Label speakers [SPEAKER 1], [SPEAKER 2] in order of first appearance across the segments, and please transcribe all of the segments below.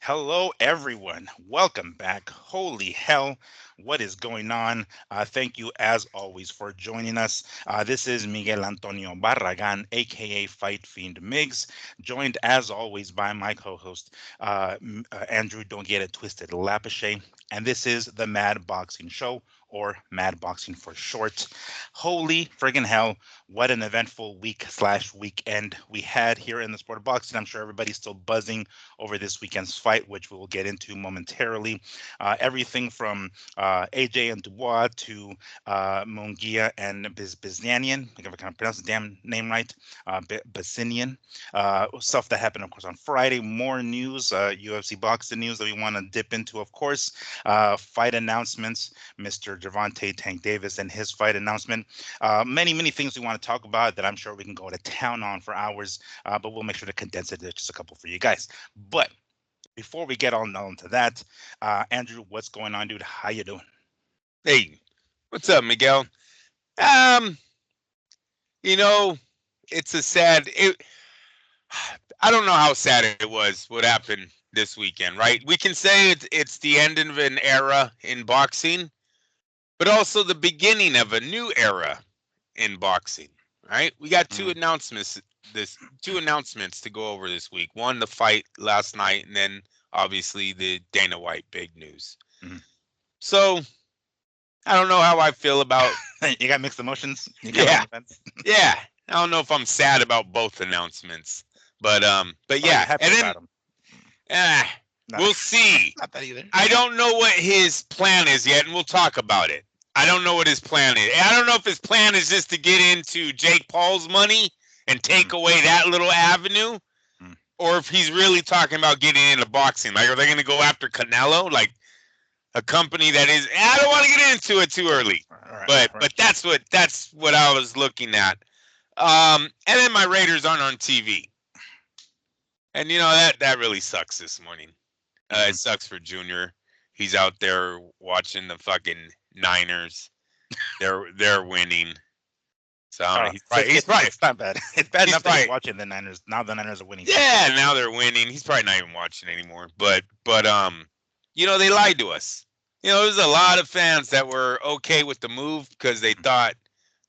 [SPEAKER 1] Hello, everyone. Welcome back. Holy hell, what is going on? Thank you, as always, for joining us. This is Miguel Antonio Barragan, aka Fight Fiend Migs, joined, as always, by my co host, Andrew Don't Get It Twisted Lapache. And this is the Mad Boxing Show, or Mad Boxing for short. Holy friggin' hell, what an eventful week/weekend we had here in the sport of boxing. I'm sure everybody's still buzzing over this weekend's fight, which we will get into momentarily. Everything from AJ and Dubois to Munguia and Biznanian, if I can pronounce the damn name right, Basinian. Stuff that happened, of course, on Friday. More news, UFC boxing news that we want to dip into, of course. Fight announcements, Mr. Gervonta Tank Davis and his fight announcement. Many things we want to talk about that I'm sure we can go to town on for hours, but we'll make sure to condense it to just a couple for you guys. But before we get on to that, Andrew, what's going on, dude? How you doing?
[SPEAKER 2] Hey, what's up, Miguel? Um, it's a sad. I don't know how sad it was what happened this weekend, right? We can say it's the end of an era in boxing, but also the beginning of a new era in boxing, right? We got two announcements to go over this week. One, the fight last night, and then obviously the Dana White big news.
[SPEAKER 1] Mhm.
[SPEAKER 2] So I don't know how I feel about.
[SPEAKER 1] You got mixed emotions.
[SPEAKER 2] Yeah. I don't know if I'm sad about both announcements, but yeah.
[SPEAKER 1] Happy
[SPEAKER 2] And
[SPEAKER 1] about
[SPEAKER 2] then,
[SPEAKER 1] them.
[SPEAKER 2] we'll see.
[SPEAKER 1] Not that either.
[SPEAKER 2] I don't know what his plan is yet, and we'll talk about it. I don't know what his plan is. I don't know if his plan is just to get into Jake Paul's money and take away that little avenue, or if he's really talking about getting into boxing. Like, are they going to go after Canelo? Like, a company that is, I don't want to get into it too early, but that's what I was looking at. And then my Raiders aren't on TV, and that really sucks this morning. It sucks for Junior. He's out there watching the fucking Niners. They're winning. So
[SPEAKER 1] it's not bad. It's bad enough that he's watching the Niners. Now the Niners are winning.
[SPEAKER 2] Yeah, now they're winning. He's probably not even watching anymore. But they lied to us. There's a lot of fans that were okay with the move because they thought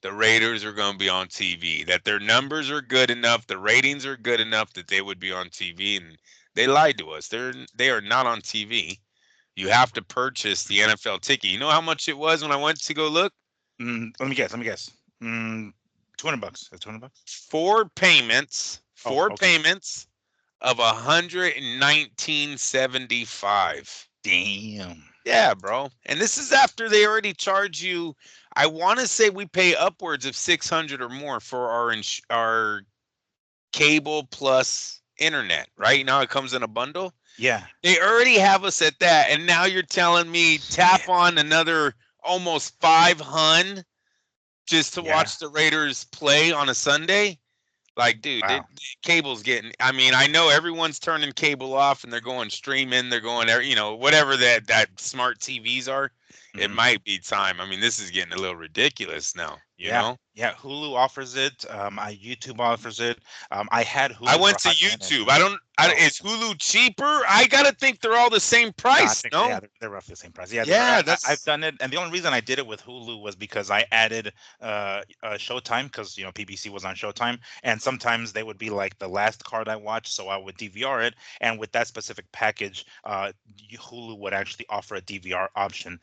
[SPEAKER 2] the Raiders are going to be on TV, that their numbers are good enough, the ratings are good enough that they would be on TV, and they lied to us. They are not on TV. You have to purchase the NFL ticket. You know how much it was when I went to go look?
[SPEAKER 1] Let me guess. $200. That's $200.
[SPEAKER 2] Four payments of $119.75.
[SPEAKER 1] Damn.
[SPEAKER 2] Yeah, bro. And this is after they already charge you. I want to say we pay upwards of $600 or more for our cable plus internet, right? Now it comes in a bundle.
[SPEAKER 1] Yeah.
[SPEAKER 2] They already have us at that, and now you're telling me tap on another almost $500 just to watch the Raiders play on a Sunday? Like, dude, cable's getting. I mean, I know everyone's turning cable off and they're going streaming. They're going, whatever that smart TVs are. It might be time. I mean, this is getting a little ridiculous now. You know?
[SPEAKER 1] Yeah, Hulu offers it. YouTube offers it. I had Hulu.
[SPEAKER 2] I went to YouTube. Is Hulu cheaper? I gotta think they're all the same price. No?
[SPEAKER 1] Yeah, they're roughly the same price. Yeah, I've done it, and the only reason I did it with Hulu was because I added Showtime, because PBC was on Showtime, and sometimes they would be like the last card I watched, so I would DVR it, and with that specific package, Hulu would actually offer a DVR option.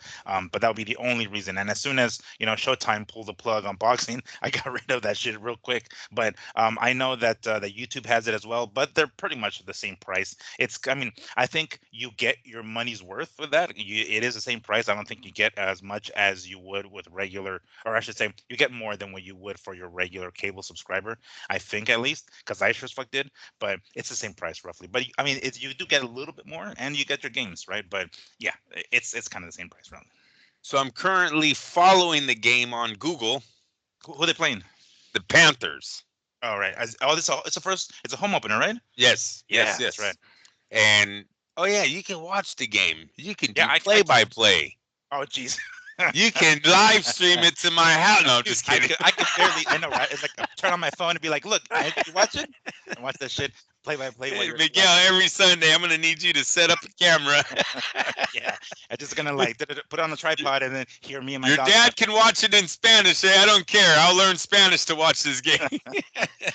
[SPEAKER 1] But that would be the only reason. And as soon as Showtime pulled the plug on boxing, I got rid of that shit real quick. But I know that YouTube has it as well, but they're pretty much the same price. I think you get your money's worth with that. It is the same price. I don't think you get as much as you would with regular, or I should say, you get more than what you would for your regular cable subscriber. I think, at least, because I sure as fuck did. But it's the same price roughly. But I mean, you do get a little bit more, and you get your games, right? But yeah, it's kind of the same price roughly.
[SPEAKER 2] So I'm currently following the game on Google.
[SPEAKER 1] Who are they playing?
[SPEAKER 2] The Panthers.
[SPEAKER 1] All right. It's a home opener, right?
[SPEAKER 2] Yes.
[SPEAKER 1] Right.
[SPEAKER 2] And you can watch the game. You can do play-by-play.
[SPEAKER 1] Oh, jeez.
[SPEAKER 2] You can live stream it to my house. No, just kidding.
[SPEAKER 1] I could barely. I know, right? It's like I turn on my phone and be like, "Look, you watch it and watch that shit." play-by-play while
[SPEAKER 2] Hey,
[SPEAKER 1] you're like,
[SPEAKER 2] Miguel, every Sunday I'm gonna need you to set up a camera.
[SPEAKER 1] yeah, I'm just gonna like put it on the tripod and then hear me and my
[SPEAKER 2] Your
[SPEAKER 1] dog.
[SPEAKER 2] dad can watch it in Spanish. I don't care. I'll learn Spanish to watch this game.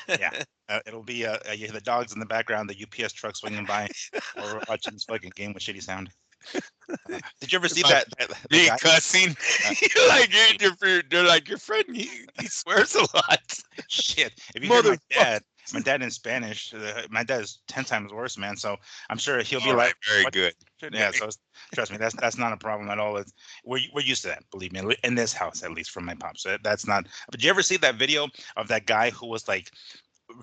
[SPEAKER 1] Yeah, it'll be you hear the dogs in the background, the UPS truck swinging by, or we're watching this fucking game with shitty sound. Did you ever see
[SPEAKER 2] My
[SPEAKER 1] the
[SPEAKER 2] me
[SPEAKER 1] guy?
[SPEAKER 2] cussing.
[SPEAKER 1] Uh,
[SPEAKER 2] You're like they're like your friend. He swears a lot.
[SPEAKER 1] Shit, if you hear
[SPEAKER 2] Motherfucker.
[SPEAKER 1] my dad in Spanish, my dad is 10 times worse, man. So I'm sure he'll be
[SPEAKER 2] All
[SPEAKER 1] like,
[SPEAKER 2] right, very
[SPEAKER 1] "What?"
[SPEAKER 2] good.
[SPEAKER 1] Yeah. So trust me, that's not a problem at all. We're used to that, believe me, in this house at least from my pops. That's not. But did you ever see that video of that guy who was like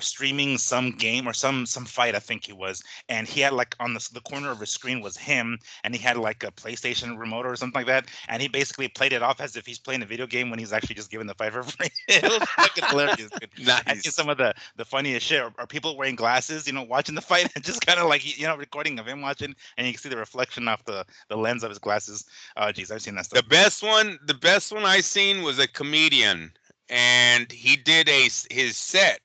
[SPEAKER 1] streaming some game or some fight, I think he was, and he had like on the corner of his screen was him, and he had like a PlayStation remote or something like that, and he basically played it off as if he's playing a video game when he's actually just giving the fight for free. It was fucking hilarious, dude. I think
[SPEAKER 2] Nice.
[SPEAKER 1] some of the funniest shit are people wearing glasses, watching the fight and just kind of like recording of him watching, and you can see the reflection off the lens of his glasses. Oh, geez, I've seen that stuff.
[SPEAKER 2] The best one I seen was a comedian, and he did his set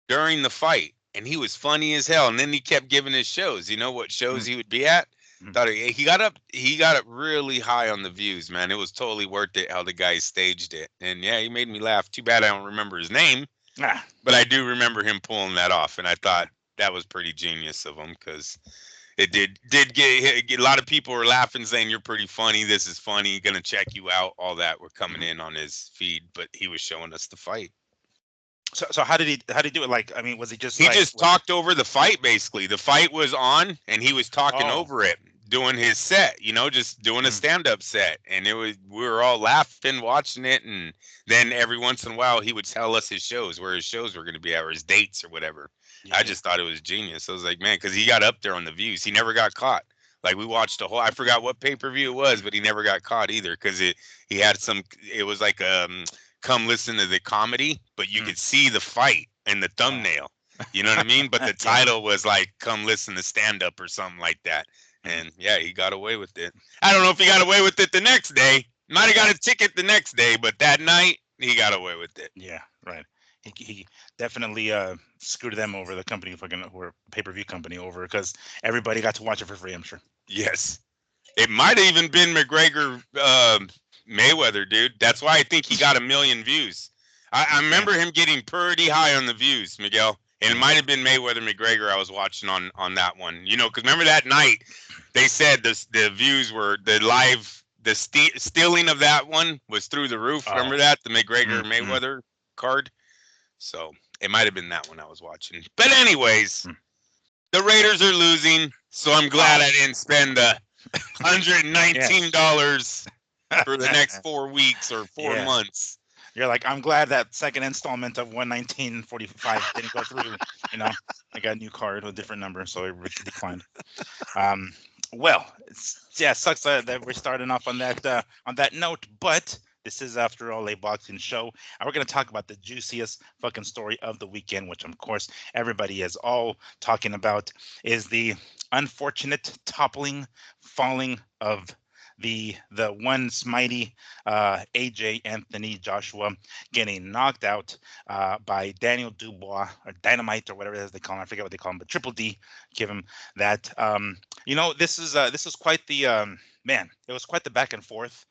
[SPEAKER 2] during the fight, and he was funny as hell. And then he kept giving his shows. You know what shows
[SPEAKER 1] Mhm,
[SPEAKER 2] he would be at?
[SPEAKER 1] mhm.
[SPEAKER 2] Thought he got up really high on the views, man. It was totally worth it how the guy staged it. And yeah, he made me laugh. Too bad I don't remember his name,
[SPEAKER 1] Ah,
[SPEAKER 2] but I do remember him pulling that off, and I thought that was pretty genius of him because it did get a lot of people were laughing, saying you're pretty funny. This is funny. Gonna check you out. All that were coming
[SPEAKER 1] mhm.
[SPEAKER 2] in on his feed, but he was showing us the fight.
[SPEAKER 1] So how did he do it? Like, I mean, was he just
[SPEAKER 2] He
[SPEAKER 1] like
[SPEAKER 2] just talked over the fight basically. The fight was on and he was talking
[SPEAKER 1] oh,
[SPEAKER 2] over it, doing his set, just doing a
[SPEAKER 1] mm,
[SPEAKER 2] stand-up set. And we were all laughing watching it, and then every once in a while he would tell us his shows, where his shows were going to be at, or his dates or whatever. I
[SPEAKER 1] yeah.
[SPEAKER 2] just thought it was genius. I was like, man, because he got up there on the views. He never got caught. Like we watched a whole, I forgot what pay-per-view it was, but he never got caught either because he had it was like come listen to the comedy, but you
[SPEAKER 1] Mm,
[SPEAKER 2] could see the fight in the
[SPEAKER 1] oh,
[SPEAKER 2] thumbnail. You know what I mean? But the
[SPEAKER 1] yeah.
[SPEAKER 2] title was like "Come Listen to Stand Up" or something like that.
[SPEAKER 1] Mm,
[SPEAKER 2] And yeah, he got away with it. I don't know if he got away with it the next day. Might have got a ticket the next day, but that night he got away with it.
[SPEAKER 1] yeah, right. He definitely screwed them over, the company, fucking, or pay-per-view company, over, because everybody got to watch it for free, I'm sure.
[SPEAKER 2] Yes, it might have even been McGregor Mayweather, dude. That's why I think he got 1 million views. I
[SPEAKER 1] Yeah.
[SPEAKER 2] remember him getting pretty high on the views, Miguel. And it
[SPEAKER 1] Mm,
[SPEAKER 2] might have been Mayweather McGregor I was watching on that one. Because remember that night they said the views were stealing of that one was through the roof.
[SPEAKER 1] oh.
[SPEAKER 2] Remember that, the McGregor
[SPEAKER 1] Mm, mm,
[SPEAKER 2] Mayweather card. So it might have been that one I was watching. But anyways,
[SPEAKER 1] mm.
[SPEAKER 2] the Raiders are losing, so I'm glad
[SPEAKER 1] Oh,
[SPEAKER 2] I didn't spend
[SPEAKER 1] yes.
[SPEAKER 2] $119 for the next 4 weeks or four
[SPEAKER 1] Yeah.
[SPEAKER 2] months.
[SPEAKER 1] You're like, I'm glad that second installment of 119.45 didn't go through. You know, I got a new card with a different number, so it declined. Um, well, yeah, it sucks that we're starting off on that note, but this is, after all, a boxing show, and we're going to talk about the juiciest fucking story of the weekend, which, of course, everybody is all talking about, is the unfortunate toppling, falling of the once mighty AJ Anthony Joshua, getting knocked out by Daniel Dubois, or Dynamite, or whatever it is they call him. I forget what they call him, but Triple D. Give him that. This is quite the man. It was quite the back and forth.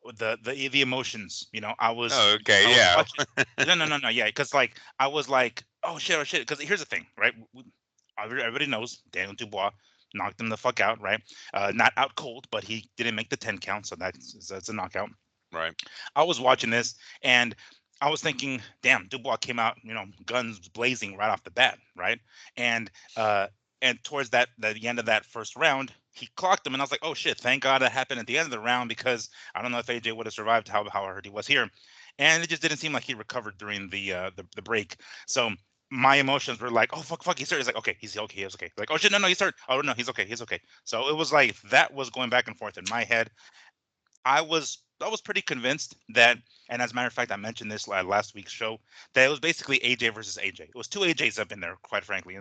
[SPEAKER 1] With the emotions. I was
[SPEAKER 2] Oh,
[SPEAKER 1] I
[SPEAKER 2] okay,
[SPEAKER 1] was
[SPEAKER 2] yeah.
[SPEAKER 1] watching. No, yeah, because like I was like, oh shit, oh shit. Because here's the thing, right? Everybody knows Daniel Dubois knocked him the fuck out, right? Not out cold, but he didn't make the 10 count, so that's a knockout.
[SPEAKER 2] Right.
[SPEAKER 1] I was watching this, and I was thinking, damn, Dubois came out, guns blazing right off the bat, right? And uh, and towards the end of that first round, he clocked him, and I was like, oh shit, thank God that happened at the end of the round, because I don't know if AJ would have survived how hurt he was here, and it just didn't seem like he recovered during the break. So my emotions were like, oh fuck, he's hurt. He's like, okay, he's okay, he's okay. Like, oh shit, no, he's hurt. Oh no, he's okay. So it was like that was going back and forth in my head. I was pretty convinced that, and as a matter of fact, I mentioned this last week's show, that it was basically AJ versus AJ. It was two AJs up in there, quite frankly.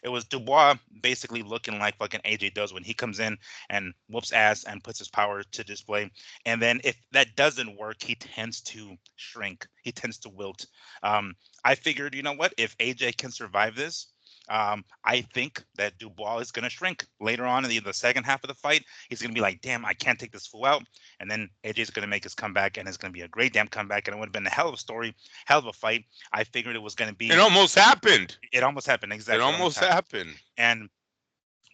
[SPEAKER 1] It was Dubois basically looking like fucking AJ does when he comes in and whoops ass and puts his power to display. And then if that doesn't work, he tends to shrink. He tends to wilt. I figured, you know what? If AJ can survive this, I think that Dubois is going to shrink later on in the second half of the fight. He's going to be like, damn, I can't take this fool out. And then AJ's going to make his comeback, and it's going to be a great damn comeback. And it would have been a hell of a story, hell of a fight. I figured it was going to
[SPEAKER 2] It
[SPEAKER 1] be.
[SPEAKER 2] almost happened.
[SPEAKER 1] It almost happened.
[SPEAKER 2] It
[SPEAKER 1] Exactly. It almost
[SPEAKER 2] almost
[SPEAKER 1] happened.
[SPEAKER 2] happened.
[SPEAKER 1] And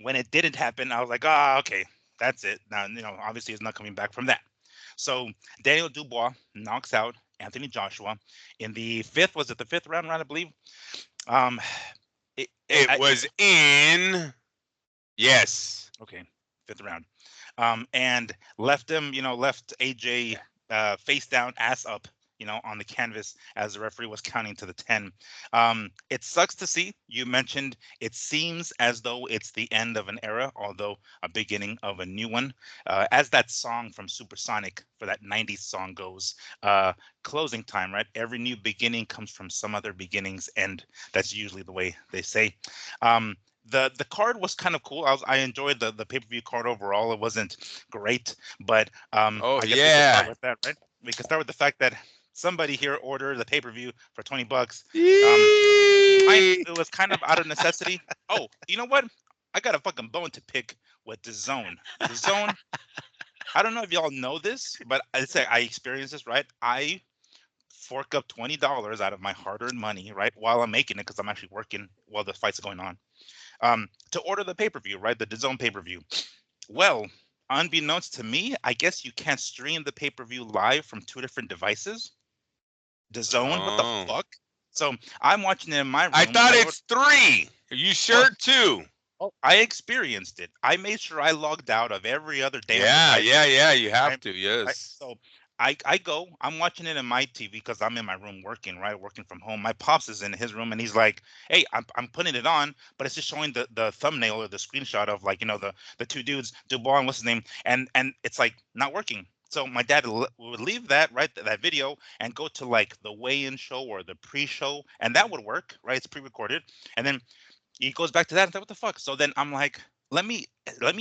[SPEAKER 1] when it didn't happen, I was like, oh, okay, that's it. Now, obviously, it's not coming back from that. So Daniel Dubois knocks out Anthony Joshua in the fifth. Was it the fifth round? I believe. Um,
[SPEAKER 2] It was in. Yes.
[SPEAKER 1] Okay, fifth round. And left him, left AJ face down, ass up, on the canvas as the referee was counting to the 10. It sucks to see. You mentioned it seems as though it's the end of an era, although a beginning of a new one. As that song from Supersonic for that 90s song goes, closing time, right? Every new beginning comes from some other beginning's end. That's usually the way they say. The card was kind of cool. I enjoyed the pay-per-view card overall. It wasn't great, but
[SPEAKER 2] Oh
[SPEAKER 1] I guess we could start
[SPEAKER 2] yeah.
[SPEAKER 1] with that, right? We could start with the fact that somebody here ordered the pay-per-view for $20. It was kind of out of necessity. Oh, you know what? I got a fucking bone to pick with the Zone. The Zone. I don't know if y'all know this, but I say I experienced this, right? I fork up $20 out of my hard-earned money, right, while I'm making it because I'm actually working while the fight's going on. To order the pay-per-view, right? The DAZN pay-per-view. Well, unbeknownst to me, I guess you can't stream the pay-per-view live from two different devices. DAZN, what the
[SPEAKER 2] Oh.
[SPEAKER 1] fuck? So I'm watching it in my room.
[SPEAKER 2] I thought it's 3. Are you sure 2?
[SPEAKER 1] I experienced it. I made sure I logged out of every other damn
[SPEAKER 2] Yeah,
[SPEAKER 1] device.
[SPEAKER 2] yeah. You have
[SPEAKER 1] Right?
[SPEAKER 2] to. Yes.
[SPEAKER 1] So I'm watching it in my TV because I'm in my room working, right? Working from home. My pops is in his room and he's like, hey, I'm putting it on, but it's just showing the thumbnail or the screenshot of like, the two dudes, Dubois and what's his name, and it's like not working. So my dad would leave that, right, that video, and go to like the weigh-in show or the pre-show, and that would work, right? It's pre-recorded, and then he goes back to that and like, what the fuck? So then I'm like, let me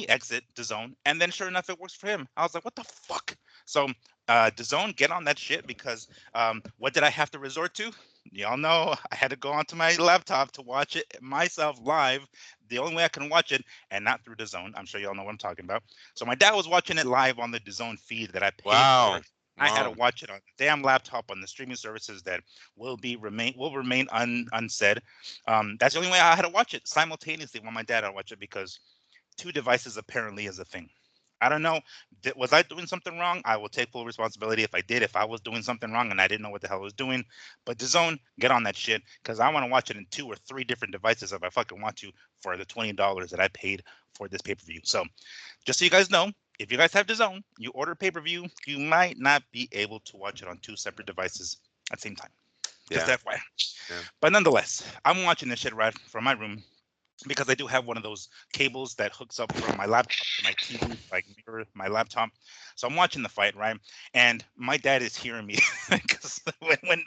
[SPEAKER 1] exit the zone, and then sure enough, it works for him. I was like, what the fuck? So the zone, get on that shit because what did I have to resort to? Y'all know I had to go onto my laptop to watch it myself live. The only way I can watch it, and not through the zone. I'm sure y'all know what I'm talking about. So my dad was watching it live on the DAZN feed that I paid
[SPEAKER 2] Wow.
[SPEAKER 1] for. I had to watch it on the damn laptop on the streaming services that will remain unsaid. That's the only way I had to watch it simultaneously when my dad had to watch it because two devices apparently is a thing. I don't know. Was I doing something wrong? I will take full responsibility if I did. If I was doing something wrong and I didn't know what the hell I was doing, but DAZN, get on that shit because I want to watch it in 2 or 3 different devices if I fucking want to for the $20 that I paid for this pay per view. So, just so you guys know, if you guys have DAZN, you order pay per view, you might not be able to watch it on 2 separate devices at the same time. Just FYI. Yeah. But nonetheless, I'm watching this shit right from my room because I do have one of those cables that hooks up from my laptop to my TV, like mirror my laptop. So I'm watching the fight, right? And my dad is hearing me because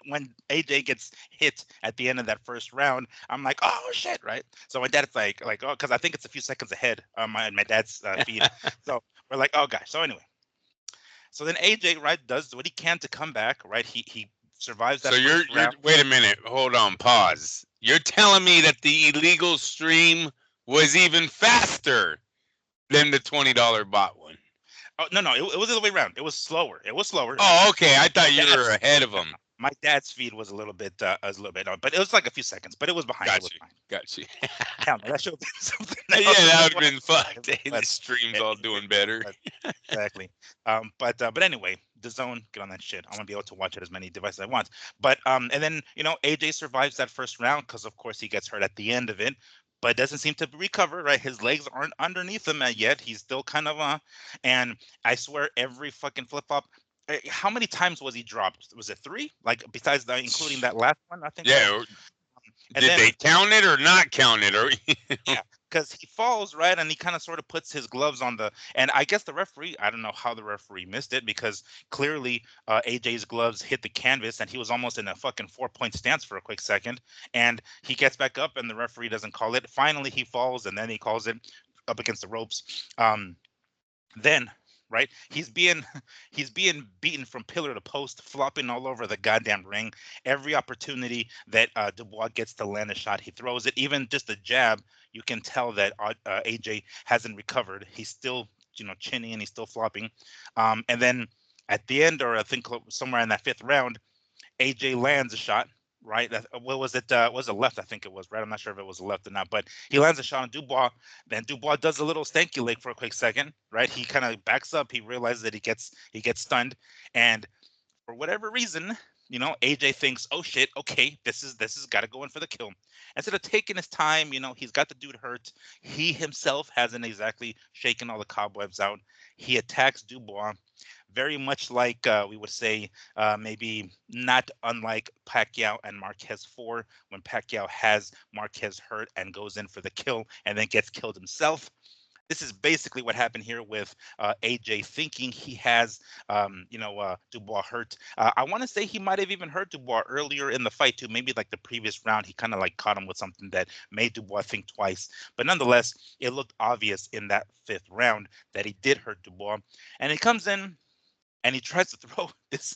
[SPEAKER 1] when AJ gets hit at the end of that first round, I'm like, oh shit, right? So my dad's like oh, because I think it's a few seconds ahead on my dad's feed. So we're like, oh gosh. So anyway, so then AJ, right, does what he can to come back, right? He survives that. So
[SPEAKER 2] you're wait a minute, hold on, pause. You're telling me that the illegal stream was even faster than the $20 bot one?
[SPEAKER 1] Oh no, it was the other way around. It was slower.
[SPEAKER 2] Oh, okay. I thought you were ahead of him.
[SPEAKER 1] My dad's feed was a little bit, but it was like a few seconds, but it was behind.
[SPEAKER 2] Got you.
[SPEAKER 1] Hell no, that should have been something
[SPEAKER 2] else. Yeah, that would have been fucked. The stream's all doing better.
[SPEAKER 1] Exactly. But anyway, DAZN, get on that shit. I want to be able to watch it as many devices as I want. But and then AJ survives that first round because of course he gets hurt at the end of it, but doesn't seem to recover. Right, his legs aren't underneath him yet. He's still kind of and I swear every fucking flip flop. How many times was he dropped? Was it 3? Like besides including that last one, I think.
[SPEAKER 2] Yeah. Did they count it or not count it? Or
[SPEAKER 1] yeah, because he falls right, and he kind of sort of puts his gloves on and I guess the referee. I don't know how the referee missed it because clearly AJ's gloves hit the canvas, and he was almost in a fucking 4-point stance for a quick second, and he gets back up, and the referee doesn't call it. Finally, he falls, and then he calls it up against the ropes. Then right? He's being beaten from pillar to post, flopping all over the goddamn ring. Every opportunity that Dubois gets to land a shot, he throws it. Even just a jab, you can tell that AJ hasn't recovered. He's still, chinning, and he's still flopping. And then at the end, or I think somewhere in that fifth round, AJ lands a shot, right? What was it? Was it left? I think it was, right? I'm not sure if it was left or not, but he lands a shot on Dubois. Then Dubois does a little stanky leg for a quick second, right? He kind of backs up. He realizes that he gets stunned, and for whatever reason, AJ thinks, oh shit, okay, this is got to go in for the kill. Instead of taking his time, he's got the dude hurt. He himself hasn't exactly shaken all the cobwebs out. He attacks Dubois very much like we would say, maybe not unlike Pacquiao and Marquez 4, when Pacquiao has Marquez hurt and goes in for the kill and then gets killed himself. This is basically what happened here with AJ thinking he has, Dubois hurt. I want to say he might have even hurt Dubois earlier in the fight too. Maybe like the previous round, he kind of like caught him with something that made Dubois think twice. But nonetheless, it looked obvious in that fifth round that he did hurt Dubois. And he comes in and he tries to throw this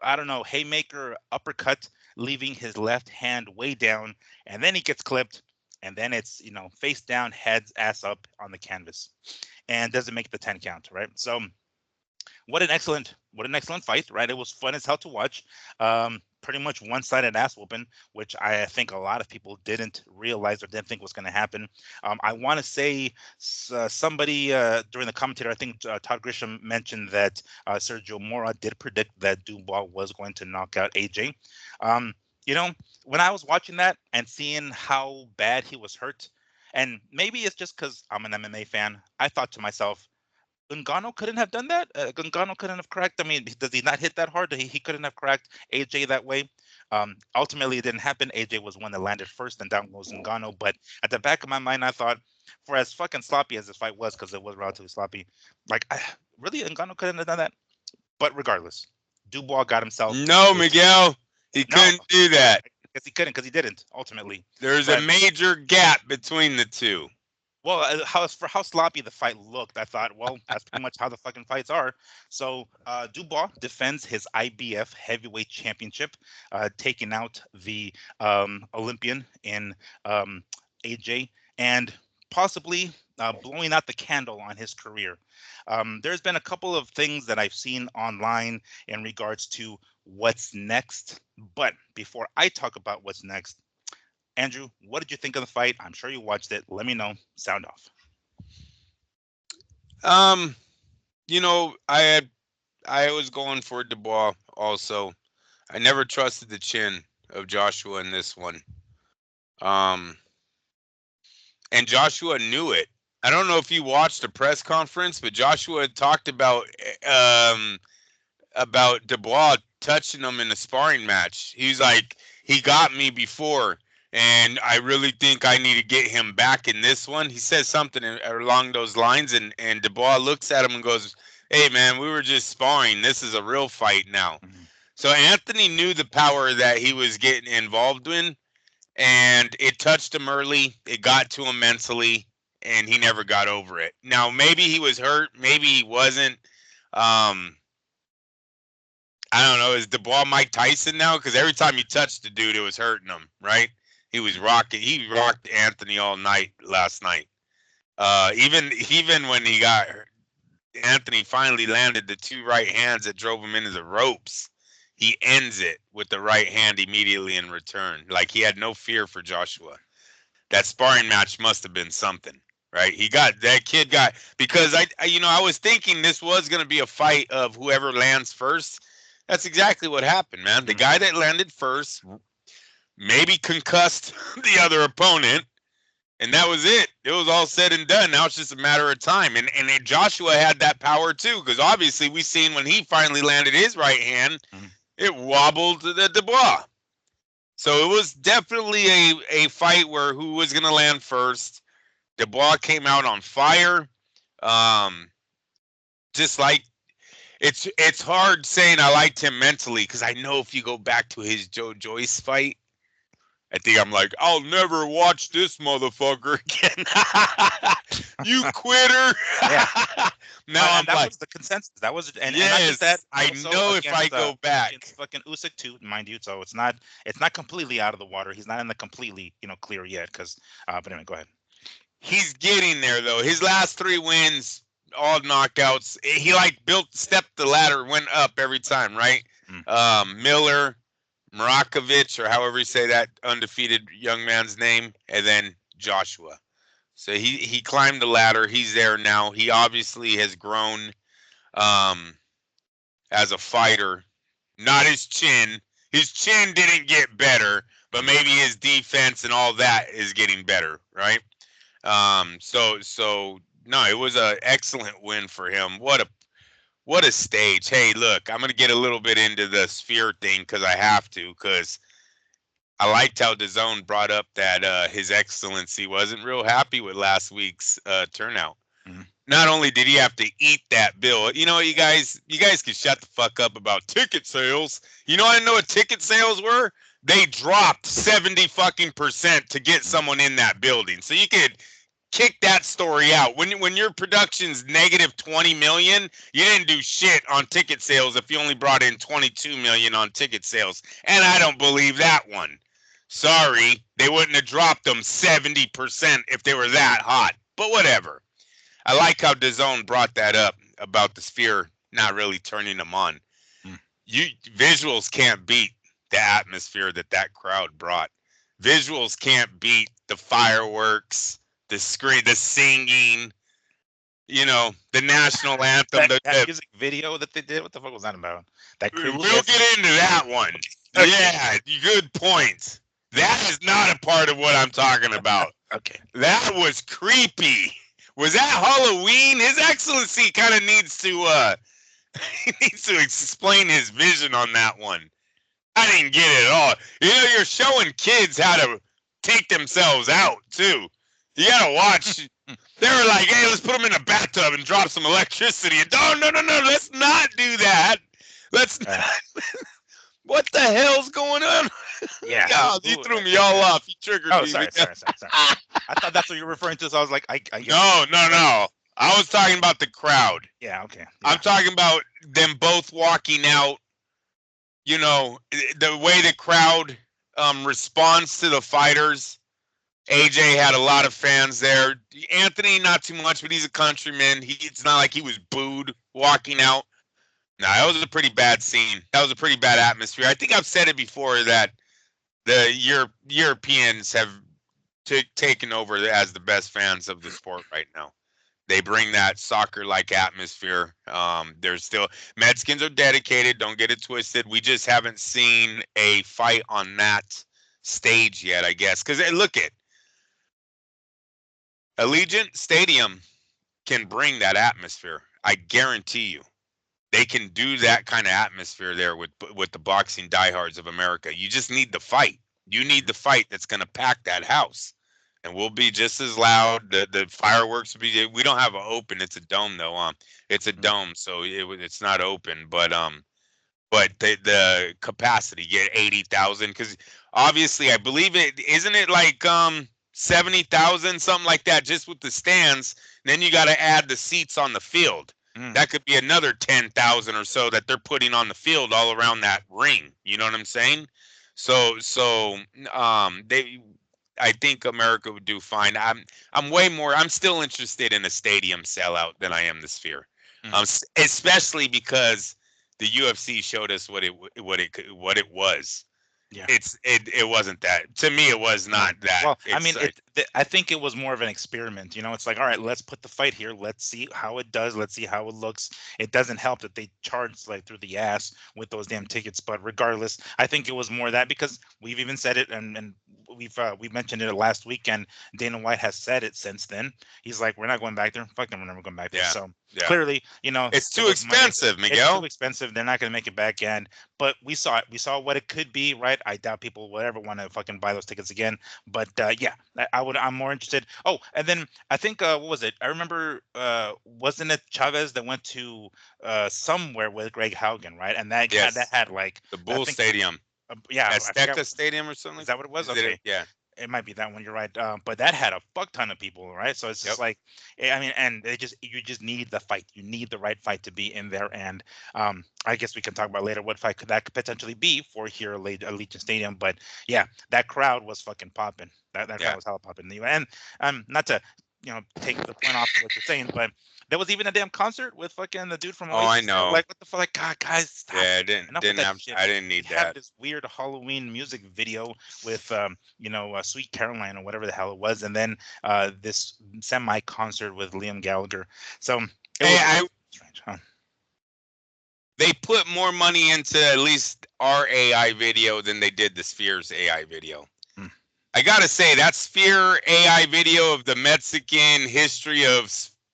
[SPEAKER 1] I don't know, haymaker uppercut, leaving his left hand way down, and then he gets clipped, and then it's face down, heads ass up on the canvas, and doesn't make the 10 count, right? So what an excellent fight, right? It was fun as hell to watch. Pretty much one-sided ass whooping, which I think a lot of people didn't realize or didn't think was going to happen. I want to say somebody during the commentator, I think Todd Grisham mentioned that Sergio Mora did predict that Dubois was going to knock out AJ. When I was watching that and seeing how bad he was hurt, and maybe it's just because I'm an MMA fan, I thought to myself, Ngannou couldn't have done that. Ngannou couldn't have cracked. I mean, does he not hit that hard? He couldn't have cracked AJ that way. Ultimately, it didn't happen. AJ was one that landed first, and down goes Ngannou. But at the back of my mind, I thought, for as fucking sloppy as this fight was, because it was relatively sloppy, like, really, Ngannou couldn't have done that. But regardless, Dubois got himself.
[SPEAKER 2] No, Miguel, he couldn't do that.
[SPEAKER 1] I guess he couldn't because he didn't ultimately.
[SPEAKER 2] There's a major gap between the two.
[SPEAKER 1] Well, for how sloppy the fight looked, I thought, well, that's pretty much how the fucking fights are. So Dubois defends his IBF heavyweight championship, taking out the Olympian in AJ, and possibly blowing out the candle on his career. There's been a couple of things that I've seen online in regards to what's next. But before I talk about what's next, Andrew, what did you think of the fight? I'm sure you watched it. Let me know. Sound off.
[SPEAKER 2] I was going for Dubois also. I never trusted the chin of Joshua in this one. And Joshua knew it. I don't know if you watched the press conference, but Joshua had talked about Dubois touching him in a sparring match. He's like, he got me before, and I really think I need to get him back in this one. He says something along those lines, and Dubois looks at him and goes, hey, man, we were just sparring. This is a real fight now. Mm-hmm. So Anthony knew the power that he was getting involved in, and it touched him early. It got to him mentally, and he never got over it. Now, maybe he was hurt. Maybe he wasn't. I don't know. Is Dubois Mike Tyson now? Because every time he touched the dude, it was hurting him, right? He was rocking. He rocked Anthony all night last night. Even when he got hurt, Anthony finally landed the two right hands that drove him into the ropes. He ends it with the right hand immediately in return. Like, he had no fear for Joshua. That sparring match must have been something, right? Because I was thinking this was going to be a fight of whoever lands first. That's exactly what happened, man. The guy that landed first maybe concussed the other opponent, and that was it. It was all said and done. Now it's just a matter of time. And Joshua had that power too, because obviously we seen when he finally landed his right hand, it wobbled the Dubois. So it was definitely a fight where who was going to land first. Dubois came out on fire. Just like, it's hard saying I liked him mentally, because I know if you go back to his Joe Joyce fight, I think I'm like, I'll never watch this motherfucker again. You quitter. Now I'm
[SPEAKER 1] that
[SPEAKER 2] like,
[SPEAKER 1] was the consensus. That was, and not just that.
[SPEAKER 2] yes, I
[SPEAKER 1] Also
[SPEAKER 2] know if I
[SPEAKER 1] against
[SPEAKER 2] go back.
[SPEAKER 1] fucking Usyk too, mind you. So it's not completely out of the water. He's not in the completely clear yet. Because but anyway, go ahead.
[SPEAKER 2] He's getting there though. His last 3 wins, all knockouts. He like stepped the ladder, went up every time, right? Miller, Marakovic, or however you say that undefeated young man's name, and then Joshua. So he climbed the ladder. He's there now. He obviously has grown as a fighter. Not his chin. His chin didn't get better, but maybe his defense and all that is getting better, right? So no, it was an excellent win for him. What a stage. Hey, look, I'm gonna get a little bit into the Sphere thing because I have to, because I liked how DAZN brought up that His Excellency wasn't real happy with last week's turnout. Not only did he have to eat that bill, you know, you guys can shut the fuck up about ticket sales. You know, I know what ticket sales were. They dropped 70 fucking % to get someone in that building. So you could kick that story out. When your production's negative 20 million, you didn't do shit on ticket sales if you only brought in 22 million on ticket sales. And I don't believe that one. Sorry, they wouldn't have dropped them 70% if they were that hot. But whatever. I like how DAZN brought that up about the Sphere not really turning them on. Visuals can't beat the atmosphere that crowd brought. Visuals can't beat the fireworks, the screen, the singing, you know, the national anthem.
[SPEAKER 1] that music video that they did. What the fuck was that about?
[SPEAKER 2] We'll get into that one. Okay. Yeah, good point. That is not a part of what I'm talking about.
[SPEAKER 1] Okay.
[SPEAKER 2] That was creepy. Was that Halloween? His Excellency kind of needs to explain his vision on that one. I didn't get it at all. You know, you're showing kids how to take themselves out too. You gotta watch. They were like, "Hey, let's put them in a bathtub and drop some electricity." No, let's not do that. Let's not. What the hell's going on?
[SPEAKER 1] Yeah.
[SPEAKER 2] God, you threw me all off. You triggered me.
[SPEAKER 1] Sorry. I thought that's what you were referring to, so I was like,
[SPEAKER 2] No. I was talking about the crowd.
[SPEAKER 1] Yeah, okay. Yeah.
[SPEAKER 2] I'm talking about them both walking out. You know, the way the crowd responds to the fighters. AJ had a lot of fans there. Anthony, not too much, but he's a countryman. It's not like he was booed walking out. No, that was a pretty bad scene. That was a pretty bad atmosphere. I think I've said it before that the Europeans have taken over as the best fans of the sport right now. They bring that soccer-like atmosphere. There's still Mexicans are dedicated. Don't get it twisted. We just haven't seen a fight on that stage yet, I guess. Because look at Allegiant Stadium can bring that atmosphere. I guarantee you. They can do that kind of atmosphere there with the boxing diehards of America. You just need the fight. You need the fight that's going to pack that house. And we'll be just as loud. The fireworks will be. We don't have an open. It's a dome though. It's a dome, so it's not open. But the capacity, get 80,000. Because obviously, I believe it isn't it like 70,000, something like that, just with the stands. And then you got to add the seats on the field. That could be another 10,000 or so that they're putting on the field all around that ring. You know what I'm saying? So I think America would do fine. I'm still interested in a stadium sellout than I am the Sphere, especially because the UFC showed us what it was. Yeah. It wasn't that. To me, it was not that.
[SPEAKER 1] Well, I mean, I think it was more of an experiment. You know, it's like, all right, let's put the fight here. Let's see how it does. Let's see how it looks. It doesn't help that they charged like through the ass with those damn tickets. But regardless, I think it was more that because we've even said it and we mentioned it last week, and Dana White has said it since then. He's like, we're not going back there. Fuck them, we're never going back there. Yeah. So clearly, you know,
[SPEAKER 2] it's too expensive, Miguel.
[SPEAKER 1] It's too expensive. They're not going to make it back in. But we saw it. We saw what it could be, right? I doubt people will ever want to fucking buy those tickets again. But yeah, I'm more interested. Oh, and then I think what was it? I remember wasn't it Chavez that went to somewhere with Greg Haugen, right? And that had like
[SPEAKER 2] the Bull Stadium.
[SPEAKER 1] Yeah,
[SPEAKER 2] Azteca Stadium or something.
[SPEAKER 1] Is that what it was? Okay.
[SPEAKER 2] Yeah.
[SPEAKER 1] It might be that one. You're right. But that had a fuck ton of people, right? So it's
[SPEAKER 2] Yep.
[SPEAKER 1] just like, I mean, and you just need the fight. You need the right fight to be in there. And I guess we can talk about later what fight could potentially be for here at Allegiant Stadium. But yeah, that crowd was fucking popping. That crowd
[SPEAKER 2] Yeah.
[SPEAKER 1] was hella popping. And not to take the point off of what you're saying, but there was even a damn concert with fucking the dude from
[SPEAKER 2] Oh, I
[SPEAKER 1] Oasis.
[SPEAKER 2] know.
[SPEAKER 1] Like, what the fuck? Like, God, guys, stop.
[SPEAKER 2] Yeah,
[SPEAKER 1] Enough with that shit.
[SPEAKER 2] I didn't
[SPEAKER 1] We
[SPEAKER 2] need
[SPEAKER 1] had
[SPEAKER 2] that.
[SPEAKER 1] this weird Halloween music video with Sweet Caroline or whatever the hell it was, and then this semi concert with Liam Gallagher. So it was strange, huh?
[SPEAKER 2] They put more money into at least our AI video than they did the Sphere's AI video. I gotta say, that Sphere AI video of the Mexican history of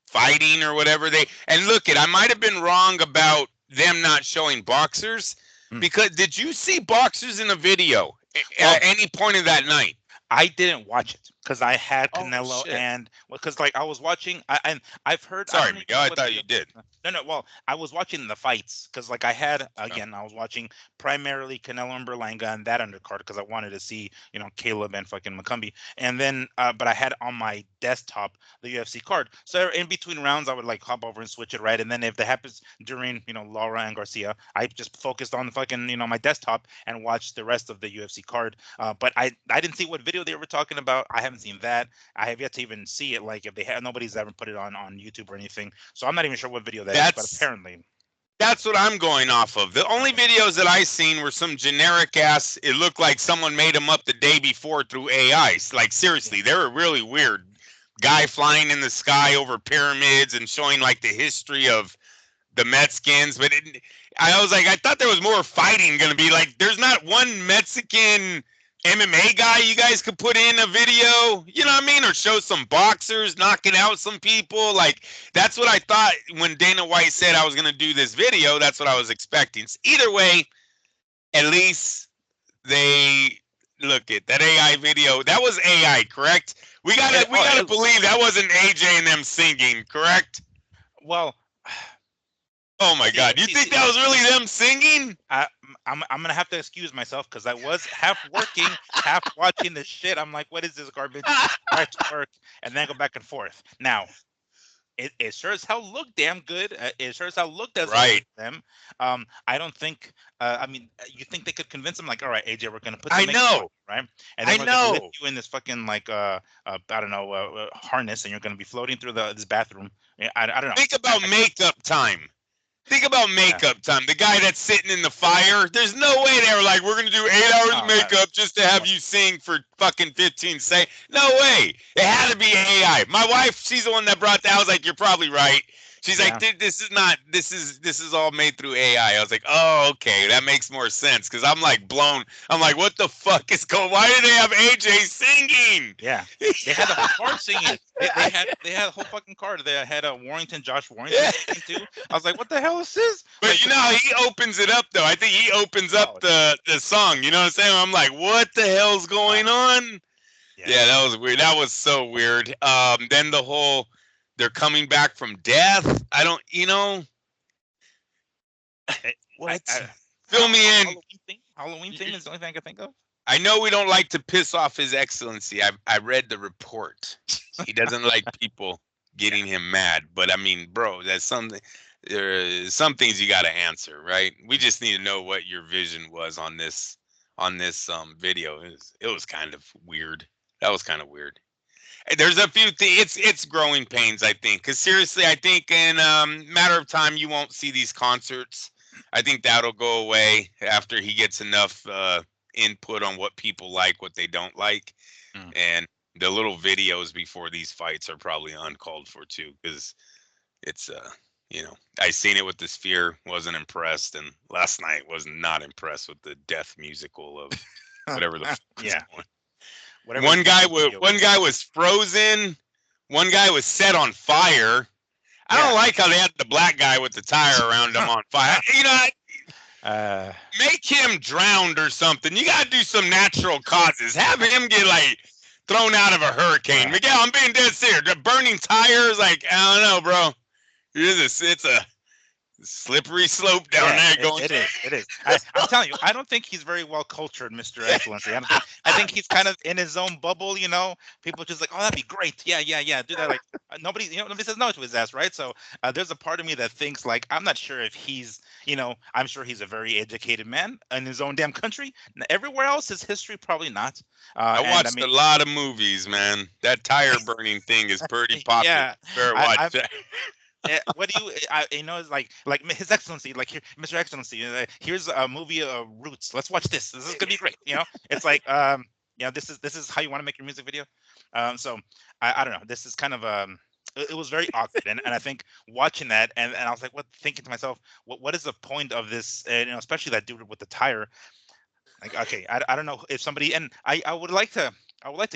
[SPEAKER 2] fighting or whatever and look, I might have been wrong about them not showing boxers, because did you see boxers in a video at any point of that night?
[SPEAKER 1] I didn't watch it because I had Canelo and because like I was watching. I've heard.
[SPEAKER 2] Sorry, Miguel, I thought you did.
[SPEAKER 1] No. Well, I was watching the fights because like I had I was watching primarily Canelo and Berlanga and that undercard because I wanted to see Caleb and fucking McCumbee, and then but I had on my desktop the UFC card. So in between rounds, I would like hop over and switch it, right? And then if that happens during Laura and Garcia, I just focused on fucking my desktop and watched the rest of the UFC card. But I didn't see what video they were talking about. I haven't seen that. I have yet to even see it. Like if they have, nobody's ever put it on YouTube or anything. So I'm not even sure what video that is. But apparently,
[SPEAKER 2] that's what I'm going off of. The only videos that I seen were some generic ass. It looked like someone made them up the day before through AI. Like seriously, they were really weird. Guy flying in the sky over pyramids and showing like the history of the Mexicans, but I was like, I thought there was more fighting going to be. Like, there's not one Mexican MMA guy you guys could put in a video, you know what I mean? Or show some boxers knocking out some people. Like, that's what I thought when Dana White said I was going to do this video. That's what I was expecting. So either way, at least they look at that AI video. That was AI, correct? We gotta believe that wasn't AJ and them singing, correct?
[SPEAKER 1] Well,
[SPEAKER 2] oh my God! You think that was really them singing?
[SPEAKER 1] I'm gonna have to excuse myself because I was half working, half watching this shit. I'm like, what is this garbage? Try to work and then go back and forth. Now, it sure as hell looked damn good. It sure as hell looked as right them. I don't think. I mean, you think they could convince them? Like, all right, AJ, we're gonna put. I know, right? And then we're gonna lift you in this fucking like I don't know harness, and you're gonna be floating through this bathroom. I don't know.
[SPEAKER 2] Think about makeup time. Think about makeup time. The guy that's sitting in the fire. There's no way they were like, we're going to do 8 hours of makeup just to have you sing for fucking 15 seconds. No way. It had to be AI. My wife, she's the one that brought that. I was like, you're probably right. She's like, this is all made through AI. I was like, oh, okay, that makes more sense. Because I'm like blown. I'm like, what the fuck is going? Why do they have AJ singing?
[SPEAKER 1] Yeah, they had the whole card singing. They had a whole fucking card. They had a Josh Warrington singing too. I was like, what the hell is this?
[SPEAKER 2] But like, he opens it up though. I think he opens up the song. You know what I'm saying? I'm like, what the hell's going on? Yeah, that was weird. That was so weird. Then the whole. They're coming back from death. I don't, what? Fill me in.
[SPEAKER 1] Halloween thing is the only thing I can think of.
[SPEAKER 2] I know we don't like to piss off His Excellency. I read the report. He doesn't like people getting him mad. But I mean, bro, that's something. There's some things you got to answer, right? We just need to know what your vision was on this video. It was kind of weird. That was kind of weird. There's a few things. It's growing pains, I think. Because seriously, I think in matter of time, you won't see these concerts. I think that'll go away after he gets enough input on what people like, what they don't like. And the little videos before these fights are probably uncalled for, too. Because it's, I seen it with the Sphere, wasn't impressed. And last night was not impressed with the death musical of whatever the fuck was going. One guy was frozen. One guy was set on fire. I don't like how they had the black guy with the tire around him on fire. Make him drowned or something. You got to do some natural causes. Have him get like thrown out of a hurricane. Miguel, I'm being dead serious. The burning tires, like I don't know, bro. Slippery slope down
[SPEAKER 1] Yeah,
[SPEAKER 2] there going.
[SPEAKER 1] it is. It is. I'm telling you, I don't think he's very well cultured, Mr. Excellency. I don't think. I think he's kind of in his own bubble. People just like, oh, that'd be great. Yeah, yeah, yeah. Do that. Like nobody, nobody says no to his ass, right? So there's a part of me that thinks like I'm not sure if he's, I'm sure he's a very educated man in his own damn country. Everywhere else, his history probably not.
[SPEAKER 2] I
[SPEAKER 1] And I
[SPEAKER 2] watched
[SPEAKER 1] mean,
[SPEAKER 2] a lot of movies, man. That tire burning thing is pretty popular.
[SPEAKER 1] yeah,
[SPEAKER 2] Better
[SPEAKER 1] I,
[SPEAKER 2] watch
[SPEAKER 1] I
[SPEAKER 2] that.
[SPEAKER 1] what do you it's like His Excellency, like here, Mr. Excellency, here's a movie, Roots, let's watch this is gonna be great. It's like, this is how you want to make your music video. So I don't know, this is kind of it was very awkward, and I think watching that, and I was like, thinking to myself, what is the point of this, and especially that dude with the tire. Like, okay, I don't know if somebody, and I would like to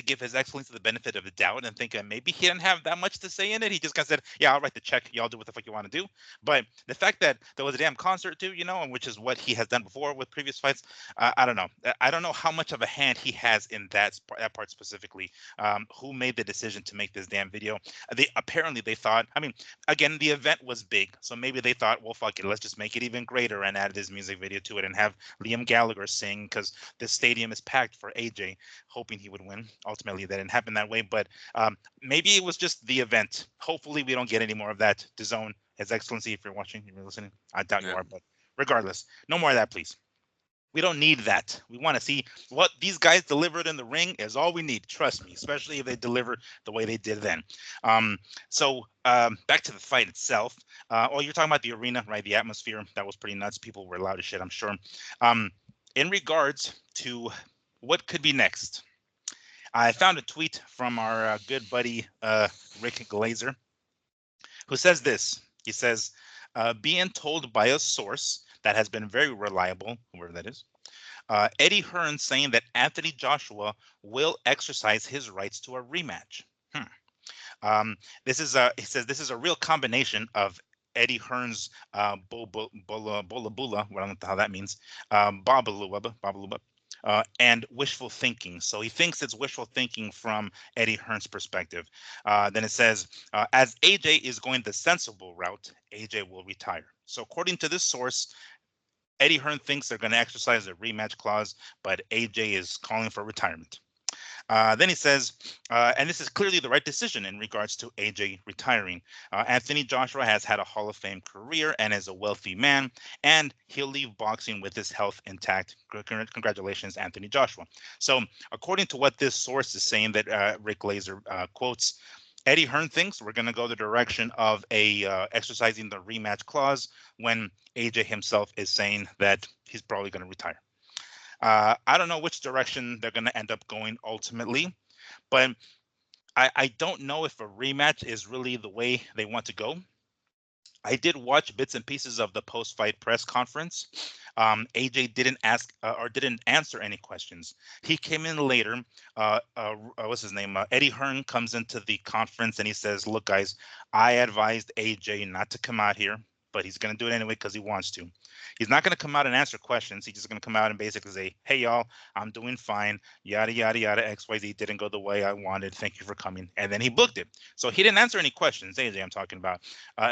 [SPEAKER 1] give His Excellency the benefit of the doubt and think that maybe he didn't have that much to say in it. He just kind of said, "Yeah, I'll write the check. Y'all do what the fuck you want to do." But the fact that there was a damn concert too, and which is what he has done before with previous fights, I don't know. I don't know how much of a hand he has in that part specifically. Who made the decision to make this damn video? They thought. I mean, again, the event was big, so maybe they thought, well, fuck it, let's just make it even greater and add this music video to it and have Liam Gallagher sing because the stadium is packed for AJ, hoping he would win. Ultimately, that didn't happen that way, but maybe it was just the event. Hopefully, we don't get any more of that. DAZN, His Excellency, if you're watching, if you're listening, I doubt you
[SPEAKER 2] Yeah.
[SPEAKER 1] are, but regardless, no more of that, please. We don't need that. We want to see what these guys delivered in the ring is all we need. Trust me, especially if they deliver the way they did then. Back to the fight itself. You're talking about the arena, right? The atmosphere. That was pretty nuts. People were loud as shit, I'm sure. In regards to what could be next, I found a tweet from our good buddy Rick Glazer, who says this. He says, being told by a source that has been very reliable, whoever that is, Eddie Hearn saying that Anthony Joshua will exercise his rights to a rematch. He says this is a real combination of Eddie Hearn's bola bula, what I don't know how that means, babaluba, and wishful thinking. So he thinks it's wishful thinking from Eddie Hearn's perspective. Then it says, as AJ is going the sensible route, AJ will retire. So according to this source, Eddie Hearn thinks they're going to exercise a rematch clause, but AJ is calling for retirement. Then he says, and this is clearly the right decision in regards to AJ retiring. Anthony Joshua has had a Hall of Fame career and is a wealthy man, and he'll leave boxing with his health intact. Congratulations, Anthony Joshua. So, according to what this source is saying that Rick Glazer quotes, Eddie Hearn thinks we're going to go the direction of exercising the rematch clause when AJ himself is saying that he's probably going to retire. I don't know which direction they're going to end up going ultimately, but I don't know if a rematch is really the way they want to go. I did watch bits and pieces of the post-fight press conference. AJ didn't ask or didn't answer any questions. He came in later. What's his name? Eddie Hearn comes into the conference and he says, "Look, guys, I advised AJ not to come out here, but he's going to do it anyway because he wants to. He's not going to come out and answer questions. He's just going to come out and basically say, hey, y'all, I'm doing fine. Yada, yada, yada. XYZ didn't go the way I wanted. Thank you for coming." And then he booked it. So he didn't answer any questions. AJ, I'm talking about.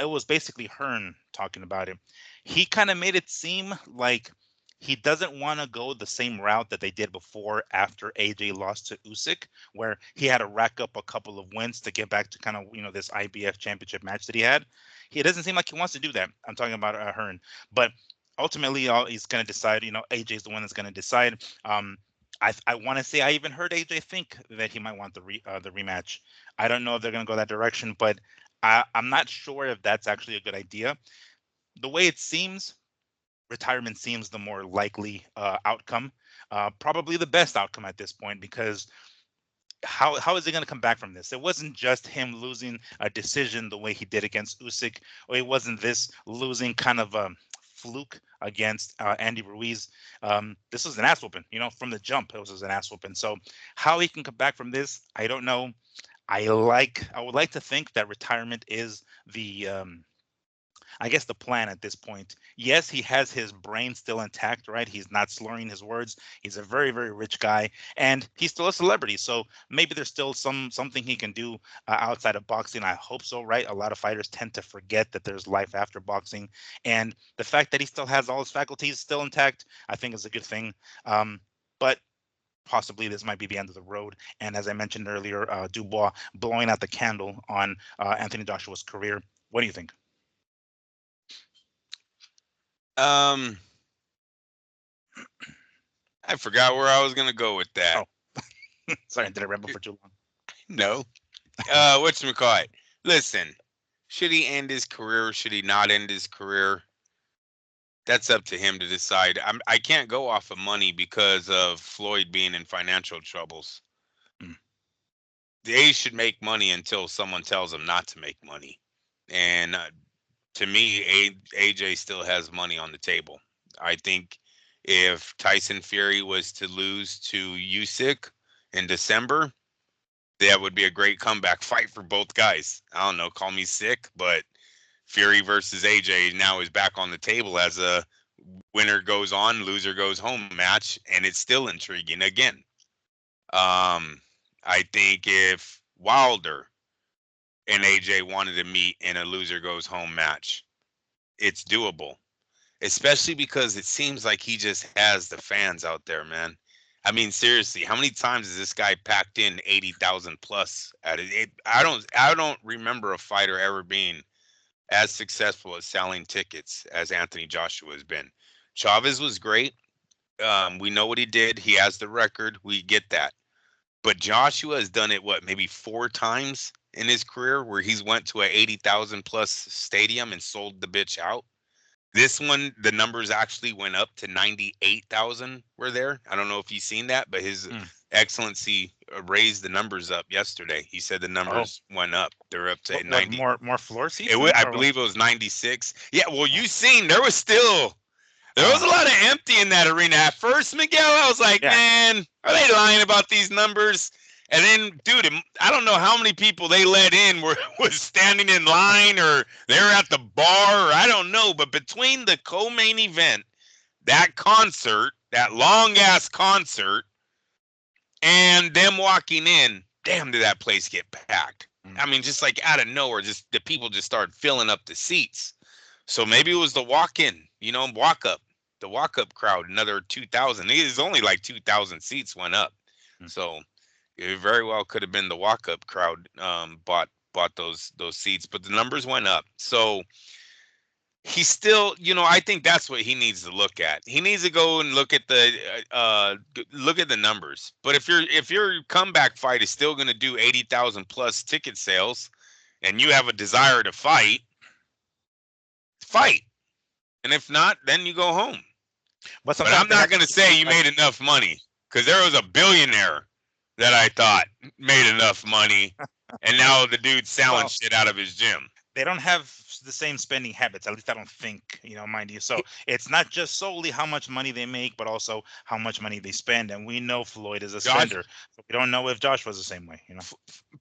[SPEAKER 1] It was basically Hearn talking about it. He kind of made it seem like he doesn't want to go the same route that they did before after AJ lost to Usyk, where he had to rack up a couple of wins to get back to kind of, this IBF championship match that he had. It doesn't seem like he wants to do that. I'm talking about Hearn. But ultimately, he's going to decide, AJ's the one that's going to decide. I want to say I even heard AJ think that he might want the rematch. I don't know if they're going to go that direction, but I'm not sure if that's actually a good idea. The way it seems, retirement seems the more likely outcome, probably the best outcome at this point, because how is he going to come back from this? It wasn't just him losing a decision the way he did against Usyk, or it wasn't this losing kind of a fluke against Andy Ruiz. This was an ass whooping, from the jump. It was an ass whooping. So how he can come back from this, I don't know. I would like to think that retirement is the I guess the plan at this point. Yes, he has his brain still intact, right? He's not slurring his words. He's a very, very rich guy, and he's still a celebrity. So maybe there's still something he can do outside of boxing. I hope so, right? A lot of fighters tend to forget that there's life after boxing, and the fact that he still has all his faculties still intact, I think is a good thing. But possibly this might be the end of the road. And as I mentioned earlier, Dubois blowing out the candle on Anthony Joshua's career. What do you think?
[SPEAKER 2] I forgot where I was gonna go with that.
[SPEAKER 1] Oh, sorry, did I ramble for too long?
[SPEAKER 2] No. Whatchamacallit? Listen, should he end his career? Should he not end his career? That's up to him to decide. I can't go off of money because of Floyd being in financial troubles.
[SPEAKER 1] Mm.
[SPEAKER 2] They should make money until someone tells them not to make money. And to me, AJ still has money on the table. I think if Tyson Fury was to lose to Usyk in December, that would be a great comeback fight for both guys. I don't know, call me sick, but Fury versus AJ now is back on the table as a winner goes on, loser goes home match, and it's still intriguing again. I think if Wilder and AJ wanted to meet in a loser goes home match, it's doable, especially because it seems like he just has the fans out there, man. I mean, seriously, how many times has this guy packed in 80,000 plus at it? I don't remember a fighter ever being as successful at selling tickets as Anthony Joshua has been. Chavez was great. We know what he did. He has the record. We get that. But Joshua has done it, what, maybe 4 times in his career where he's went to a 80,000 plus stadium and sold the bitch out. This one, the numbers actually went up to 98,000 were there. I don't know if you've seen that, but his excellency raised the numbers up yesterday. He said the numbers went up. They're up to 90.
[SPEAKER 1] More floor seats?
[SPEAKER 2] I believe it was 96. Yeah, well, you seen there was a lot of empty in that arena. At first, Miguel, I was like, man, are they lying about these numbers? And then, dude, I don't know how many people they let in was standing in line or they were at the bar or I don't know. But between the co-main event, that concert, that long-ass concert, and them walking in, damn, did that place get packed. I mean, just like out of nowhere, just the people just started filling up the seats. So maybe it was the walk-in, the walk-up crowd, another 2,000. It was only like 2,000 seats went up. So it very well could have been the walk-up crowd bought those seats, but the numbers went up. So he still, I think that's what he needs to look at. He needs to go and look at the numbers. But if your comeback fight is still going to do 80,000 plus ticket sales, and you have a desire to fight, and if not, then you go home. But I'm not going to say you made enough money because there was a billionaire that I thought made enough money, and now the dude's selling shit out of his gym.
[SPEAKER 1] They don't have the same spending habits. At least I don't think, mind you. So it's not just solely how much money they make, but also how much money they spend. And we know Floyd is a spender. So we don't know if Josh was the same way,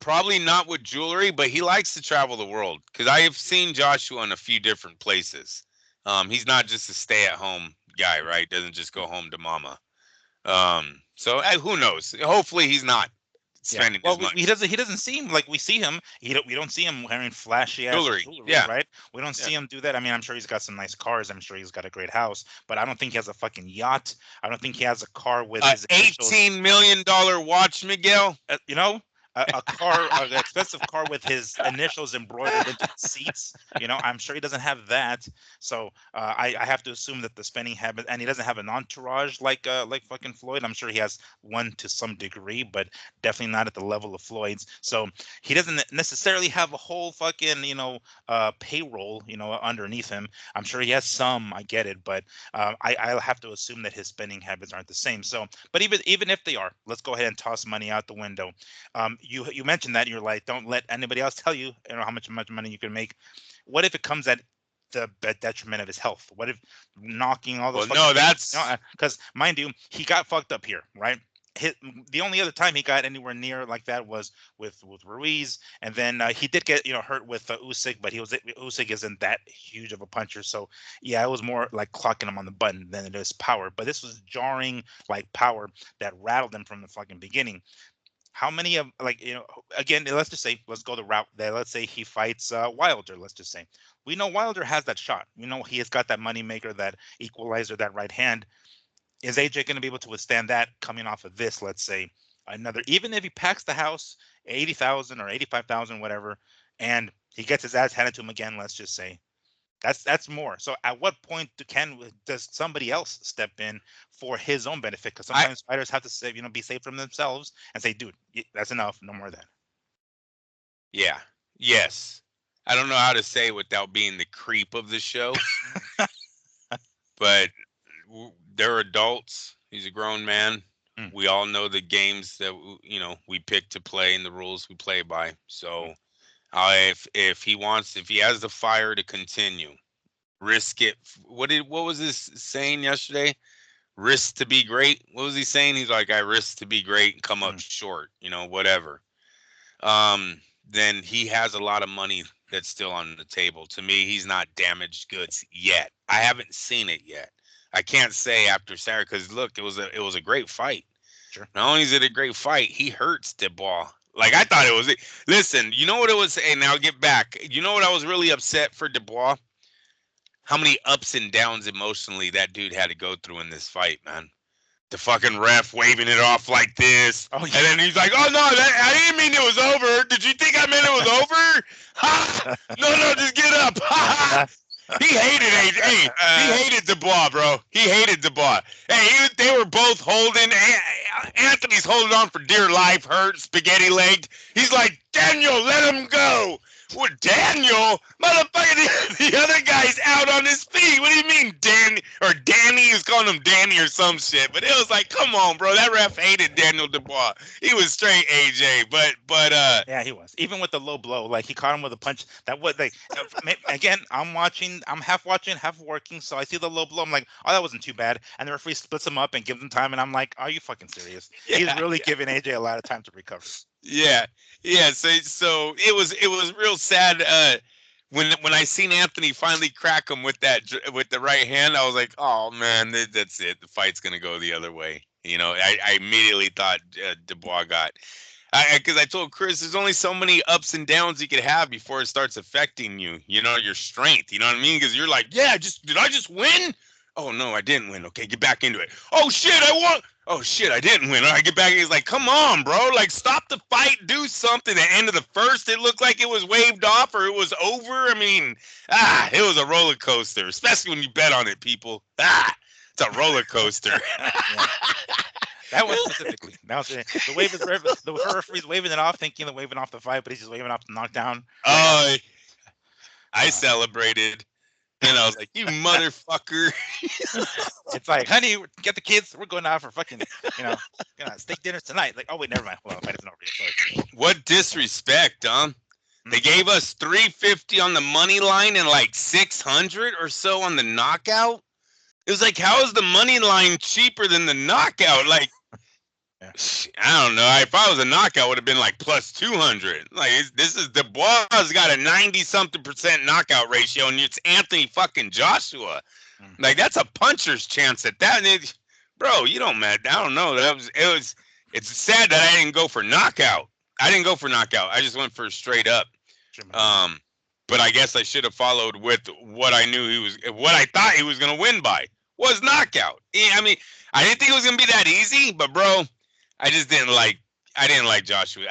[SPEAKER 2] Probably not with jewelry, but he likes to travel the world because I have seen Joshua in a few different places. He's not just a stay-at-home guy, right? Doesn't just go home to mama. So who knows? Hopefully he's not spending as much.
[SPEAKER 1] He doesn't seem like we see him. We don't see him wearing flashy
[SPEAKER 2] jewelry,
[SPEAKER 1] right? We don't see him do that. I mean, I'm sure he's got some nice cars. I'm sure he's got a great house, but I don't think he has a fucking yacht. I don't think he has a car with his
[SPEAKER 2] $18 million watch, Miguel.
[SPEAKER 1] A car, an expensive car with his initials embroidered into the seats. I'm sure he doesn't have that. So I have to assume that the spending habit, and he doesn't have an entourage like fucking Floyd. I'm sure he has one to some degree, but definitely not at the level of Floyd's. So he doesn't necessarily have a whole fucking payroll underneath him. I'm sure he has some. I get it, but I'll have to assume that his spending habits aren't the same. So, but even if they are, let's go ahead and toss money out the window. You mentioned that you're like, don't let anybody else tell you, how much money you can make. What if it comes at the detriment of his health? What if knocking all those?
[SPEAKER 2] Well, no, that's
[SPEAKER 1] because mind you, he got fucked up here, right? hit the only other time he got anywhere near like that was with Ruiz, and then he did get hurt with Usyk, but Usyk isn't that huge of a puncher, so yeah, it was more like clocking him on the button than it is power. But this was jarring like power that rattled him from the fucking beginning. How many of like again, let's just say let's go the route that let's say he fights Wilder. Let's just say we know Wilder has that shot. He has got that money maker, that equalizer, that right hand. Is AJ going to be able to withstand that coming off of this? Let's say another, even if he packs the house 80,000 or 85,000, whatever, and he gets his ass handed to him again. Let's just say that's more. So at what point does somebody else step in for his own benefit? Because sometimes fighters have to say, be safe from themselves and say, dude, that's enough, no more of that.
[SPEAKER 2] Yeah. Yes. I don't know how to say it without being the creep of the show, but they're adults. He's a grown man. We all know the games that we pick to play and the rules we play by. So if he has the fire to continue, risk it. What was this saying yesterday? Risk to be great. What was he saying? He's like, I risk to be great and come up short, whatever. Then he has a lot of money that's still on the table. To me, he's not damaged goods yet. I haven't seen it yet. I can't say after Saturday, because look, it was a great fight.
[SPEAKER 1] Sure.
[SPEAKER 2] Not only is it a great fight, he hurts Dubois. Like, I thought it was. Listen, you know what it was? And now get back. You know what I was really upset for Dubois? How many ups and downs emotionally that dude had to go through in this fight, man. The fucking ref waving it off like this. Oh, yeah. And then he's like, oh, no, I didn't mean it was over. Did you think I meant it was over? Ha! No, just get up. Ha! He hated AJ. Hey, he hated Dubois, bro. He hated Dubois. Hey, they were both holding. Anthony's holding on for dear life, hurt, spaghetti-legged. He's like, Daniel, let him go. Well, Daniel? Motherfucker, the other guy's out on his feet. What do you mean, Danny? Or Danny? He was calling him Danny or some shit. But it was like, come on, bro. That ref hated Daniel Dubois. He was straight AJ. But
[SPEAKER 1] yeah, he was. Even with the low blow, like he caught him with a punch that was like, again, I'm half watching, half working. So I see the low blow. I'm like, oh, that wasn't too bad. And the referee splits him up and gives him time. And I'm like, are you fucking serious? Yeah, he's really giving AJ a lot of time to recover.
[SPEAKER 2] Yeah. So it was real sad when I seen Anthony finally crack him with the right hand. I was like, oh man, that's it. The fight's gonna go the other way. I immediately thought Dubois got. Because I told Chris, there's only so many ups and downs you could have before it starts affecting you. Your strength. You know what I mean? Because you're like, yeah, did I just win? Oh no, I didn't win. Okay, get back into it. Oh shit, I won. Oh shit, I didn't win. All right, get back. He's like, come on, bro. Like, stop the fight. Do something. At the end of the first, it looked like it was waved off or it was over. I mean, it was a roller coaster, especially when you bet on it, people. It's a roller coaster.
[SPEAKER 1] That was specifically. Now the referee's waving it off, thinking they're waving off the fight, but he's just waving off the knockdown.
[SPEAKER 2] Oh, I celebrated. And I was like, you motherfucker.
[SPEAKER 1] It's like, honey, get the kids. We're going out for fucking, steak dinners tonight. Like, oh, wait, never mind. Well, the fight isn't over yet.
[SPEAKER 2] What disrespect, huh? They gave us $350 on the money line and like $600 or so on the knockout. It was like, how is the money line cheaper than the knockout? Like, yeah. I don't know. If I was a knockout, would have been like plus 200. Like, this is Dubois got a 90-something% knockout ratio, and it's Anthony fucking Joshua. Like, that's a puncher's chance at that. And bro, you don't matter. I don't know. It's sad that I didn't go for knockout. I just went for straight up. But I guess I should have followed with what I thought he was going to win by was knockout. I mean, I didn't think it was going to be that easy, but bro, I didn't like Joshua.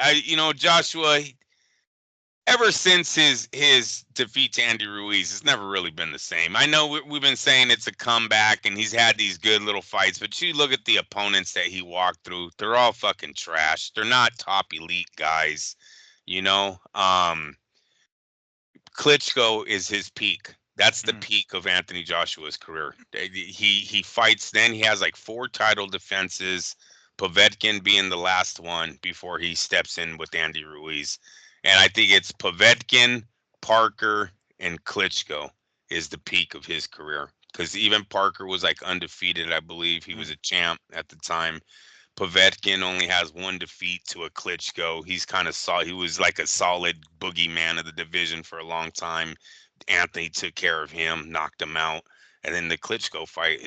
[SPEAKER 2] Joshua, ever since his defeat to Andy Ruiz, it's never really been the same. I know we've been saying it's a comeback and he's had these good little fights, but you look at the opponents that he walked through, they're all fucking trash. They're not top elite guys, Klitschko is his peak. That's the peak of Anthony Joshua's career. He fights, then he has like 4 title defenses, Povetkin being the last one before he steps in with Andy Ruiz. And I think it's Povetkin, Parker, and Klitschko is the peak of his career. Because even Parker was like undefeated, I believe. He was a champ at the time. Povetkin only has one defeat to a Klitschko. He was like a solid boogeyman of the division for a long time. Anthony took care of him, knocked him out. And then the Klitschko fight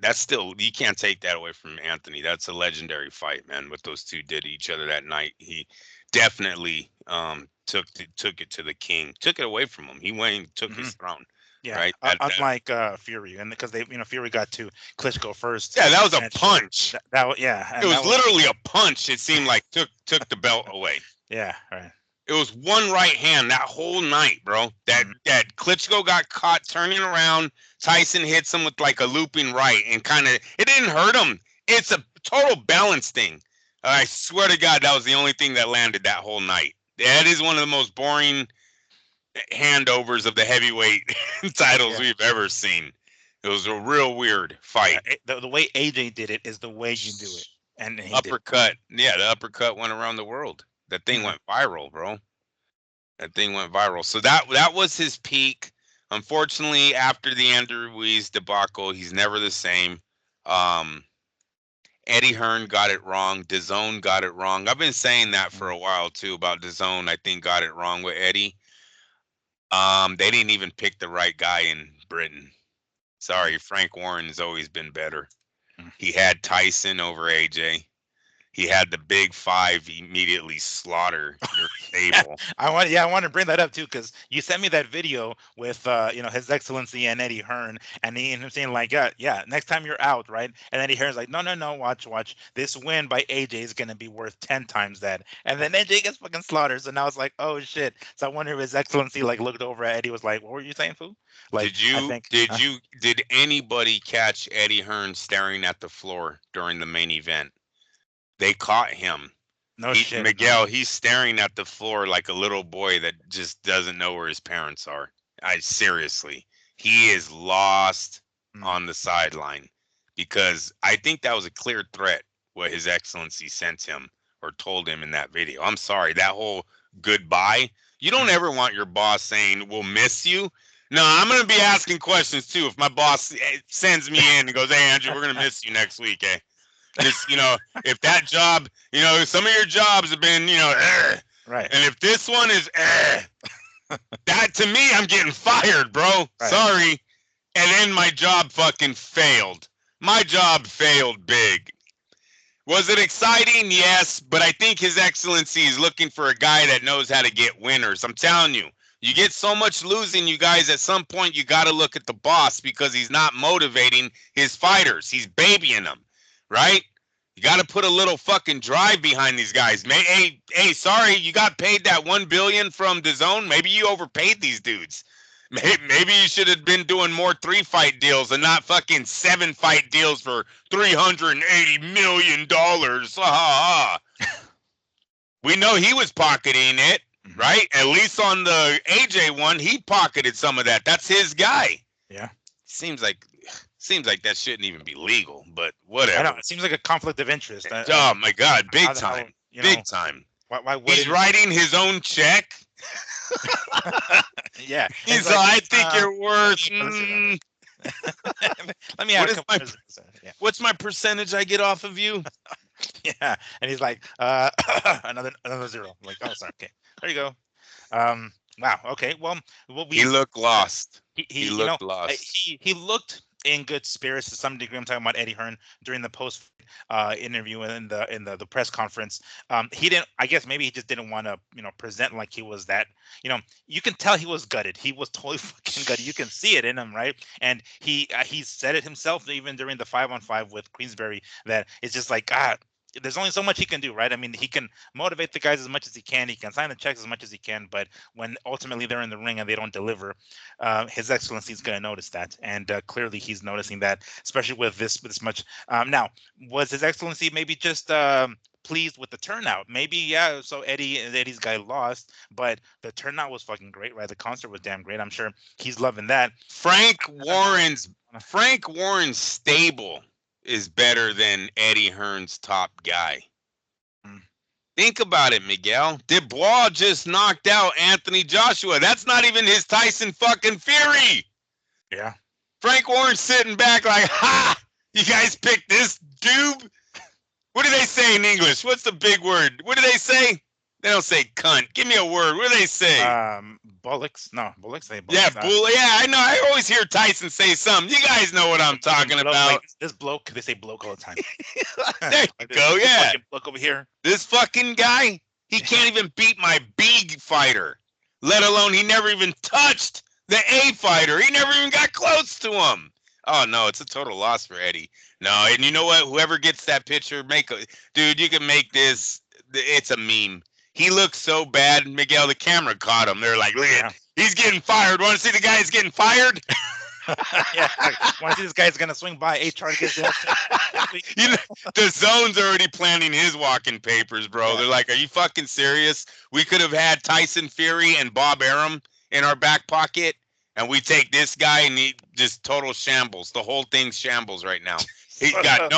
[SPEAKER 2] that's still, you can't take that away from Anthony. That's a legendary fight, man. What those two did to each other that night. He definitely took it to the king, took it away from him. He went and took his throne.
[SPEAKER 1] Yeah,
[SPEAKER 2] right.
[SPEAKER 1] Unlike Fury, and because Fury got to Klitschko first.
[SPEAKER 2] Yeah, that was a punch.
[SPEAKER 1] Yeah,
[SPEAKER 2] it was literally a punch. It seemed like took the belt away.
[SPEAKER 1] Yeah, right.
[SPEAKER 2] It was one right hand that whole night, bro. That Klitschko got caught turning around. Tyson hits him with like a looping right, and it didn't hurt him. It's a total balance thing. I swear to God, that was the only thing that landed that whole night. That is one of the most boring handovers of the heavyweight titles we've ever seen. It was a real weird fight.
[SPEAKER 1] The way AJ did it is the way you do it. And
[SPEAKER 2] uppercut. Yeah, the uppercut went around the world. That thing went viral, bro. That thing went viral. So that was his peak. Unfortunately, after the Andrew Ruiz debacle, he's never the same. Eddie Hearn got it wrong. DAZN got it wrong. I've been saying that for a while too about DAZN. I think got it wrong with Eddie. They didn't even pick the right guy in Britain. Sorry, Frank Warren's always been better. He had Tyson over AJ. He had the big five immediately slaughter your stable.
[SPEAKER 1] I want to bring that up too, because you sent me that video with His Excellency and Eddie Hearn, and him saying like, yeah, next time you're out, right? And Eddie Hearn's like, no, watch. This win by AJ is gonna be worth 10 times that. And then AJ gets fucking slaughtered. So now it's like, oh shit. So I wonder if His Excellency like looked over at Eddie, was like, what were you saying, fool? Like,
[SPEAKER 2] did anybody catch Eddie Hearn staring at the floor during the main event? They caught him.
[SPEAKER 1] Shit.
[SPEAKER 2] Miguel, he's staring at the floor like a little boy that just doesn't know where his parents are. Seriously, he is lost on the sideline, because I think that was a clear threat what His Excellency sent him or told him in that video. I'm sorry, that whole goodbye. You don't ever want your boss saying, we'll miss you. No, I'm going to be asking questions too. If my boss sends me in and goes, hey, Andrew, we're going to miss you next week, eh? Just, if that job, some of your jobs have been,
[SPEAKER 1] right.
[SPEAKER 2] And if this one is, that to me, I'm getting fired, bro.
[SPEAKER 1] Right.
[SPEAKER 2] Sorry. And then my job fucking failed. My job failed big. Was it exciting? Yes. But I think His Excellency is looking for a guy that knows how to get winners. I'm telling you, you get so much losing, you guys, at some point, you got to look at the boss, because he's not motivating his fighters. He's babying them. Right? You got to put a little fucking drive behind these guys. Hey, sorry, you got paid that $1 billion from DAZN. Maybe you overpaid these dudes. Maybe you should have been doing more 3-fight deals and not fucking 7-fight deals for $380 million. We know he was pocketing it, right? At least on the AJ one, he pocketed some of that. That's his guy.
[SPEAKER 1] Yeah.
[SPEAKER 2] Seems like that shouldn't even be legal, but whatever.
[SPEAKER 1] I know. It seems like a conflict of interest.
[SPEAKER 2] Oh my God, big time. Big time.
[SPEAKER 1] Why
[SPEAKER 2] he's writing his own check?
[SPEAKER 1] Yeah.
[SPEAKER 2] He's like, I think you're worth.
[SPEAKER 1] Let me ask
[SPEAKER 2] what's my percentage I get off of you?
[SPEAKER 1] Yeah. And he's like, another zero. I'm like, oh, sorry. Okay. There you go. Wow. Okay. Well,
[SPEAKER 2] he looked lost.
[SPEAKER 1] He looked lost. He looked in good spirits to some degree. I'm talking about Eddie Hearn during the post interview and in the press conference. He didn't. I guess maybe he just didn't want to, present like he was that. You can tell he was gutted. He was totally fucking gutted. You can see it in him, right? And he said it himself even during the 5-on-5 with Queensberry, that it's just like, there's only so much he can do, right? I mean, he can motivate the guys as much as he can. He can sign the checks as much as he can. But when ultimately they're in the ring and they don't deliver, His Excellency is going to notice that. And clearly he's noticing that, especially with this much. Now, was His Excellency maybe just pleased with the turnout? Maybe, yeah. So Eddie's guy lost, but the turnout was fucking great, right? The concert was damn great. I'm sure he's loving that.
[SPEAKER 2] Frank Warren's stable is better than Eddie Hearn's top guy. Think about it, Miguel. Dubois just knocked out Anthony Joshua. That's not even his Tyson fucking Fury.
[SPEAKER 1] Yeah.
[SPEAKER 2] Frank Warren's sitting back like, ha! You guys picked this dude? What do they say in English? What's the big word? What do they say? They don't say cunt. Give me a word. What do they say?
[SPEAKER 1] Bullocks. No, bullocks say
[SPEAKER 2] Yeah,
[SPEAKER 1] bullocks.
[SPEAKER 2] bull. Yeah, I know. I always hear Tyson say something. You guys know what I'm talking
[SPEAKER 1] Bloke,
[SPEAKER 2] about.
[SPEAKER 1] like this bloke. They say bloke all the time.
[SPEAKER 2] There you
[SPEAKER 1] Like
[SPEAKER 2] go.
[SPEAKER 1] this
[SPEAKER 2] Yeah,
[SPEAKER 1] fucking bloke over here.
[SPEAKER 2] this fucking guy. He can't even beat my B fighter. Let alone he never even touched the A fighter. He never even got close to him. Oh no, it's a total loss for Eddie. No, and you know what? Whoever gets that picture, dude. You can make this. It's a meme. He looks so bad. Miguel, the camera caught him. They're like, look at, he's getting fired. Want to see the guy that's getting fired?
[SPEAKER 1] Yeah, want to see this guy's gonna swing by HR to get that.
[SPEAKER 2] You know, the zone's already planning his walking papers, bro.
[SPEAKER 1] Yeah.
[SPEAKER 2] They're like, are you fucking serious? We could have had Tyson Fury and Bob Arum in our back pocket, and we take this guy and he just total shambles. The whole thing's shambles right now. He's got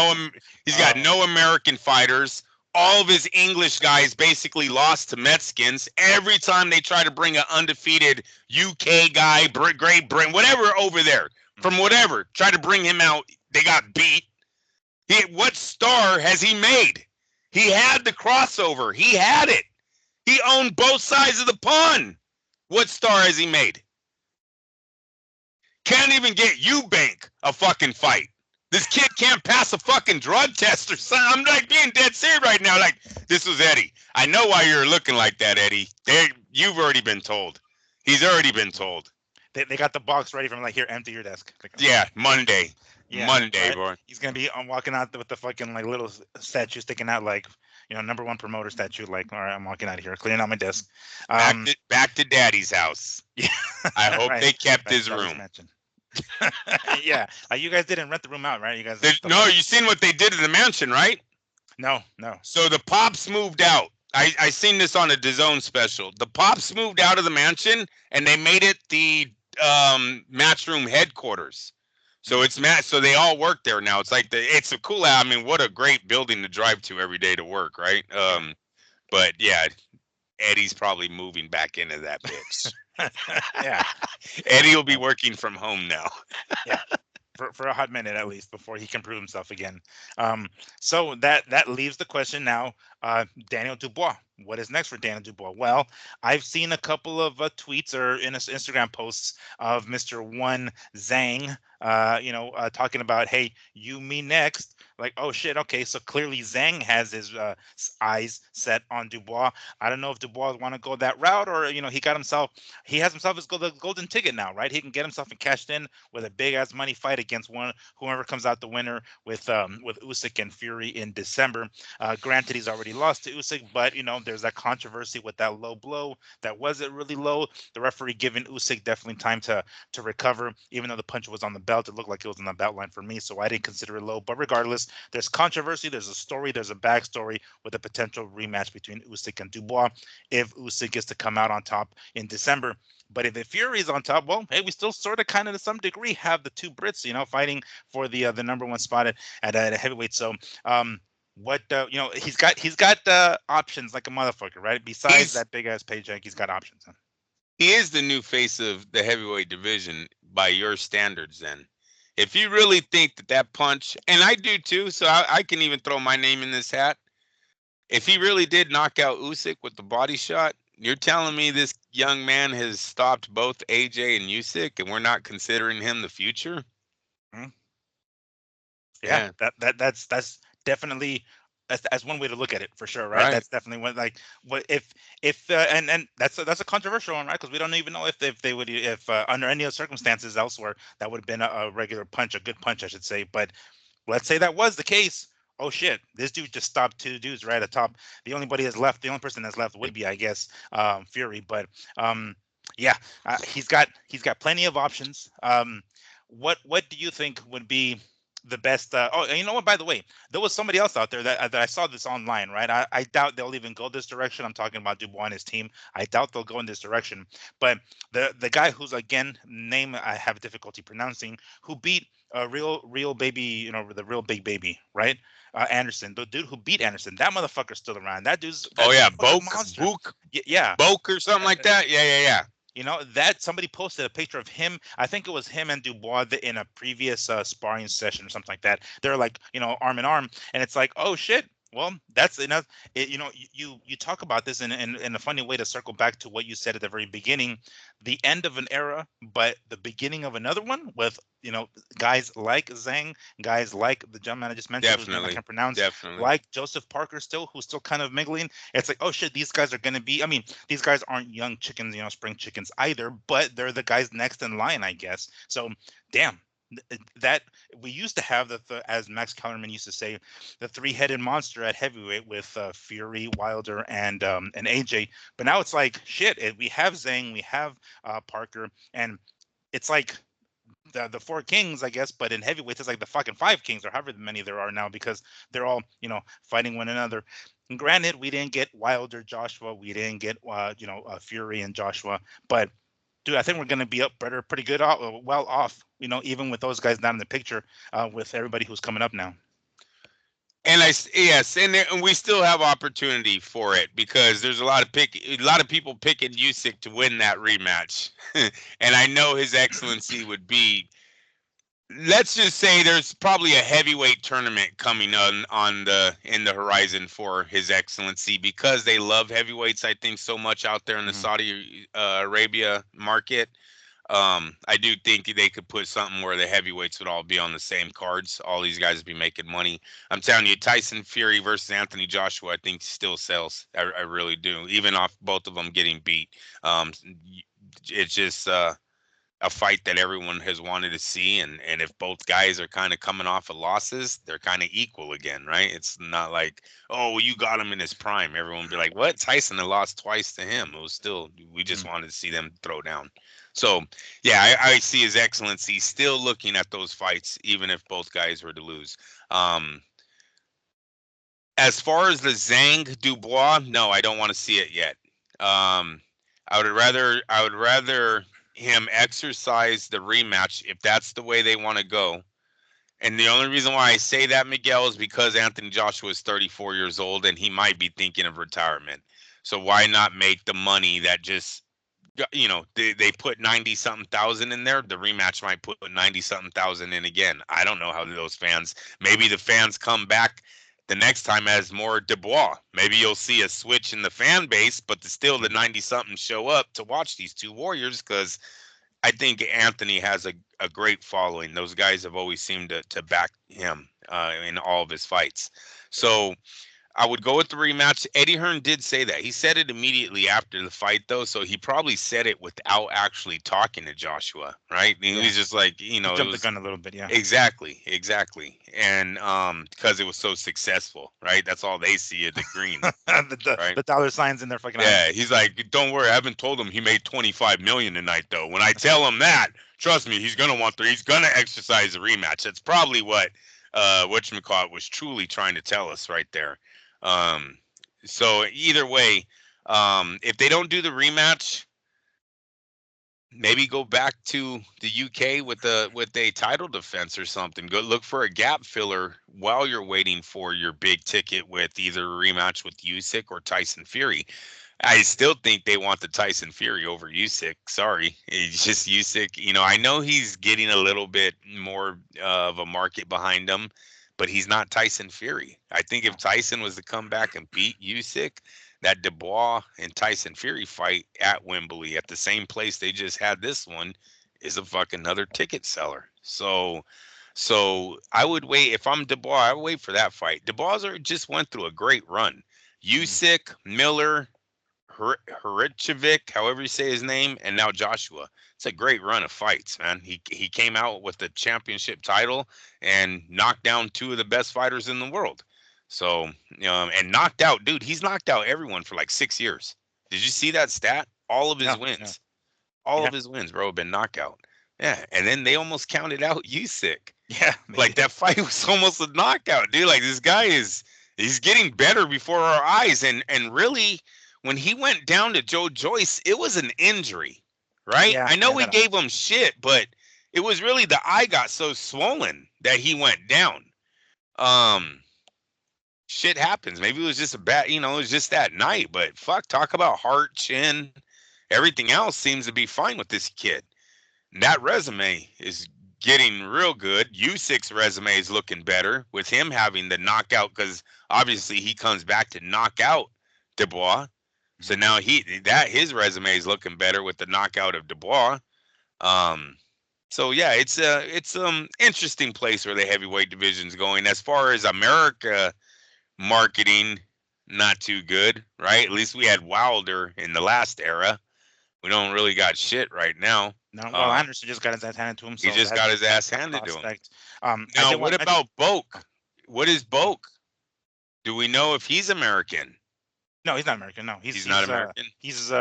[SPEAKER 2] no American fighters. All of his English guys basically lost to Mexicans. Every time they try to bring an undefeated UK guy, Great Britain, whatever over there, from whatever, try to bring him out, they got beat. What star has he made? He had the crossover. He had it. He owned both sides of the pond. What star has he made? Can't even get Eubank a fucking fight. This kid can't pass a fucking drug test or something. I'm like being dead serious right now. Like, this was Eddie. I know why you're looking like that, Eddie. You've already been told. He's already been told.
[SPEAKER 1] They got the box ready from like, here, empty your desk. Like,
[SPEAKER 2] yeah, Monday. Yeah, Monday,
[SPEAKER 1] right?
[SPEAKER 2] Boy.
[SPEAKER 1] He's gonna be walking out with the fucking like little statue sticking out, like, you know, number one promoter statue. Like, all right, I'm walking out of here, clearing out my desk.
[SPEAKER 2] Back to Daddy's house.
[SPEAKER 1] Yeah.
[SPEAKER 2] I hope they kept his room.
[SPEAKER 1] Yeah, you guys didn't rent the room out, right? You guys.
[SPEAKER 2] No, you seen what they did in the mansion, right?
[SPEAKER 1] No.
[SPEAKER 2] So the Pops moved out. I seen this on a DAZN special. The Pops moved out of the mansion and they made it the Matchroom headquarters. So so they all work there now. It's like it's a cool. I mean, what a great building to drive to every day to work, right? But yeah, Eddie's probably moving back into that bitch.
[SPEAKER 1] Yeah,
[SPEAKER 2] Eddie will be working from home now.
[SPEAKER 1] Yeah, for a hot minute at least before he can prove himself again. So that leaves the question now. Daniel Dubois. What is next for Daniel Dubois? Well, I've seen a couple of tweets or Instagram posts of Mr. One Zhang, talking about, hey, you, me next. Like, oh shit, okay, so clearly Zhang has his eyes set on Dubois. I don't know if Dubois want to go that route, or he has himself his golden ticket now, right? He can get himself cashed in with a big ass money fight against whoever comes out the winner with Usyk and Fury in December. Granted, he's already lost to Usyk, but there's that controversy with that low blow that wasn't really low. The referee giving Usyk definitely time to recover, even though the punch was on the belt. It looked like it was on the belt line for me, so I didn't consider it low. But regardless, there's controversy, there's a story, there's a backstory with a potential rematch between Usyk and Dubois if Usyk gets to come out on top in December. But if the Fury is on top, well, hey, we still sort of kind of to some degree have the two Brits, fighting for the number one spot at heavyweight. So he's got options like a motherfucker, right? Besides that big ass paycheck, he's got options. Huh?
[SPEAKER 2] He is the new face of the heavyweight division by your standards. Then, if you really think that punch, and I do too, so I can even throw my name in this hat. If he really did knock out Usyk with the body shot, you're telling me this young man has stopped both AJ and Usyk, and we're not considering him the future?
[SPEAKER 1] Mm-hmm. Yeah, that's definitely that's one way to look at it for sure, right? That's definitely one, like, what if and that's a controversial one, right? Because we don't even know if they would, if under any other circumstances elsewhere that would have been a regular punch, a good punch, I should say. But let's say that was the case. Oh shit, this dude just stopped two dudes right at top. The only person that's left would be, I guess, Fury. But he's got plenty of options. What do you think would be the best? And you know what? By the way, there was somebody else out there that I saw this online, right? I doubt they'll even go this direction. I'm talking about Dubois and his team. I doubt they'll go in this direction. But the guy who's, again, name I have difficulty pronouncing, who beat a real baby, the real big baby, right? Anderson, the dude who beat Anderson, that motherfucker's still around. That dude's
[SPEAKER 2] Book,
[SPEAKER 1] yeah,
[SPEAKER 2] Boke or something like that. Yeah.
[SPEAKER 1] That somebody posted a picture of him. I think it was him and Dubois in a previous sparring session or something like that. They're like, arm in arm, and it's like, oh shit, Well, that's enough. You talk about this in a funny way to circle back to what you said at the very beginning, the end of an era, but the beginning of another one with guys like Zhang, guys like the gentleman I just mentioned, whose name I
[SPEAKER 2] Definitely,
[SPEAKER 1] can't pronounce,
[SPEAKER 2] definitely.
[SPEAKER 1] like Joseph Parker still, who's still kind of mingling. It's like, oh shit, these guys are gonna be. I mean, these guys aren't young chickens, spring chickens either, but they're the guys next in line, I guess. So, damn. That we used to have as Max Kellerman used to say, the three-headed monster at heavyweight with Fury, Wilder, and AJ. But now it's like shit. We have Zhang, we have Parker, and it's like the four kings, I guess. But in heavyweight, it's like the fucking five kings, or however many there are now, because they're all fighting one another. And granted, we didn't get Wilder, Joshua, we didn't get Fury and Joshua, but dude, I think we're going to be up better, pretty good, well off, even with those guys not in the picture, with everybody who's coming up now.
[SPEAKER 2] And yes, and we still have opportunity for it because there's a lot of people picking Usyk to win that rematch, and I know His Excellency would be. Let's just say there's probably a heavyweight tournament coming in the horizon for His Excellency because they love heavyweights. I think so much out there in the
[SPEAKER 1] Mm-hmm.
[SPEAKER 2] Saudi Arabia market. I do think they could put something where the heavyweights would all be on the same cards. All these guys would be making money. I'm telling you, Tyson Fury versus Anthony Joshua, I think still sells. I really do. Even off both of them getting beat. It's just a fight that everyone has wanted to see, and if both guys are kind of coming off of losses, they're kind of equal again, right? It's not like, oh, well, you got him in his prime. Everyone would be like, what? Tyson had lost twice to him. It was still, we just wanted to see them throw down. So yeah, I see His Excellency still looking at those fights, even if both guys were to lose. um as far as the Zhang Dubois, no, I don't want to see it yet. um I would rather him exercise the rematch if that's the way they want to go. And the only reason why I say that, Miguel, is because Anthony Joshua is 34 years old and he might be thinking of retirement. So why not make the money that just, they put 90 something thousand in there. The rematch might put 90 something thousand in again. I don't know how those fans, maybe the fans come back the next time as more Dubois. Maybe you'll see a switch in the fan base, but still the 90 something show up to watch these two warriors because I think Anthony has a great following. Those guys have always seemed to back him in all of his fights. So I would go with the rematch. Eddie Hearn did say that. He said it immediately after the fight, though, so he probably said it without actually talking to Joshua, right? And he
[SPEAKER 1] Yeah,
[SPEAKER 2] was just like,
[SPEAKER 1] he
[SPEAKER 2] it
[SPEAKER 1] jumped the
[SPEAKER 2] was
[SPEAKER 1] gun a little bit. Yeah,
[SPEAKER 2] exactly, exactly, and because it was so successful, right? That's all they see is the green, right?
[SPEAKER 1] the dollar signs in their fucking eyes.
[SPEAKER 2] Yeah, he's like, don't worry, I haven't told him he made 25 million tonight though. When I tell him that, trust me, he's gonna exercise a rematch. That's probably what whatchamacallit was truly trying to tell us right there. Um so either way, if they don't do the rematch, maybe go back to the UK with a title defense or something. Go look for a gap filler while you're waiting for your big ticket with either a rematch with Usyk or Tyson Fury. I still think they want the Tyson Fury over Usyk. Sorry, it's just Usyk. I know he's getting a little bit more of a market behind him, but he's not Tyson Fury. I think if Tyson was to come back and beat Usyk, that Dubois and Tyson Fury fight at Wembley at the same place they just had this one is a fucking another ticket seller. So I would wait if I'm Dubois. I would wait for that fight. Dubois just went through a great run.
[SPEAKER 1] Mm.
[SPEAKER 2] Usyk, Miller, Herichevic, however you say his name, and now Joshua. It's a great run of fights, man. He came out with the championship title and knocked down two of the best fighters in the world. So, and knocked out, dude. He's knocked out everyone for like 6 years. Did you see that stat?
[SPEAKER 1] No, no.
[SPEAKER 2] All
[SPEAKER 1] Yeah,
[SPEAKER 2] of his wins, bro, have been knockout. Yeah, and then they almost counted out Usyk.
[SPEAKER 1] yeah, they
[SPEAKER 2] Like
[SPEAKER 1] did.
[SPEAKER 2] that fight was almost a knockout, dude. Like this guy he's getting better before our eyes, and really when he went down to Joe Joyce, it was an injury, right?
[SPEAKER 1] Yeah,
[SPEAKER 2] I know
[SPEAKER 1] yeah,
[SPEAKER 2] we
[SPEAKER 1] that.
[SPEAKER 2] gave him shit, but it was really the eye got so swollen that he went down. Um, Shit happens. Maybe it was just a bad, it was just that night. But fuck, talk about heart, chin, everything else seems to be fine with this kid. And that resume is getting real good. Usyk's resume is looking better with him having the knockout, because obviously he comes back to knock out Dubois. So now his resume is looking better with the knockout of Dubois. So yeah, it's interesting place where the heavyweight division's going. As far as America marketing, not too good, right? At least we had Wilder in the last era. We don't really got shit right now.
[SPEAKER 1] No, well, Anderson just got his ass handed to him,
[SPEAKER 2] He
[SPEAKER 1] so
[SPEAKER 2] just got his ass handed to him.
[SPEAKER 1] prospect. I
[SPEAKER 2] Now,
[SPEAKER 1] did
[SPEAKER 2] what
[SPEAKER 1] want to mention.
[SPEAKER 2] about Boak? What is Boak? Do we know if he's American?
[SPEAKER 1] No, he's not American. No,
[SPEAKER 2] He's not American.
[SPEAKER 1] He's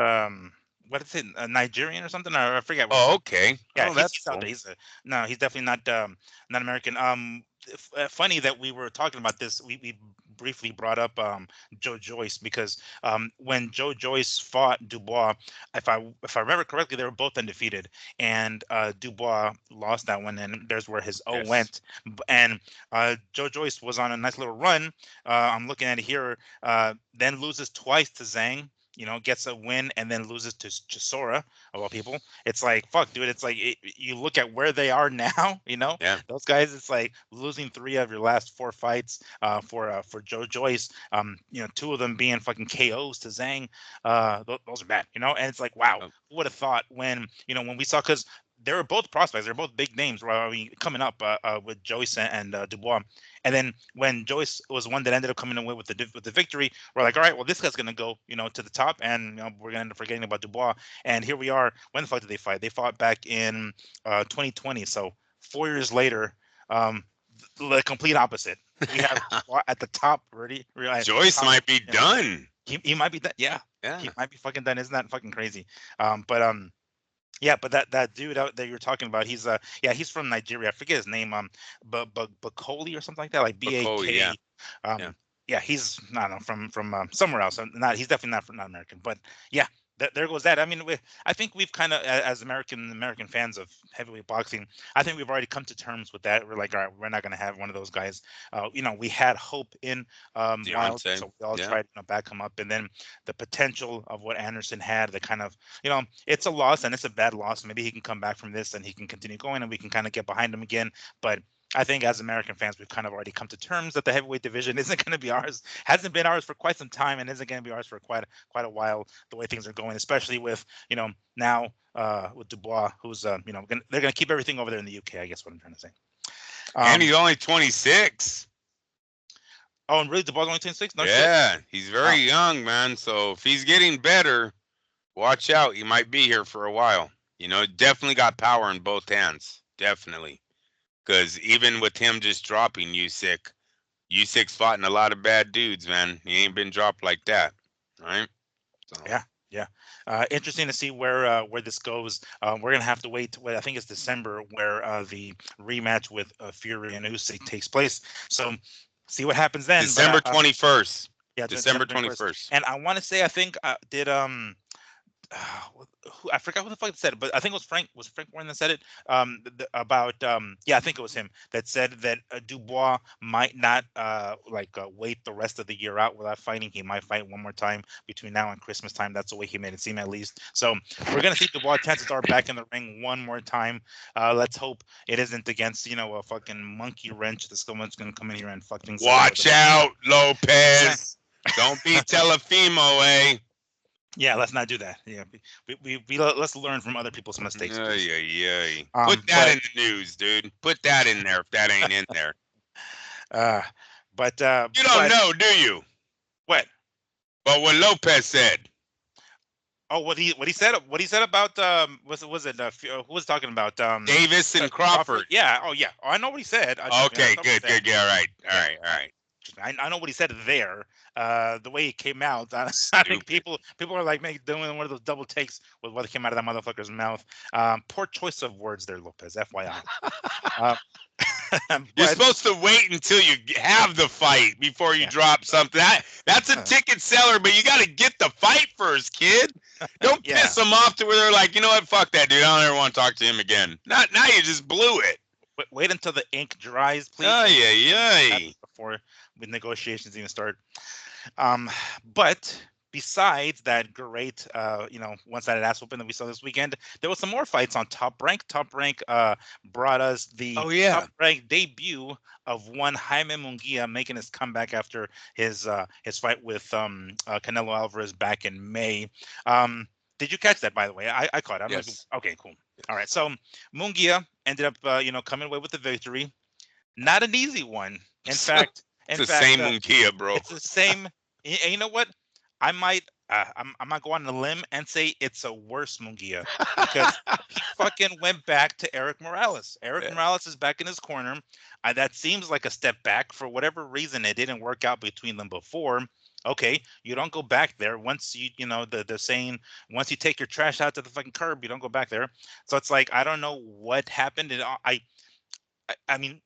[SPEAKER 1] what is it, Nigerian or something? Or I forget what.
[SPEAKER 2] Oh, okay.
[SPEAKER 1] Yeah,
[SPEAKER 2] Oh, that's
[SPEAKER 1] he's out
[SPEAKER 2] cool.
[SPEAKER 1] there. No, he's definitely not American. Funny that we were talking about this. We briefly brought up Joe Joyce because when Joe Joyce fought Dubois, if I remember correctly, they were both undefeated, and Dubois lost that one, and there's where his O
[SPEAKER 2] Yes.
[SPEAKER 1] went. And Joe Joyce was on a nice little run. I'm looking at it here. Then loses twice to Zhang. Gets a win and then loses to Chisora, of all people. It's like, fuck, dude. It's like you look at where they are now.
[SPEAKER 2] Yeah.
[SPEAKER 1] Those guys. It's like losing 3 of your last 4 fights for Joe Joyce. Two of them being fucking KOs to Zhang. Those are bad. And it's like, wow, who would have thought when we saw, because they were both prospects. They're both big names. Coming up with Joyce and Dubois. And then when Joyce was one that ended up coming away with the victory, we're like, all right, well, this guy's gonna go, to the top, and we're gonna end up forgetting about Dubois. And here we are. When the fuck did they fight? They fought back in 2020. So 4 years later, the complete opposite. We have Dubois at the top already.
[SPEAKER 2] Joyce might be done.
[SPEAKER 1] He might be done. Yeah. He might be fucking done. Isn't that fucking crazy? Yeah, but that dude out that you're talking about, he's from Nigeria. I forget his name, Bakoli or something like that, like
[SPEAKER 2] Bakoli,
[SPEAKER 1] BAK. Yeah, he's I don't know from somewhere else. He's definitely not American, but yeah, there goes that. I mean, I think we've kind of, as American fans of heavyweight boxing, I think we've already come to terms with that. We're like, all right, we're not going to have one of those guys. We had hope in Wild, so we all tried to back him up, and then the potential of what Anderson had, the kind of, it's a loss and it's a bad loss. Maybe he can come back from this and he can continue going, and we can kind of get behind him again. But I think as American fans, we've kind of already come to terms that the heavyweight division isn't going to be ours, hasn't been ours for quite some time, and isn't going to be ours for quite a while. The way things are going, especially with now with Dubois, who's they're going to keep everything over there in the UK. I guess what I'm trying to say.
[SPEAKER 2] And he's only 26.
[SPEAKER 1] Oh, and really, Dubois only 26? No
[SPEAKER 2] shit. He's very young, man. So if he's getting better, watch out. He might be here for a while. Definitely got power in both hands. Definitely. Because even with him just dropping Usyk's fought in a lot of bad dudes, man. He ain't been dropped like that, right? So.
[SPEAKER 1] Yeah. Interesting to see where this goes. We're gonna have to wait. I think it's December where the rematch with Fury and Usyk takes place. So see what happens then.
[SPEAKER 2] December 21st.
[SPEAKER 1] Yeah,
[SPEAKER 2] December 21st.
[SPEAKER 1] And I want to say, I think did I forgot who the fuck said it, but I think it was Frank. Was Frank Warren that said it? About I think it was him that said that Dubois might not wait the rest of the year out without fighting. He might fight one more time between now and Christmas time. That's the way he made it seem, at least. So we're gonna see Dubois. Chances are back in the ring one more time. Let's hope it isn't against a fucking monkey wrench. This someone's gonna come in here and fucking.
[SPEAKER 2] Watch out, Lopez! Don't be Telefimo, eh?
[SPEAKER 1] Yeah, let's not do that. Yeah, we let's learn from other people's mistakes.
[SPEAKER 2] Yeah. Put that in the news, dude. Put that in there if that ain't in there. You don't know, do you?
[SPEAKER 1] What?
[SPEAKER 2] But what Lopez said.
[SPEAKER 1] Oh, what he said about was it who was talking about
[SPEAKER 2] Davis and Crawford?
[SPEAKER 1] Yeah. Oh yeah. Oh, I know what he said.
[SPEAKER 2] Okay, good. Yeah, all right.
[SPEAKER 1] I know what he said there. The way he came out, I think people are like doing one of those double takes with what came out of that motherfucker's mouth. Poor choice of words there, Lopez. FYI.
[SPEAKER 2] You're supposed to wait until you have the fight before you drop something. That's a ticket seller, but you got to get the fight first, kid. Don't piss them off to where they're like, you know what, fuck that dude. I don't ever want to talk to him again. Now you just blew it.
[SPEAKER 1] Wait until the ink dries, please.
[SPEAKER 2] Yeah.
[SPEAKER 1] Before the negotiations even start. But besides that great, one-sided ass whooping that we saw this weekend, there was some more fights on Top Rank. Top Rank brought us the
[SPEAKER 2] Oh
[SPEAKER 1] Top
[SPEAKER 2] yeah.
[SPEAKER 1] Rank debut of one Jaime Munguia making his comeback after his fight with Canelo Alvarez back in May. Did you catch that, by the way? I caught it. I'm like,
[SPEAKER 2] Yes.
[SPEAKER 1] okay, cool. All right. So Munguia ended up, coming away with the victory. Not an easy one. In
[SPEAKER 2] It's
[SPEAKER 1] fact,
[SPEAKER 2] the same Munguia, bro.
[SPEAKER 1] it's the same. And you know what? I might I'm gonna go on a limb and say it's a worse Munguia because he fucking went back to Eric Morales. Eric
[SPEAKER 2] Yeah.
[SPEAKER 1] Morales is back in his corner. That seems like a step back for whatever reason. It didn't work out between them before. Okay, you don't go back there once the saying, once you take your trash out to the fucking curb, you don't go back there. So it's like I don't know what happened. I mean,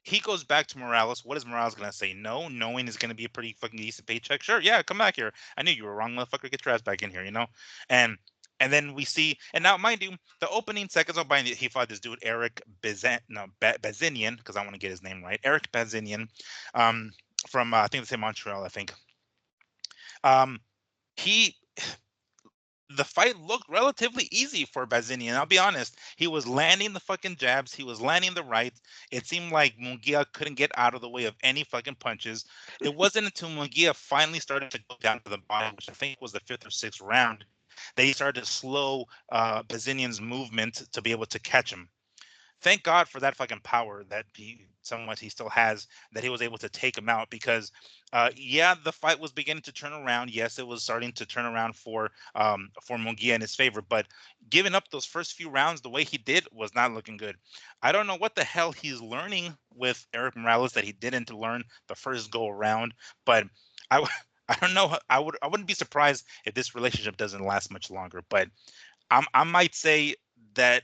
[SPEAKER 1] he goes back to Morales. What is Morales gonna say? No, knowing is gonna be a pretty fucking decent paycheck. Sure, yeah, come back here. I knew you were wrong, motherfucker. Get your ass back in here, And and then we see, and now mind you, the opening seconds of by he fought this dude Eric Bazinian, because I want to get his name right. Eric Bazinian, um, from I think they say Montreal. I think. Um, he the fight looked relatively easy for Bazinian. I'll be honest. He was landing the fucking jabs. He was landing the rights. It seemed like Munguia couldn't get out of the way of any fucking punches. It wasn't until Munguia finally started to go down to the bottom, which I think was the fifth or sixth round, that he started to slow Bazinian's movement to be able to catch him. Thank God for that fucking power that he somewhat he still has, that he was able to take him out because yeah, the fight was beginning to turn around. Yes, it was starting to turn around for Munguia in his favor, but giving up those first few rounds the way he did was not looking good. I don't know what the hell he's learning with Eric Morales that he didn't learn the first go around, but I I don't know. I wouldn't be surprised if this relationship doesn't last much longer. But I might say that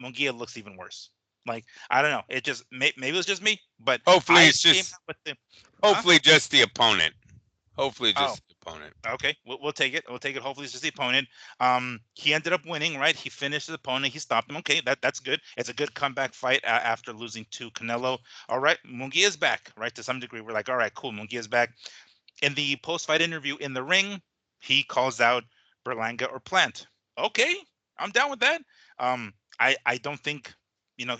[SPEAKER 1] Munguia looks even worse. Like I don't know. It just maybe it was just me, but
[SPEAKER 2] Hopefully
[SPEAKER 1] I
[SPEAKER 2] it's
[SPEAKER 1] came
[SPEAKER 2] just
[SPEAKER 1] up with the huh?
[SPEAKER 2] hopefully just the opponent. Hopefully
[SPEAKER 1] Oh,
[SPEAKER 2] just the opponent.
[SPEAKER 1] okay. We'll take it. We'll take it. Hopefully it's just the opponent. He ended up winning, right? He finished his opponent. He stopped him. Okay, that's good. It's a good comeback fight after losing to Canelo. All right, Munguia is back, right? To some degree, we're like, all right, cool. Munguia is back. In the post-fight interview in the ring, he calls out Berlanga or Plant. Okay, I'm down with that. I don't think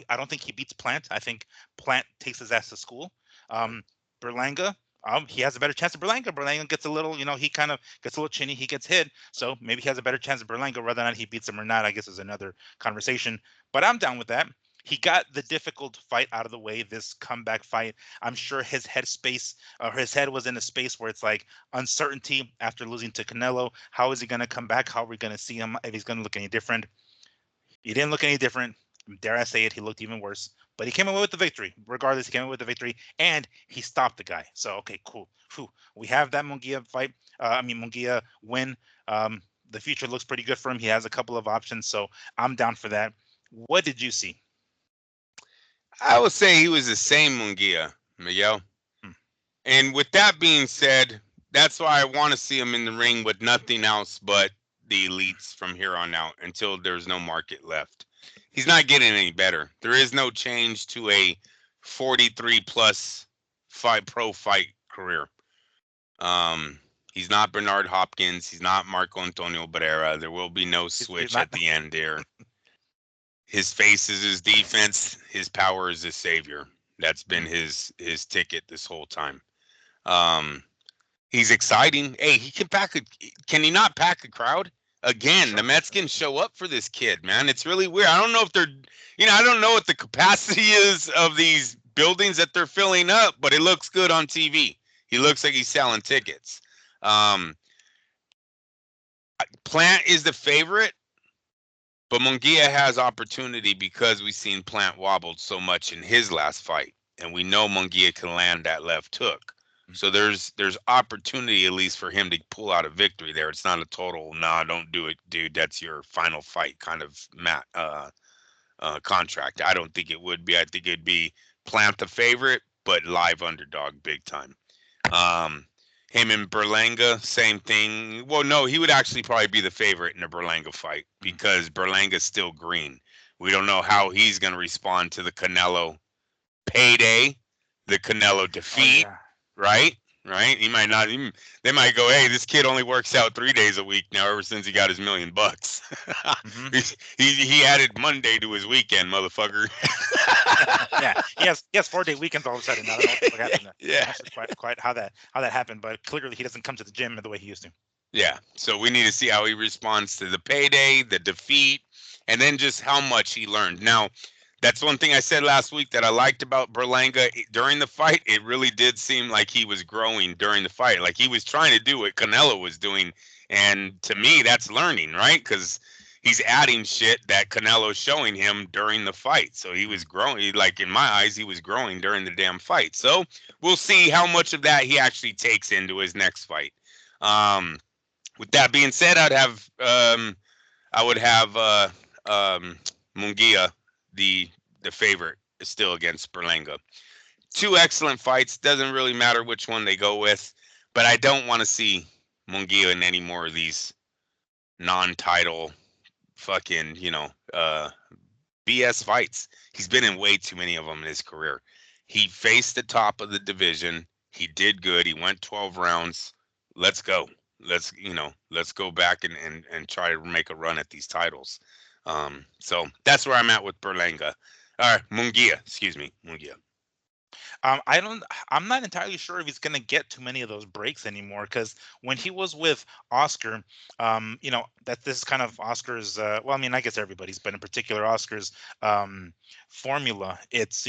[SPEAKER 1] I don't think he beats Plant. I think Plant takes his ass to school. Um, Berlanga, he has a better chance of Berlanga. Berlanga gets a little, he kind of gets a little chinny. He gets hit, so maybe he has a better chance of Berlanga. Whether or not he beats him or not, I guess is another conversation. But I'm down with that. He got the difficult fight out of the way. This comeback fight, I'm sure his headspace or his head was in a space where it's like uncertainty after losing to Canelo. How is he going to come back? How are we going to see him? If he's going to look any different? He didn't look any different. Dare I say it? He looked even worse. But he came away with the victory. Regardless, he came away with the victory, and he stopped the guy. So okay, cool. Whew. We have that Munguia fight. Munguia win. The future looks pretty good for him. He has a couple of options, so I'm down for that. What did you see?
[SPEAKER 2] I would say he was the same Munguia, Miguel.
[SPEAKER 1] Hmm.
[SPEAKER 2] And with that being said, that's why I want to see him in the ring with nothing else but the elites from here on out until there's no market left. He's not getting any better. There is no change to a 43 plus pro fight career. He's not Bernard Hopkins. He's not Marco Antonio Barrera. There will be no
[SPEAKER 1] He's
[SPEAKER 2] switch
[SPEAKER 1] not.
[SPEAKER 2] at the end there. His face is his defense. His power is his savior. That's been his ticket this whole time. Um, he's exciting. Hey, he can pack a. Can he not pack a crowd? Again, the Mets can show up for this kid, man. It's really weird. I don't know if they're, I don't know what the capacity is of these buildings that they're filling up, but it looks good on TV. He looks like he's selling tickets. Plant is the favorite, but Munguia has opportunity because we've seen Plant wobbled so much in his last fight, and we know Munguia can land that left hook. So there's opportunity at least for him to pull out a victory there. It's not a total nah, don't do it, dude. That's your final fight kind of contract. I don't think it would be. I think it'd be Plant the favorite, but live underdog big time. Him and Berlanga, same thing. Well, no, he would actually probably be the favorite in a Berlanga fight because Berlanga's still green. We don't know how he's going to respond to the Canelo payday, the Canelo defeat, right? right? He might not even. They might go, "Hey, this kid only works out 3 days a week now. Ever since he got his $1,000,000,
[SPEAKER 1] Mm-hmm.
[SPEAKER 2] he added Monday to his weekend, motherfucker."
[SPEAKER 1] Yeah, he has 4-day weekends all of a sudden. I don't know what the fuck happened there.
[SPEAKER 2] Yeah.
[SPEAKER 1] Not sure quite how that happened, but clearly he doesn't come to the gym the way he used to.
[SPEAKER 2] Yeah. So we need to see how he responds to the payday, the defeat, and then just how much he learned. Now, that's one thing I said last week that I liked about Berlanga during the fight. It really did seem like he was growing during the fight. Like he was trying to do what Canelo was doing. And to me, that's learning, right? Because he's adding shit that Canelo's showing him during the fight. So he was growing. Like in my eyes, he was growing during the damn fight. So we'll see how much of that he actually takes into his next fight. With that being said, I would have Munguia, the favorite, still against Berlanga. Two excellent fights. Doesn't really matter which one they go with, but I don't want to see Munguia in any more of these non-title fucking BS fights. He's been in way too many of them in his career. He faced the top of the division. He did good. He went 12 rounds. Let's go. Let's go back and try to make a run at these titles. So that's where I'm at with Berlanga. Munguia, excuse me, Munguia.
[SPEAKER 1] I'm not entirely sure if he's going to get too many of those breaks anymore because when he was with Oscar, that this is kind of Oscar's. Well, I mean, I guess everybody's, but in particular Oscar's um, formula. It's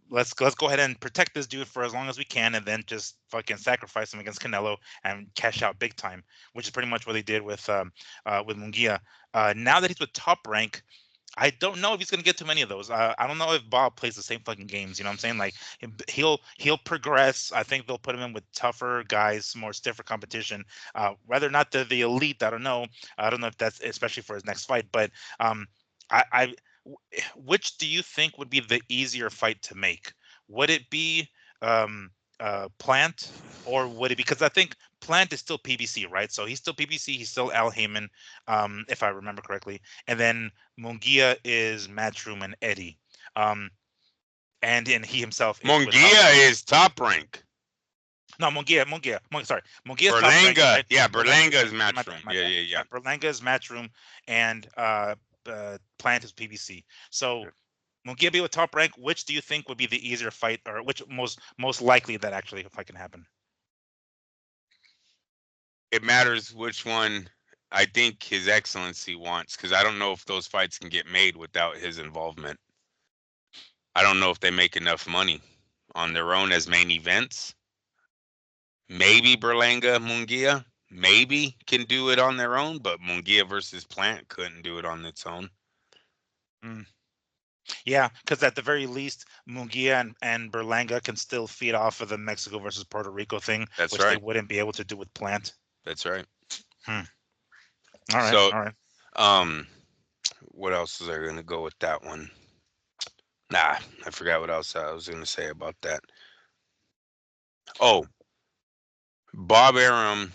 [SPEAKER 1] let's go ahead and protect this dude for as long as we can, and then just fucking sacrifice him against Canelo and cash out big time, which is pretty much what they did with Munguia. Now that he's with Top Rank. I don't know if he's gonna get too many of those. I don't know if Bob plays the same fucking games. You know what I'm saying? Like he'll progress. I think they'll put him in with tougher guys, more stiffer competition. Whether or not the elite, I don't know. I don't know if that's especially for his next fight. But I which do you think would be the easier fight to make? Would it be um, Plant or would it be? Because I think Plant is still PBC, right? So he's still PBC. He's still Al Heyman, if I remember correctly. And then Munguia is Matchroom and Eddie. Um, and he himself is with Top
[SPEAKER 2] Munguia
[SPEAKER 1] Rank.
[SPEAKER 2] is top rank.
[SPEAKER 1] No, sorry, Munguia is Top Rank,
[SPEAKER 2] Berlanga,
[SPEAKER 1] right?
[SPEAKER 2] yeah,
[SPEAKER 1] Berlanga,
[SPEAKER 2] Berlanga is
[SPEAKER 1] my bad,
[SPEAKER 2] matchroom.
[SPEAKER 1] my
[SPEAKER 2] Yeah,
[SPEAKER 1] bad.
[SPEAKER 2] yeah, yeah.
[SPEAKER 1] Berlanga is Matchroom, and Plant is PBC. So Munguia be with Top Rank. Which do you think would be the easier fight, or which most likely that actually fight can happen?
[SPEAKER 2] It matters which one I think His Excellency wants, because I don't know if those fights can get made without his involvement. I don't know if they make enough money on their own as main events. Maybe Berlanga Munguia maybe can do it on their own, but Munguia versus Plant couldn't do it on its own.
[SPEAKER 1] Mm. Yeah, because at the very least, Munguia and Berlanga can still feed off of the Mexico versus Puerto Rico thing,
[SPEAKER 2] That's
[SPEAKER 1] which they
[SPEAKER 2] right.
[SPEAKER 1] wouldn't be able to do with Plant.
[SPEAKER 2] That's right.
[SPEAKER 1] Hmm. All right,
[SPEAKER 2] So,
[SPEAKER 1] all right.
[SPEAKER 2] um, what else was I going to go with that one? Nah, I forgot what else I was going to say about that. Oh, Bob Arum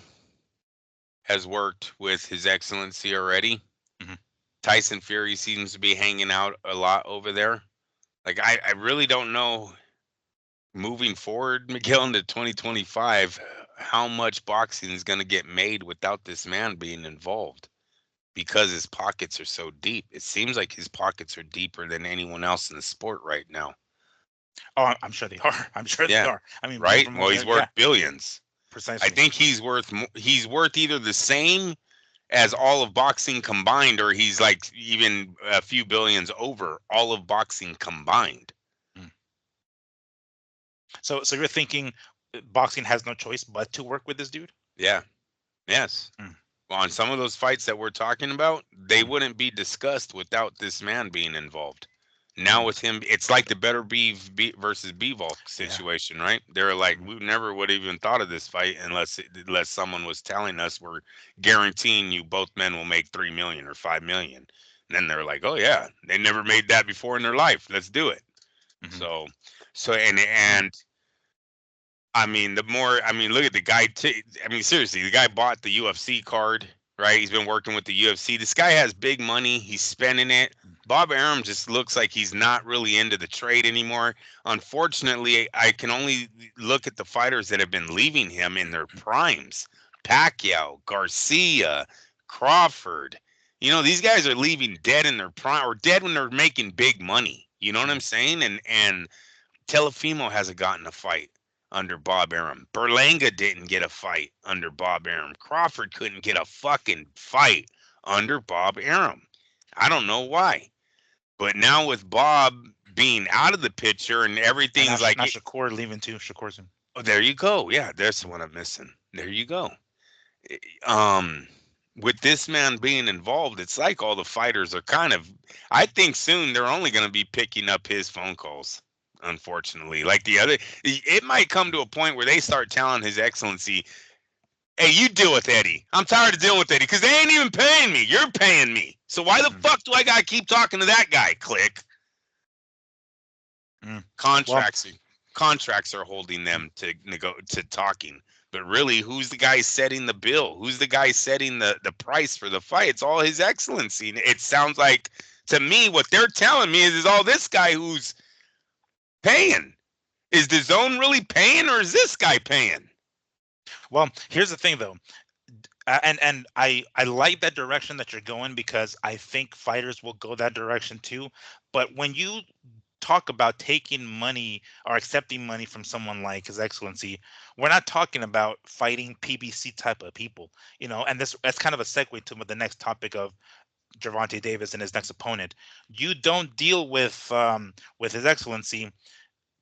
[SPEAKER 2] has worked with His Excellency already.
[SPEAKER 1] Mhm.
[SPEAKER 2] Tyson Fury seems to be hanging out a lot over there. Like, I really don't know moving forward, Miguel, into 2025, how much boxing is going to get made without this man being involved because his pockets are so deep. It seems like his pockets are deeper than anyone else in the sport right now.
[SPEAKER 1] Oh, I'm sure they are. I'm sure they
[SPEAKER 2] Yeah,
[SPEAKER 1] are. I mean, being
[SPEAKER 2] right?
[SPEAKER 1] from
[SPEAKER 2] Well,
[SPEAKER 1] over
[SPEAKER 2] he's
[SPEAKER 1] there,
[SPEAKER 2] worth
[SPEAKER 1] yeah,
[SPEAKER 2] billions. I
[SPEAKER 1] precisely.
[SPEAKER 2] think he's worth either the same as all of boxing combined, or he's like even a few billions over all of boxing combined.
[SPEAKER 1] Mm. So you're thinking boxing has no choice but to work with this dude?
[SPEAKER 2] Yeah. Yes.
[SPEAKER 1] Mm.
[SPEAKER 2] Well, on some of those fights that we're talking about, they
[SPEAKER 1] Mm.
[SPEAKER 2] wouldn't be discussed without this man being involved. Now
[SPEAKER 1] Mm.
[SPEAKER 2] with him, it's like the better B versus Bivol
[SPEAKER 1] Yeah.
[SPEAKER 2] situation, right? They're like,
[SPEAKER 1] Mm.
[SPEAKER 2] we never would have even thought of this fight unless someone was telling us we're guaranteeing you both men will make 3 million or 5 million. And then they're like, oh yeah, they never made that before in their life. Let's do it.
[SPEAKER 1] Mhm.
[SPEAKER 2] So, and I mean, look at the guy. I mean, seriously, the guy bought the UFC card, right? He's been working with the UFC. This guy has big money. He's spending it. Bob Arum just looks like he's not really into the trade anymore. Unfortunately, I can only look at the fighters that have been leaving him in their primes. Pacquiao, Garcia, Crawford. These guys are leaving dead in their prime or dead when they're making big money. You know what I'm saying? And Telefimo hasn't gotten a fight under Bob Arum. Berlanga didn't get a fight under Bob Arum. Crawford couldn't get a fucking fight under Bob Arum. I don't know why. But now with Bob being out of the picture and everything's
[SPEAKER 1] and
[SPEAKER 2] like,
[SPEAKER 1] not Shakur leaving too. Shakur's in.
[SPEAKER 2] oh, there you go. Yeah, there's the one I'm missing. There you go. With this man being involved, it's like all the fighters are kind of. I think soon they're only going to be picking up his phone calls. Unfortunately, like the other, it might come to a point where they start telling His Excellency, "Hey, you deal with Eddie. I'm tired of dealing with Eddie because they ain't even paying me. You're paying me. So why the fuck do I gotta keep talking to that guy?" Click. Contracts are holding them to talking. But really, who's the guy setting the bill? Who's the guy setting the price for the fight? It's all His Excellency. It sounds like to me what they're telling me is all this guy who's paying. Is the zone really paying, or is this guy paying?
[SPEAKER 1] Well, here's the thing, though. And I like that direction that you're going because I think fighters will go that direction too. But when you talk about taking money or accepting money from someone like His Excellency, we're not talking about fighting PBC type of people, And that's kind of a segue to the next topic of Gervonta Davis and his next opponent. You don't deal with His Excellency,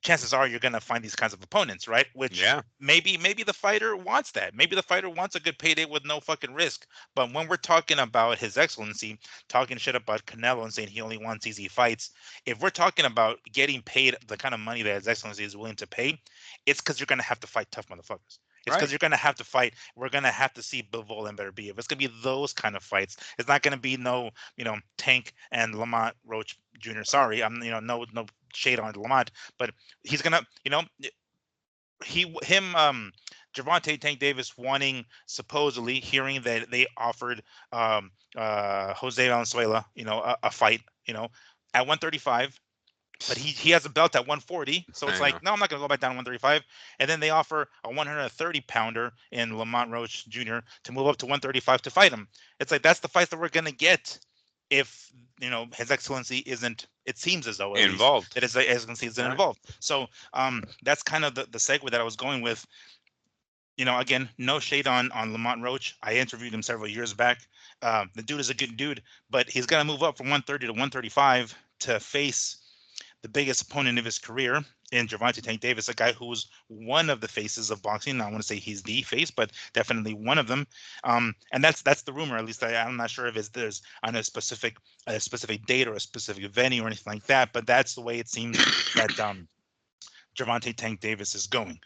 [SPEAKER 1] chances are you're going to find these kinds of opponents, right? Which maybe the fighter wants that. Maybe the fighter wants a good payday with no fucking risk. But when we're talking about His Excellency, talking shit about Canelo and saying he only wants easy fights, if we're talking about getting paid the kind of money that His Excellency is willing to pay, it's because you're going to have to fight tough motherfuckers. It's because you're going to have to fight. We're going to have to see Bivol and Beterbiev. It's going to be those kind of fights. It's not going to be no, Tank and Lamont Roach Jr. Sorry, I'm, no shade on Lamont, but he's going to, Gervonta Tank Davis supposedly hearing that they offered Jose Valenzuela, a fight, at 135. But he has a belt at 140, so it's like, no, I'm not going to go back down to 135. And then they offer a 130 pounder in Lamont Roach Jr. to move up to 135 to fight him. It's like that's the fight that we're going to get if His Excellency isn't. It seems as though
[SPEAKER 2] involved.
[SPEAKER 1] That His Excellency isn't involved. So that's kind of the segue that I was going with. Again, no shade on Lamont Roach. I interviewed him several years back. The dude is a good dude, but he's got to move up from 130 to 135 to face the biggest opponent of his career in Gervonta Tank Davis, a guy who's one of the faces of boxing. I want to say he's the face, but definitely one of them. And that's the rumor. At least I'm not sure if there's on a specific date or a specific venue or anything like that. But that's the way it seems that Gervonta Tank Davis is going.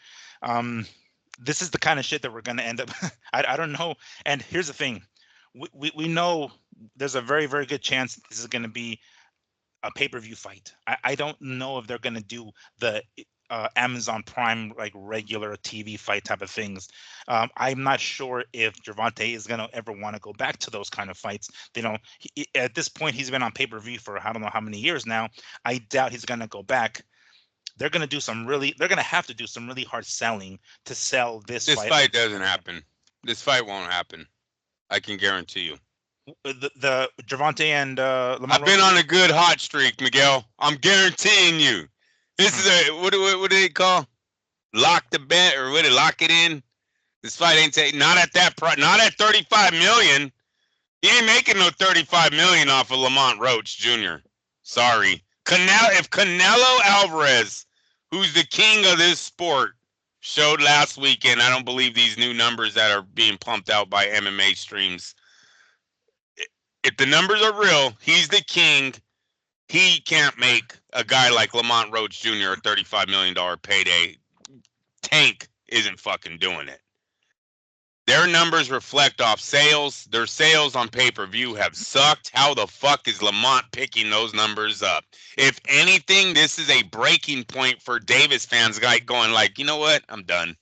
[SPEAKER 1] This is the kind of shit that we're going to end up. I don't know. And here's the thing. We know there's a very, very good chance this is going to be a pay-per-view fight. I don't know if they're going to do the Amazon Prime like regular TV fight type of things. I'm not sure if Gervonta is going to ever want to go back to those kind of fights. At this point, he's been on pay-per-view for I don't know how many years now. I doubt he's going to go back. They're going to have to do some really hard selling to sell this fight.
[SPEAKER 2] This fight doesn't happen. This fight won't happen. I can guarantee you.
[SPEAKER 1] The Gervonta and Lamont
[SPEAKER 2] I've been on a good hot streak, Miguel. I'm guaranteeing you. This is what do they call? Lock the bet or what? Lock it in. This fight ain't not at that price. Not at 35 million. He ain't making no 35 million off of Lamont Roach Jr. Sorry. If Canelo Alvarez, who's the king of this sport, showed last weekend, I don't believe these new numbers that are being pumped out by MMA streams. If the numbers are real, he's the king. He can't make a guy like Lamont Roach Jr. a $35 million payday. Tank isn't fucking doing it. Their numbers reflect off sales. Their sales on pay-per-view have sucked. How the fuck is Lamont picking those numbers up? If anything, this is a breaking point for Davis fans going like, you know what? I'm done.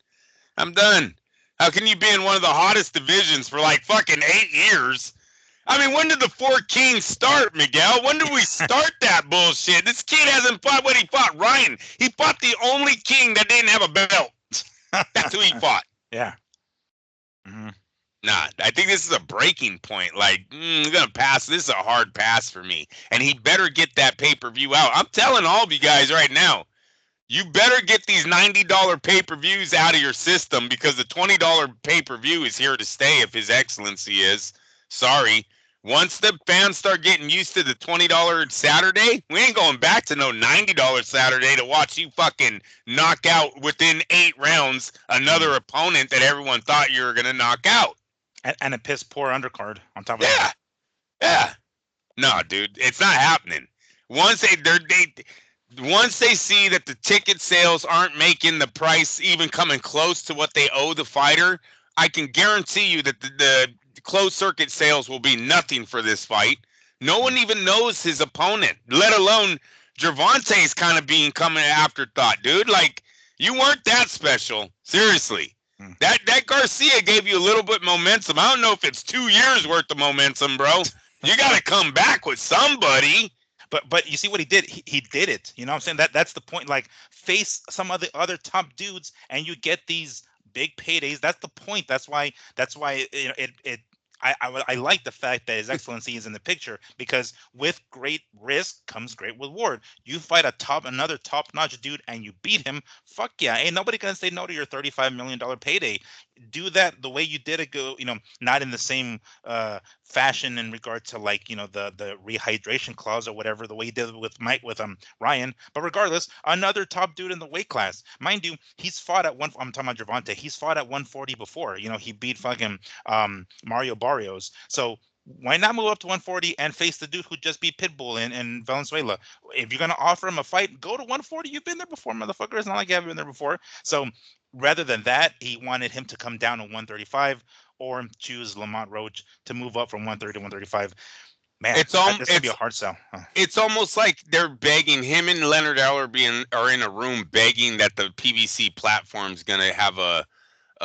[SPEAKER 2] I'm done. How can you be in one of the hottest divisions for like fucking 8 years I mean, when did the Four Kings start, Miguel? When did we start that bullshit? This kid hasn't fought what he fought. Ryan, he fought the only king that didn't have a belt. That's who he fought.
[SPEAKER 1] Yeah. Mm-hmm.
[SPEAKER 2] Nah, I think this is a breaking point. Like, I'm going to pass. This is a hard pass for me. And he better get that pay-per-view out. I'm telling all of you guys right now, you better get these $90 pay-per-views out of your system because the $20 pay-per-view is here to stay if His Excellency is. Sorry. Once the fans start getting used to the $20 Saturday, we ain't going back to no $90 Saturday to watch you fucking knock out within 8 rounds another opponent that everyone thought you were going to knock out.
[SPEAKER 1] And a piss poor undercard on top of
[SPEAKER 2] that. Yeah. No, dude, it's not happening. Once they see that the ticket sales aren't making the price even coming close to what they owe the fighter, I can guarantee you that the closed circuit sales will be nothing for this fight. No one even knows his opponent, let alone Gervonta's kind of being coming an afterthought, dude. Like, you weren't that special. Seriously. That Garcia gave you a little bit momentum. I don't know if it's 2 years worth of momentum, bro. You got to come back with somebody.
[SPEAKER 1] But you see what he did? He did it. You know what I'm saying? That's the point. Like, face some of the other top dudes and you get these big paydays. That's the point. That's why you know I like the fact that His Excellency is in the picture, because with great risk comes great reward. You fight another top-notch dude and you beat him. Fuck yeah. Ain't nobody gonna say no to your $35 million payday. Do that the way you did it, go, you know, not in the same fashion in regard to, like, you know, the rehydration clause or whatever, the way he did it with Ryan. But regardless, another top dude in the weight class. Mind you, he's fought at I'm talking about Gervonta. He's fought at 140 before. You know, he beat fucking Mario Barrios. So why not move up to 140 and face the dude who just beat Pitbull in Venezuela? If you're gonna offer him a fight, go to 140. You've been there before, motherfucker. It's not like you haven't been there before. So rather than that, he wanted him to come down to 135 or choose Lamont Roach to move up from 130 to 135. Man, this would be a hard sell. Huh.
[SPEAKER 2] It's almost like they're begging him and Leonard Eller are in a room begging that the PBC platform's gonna have a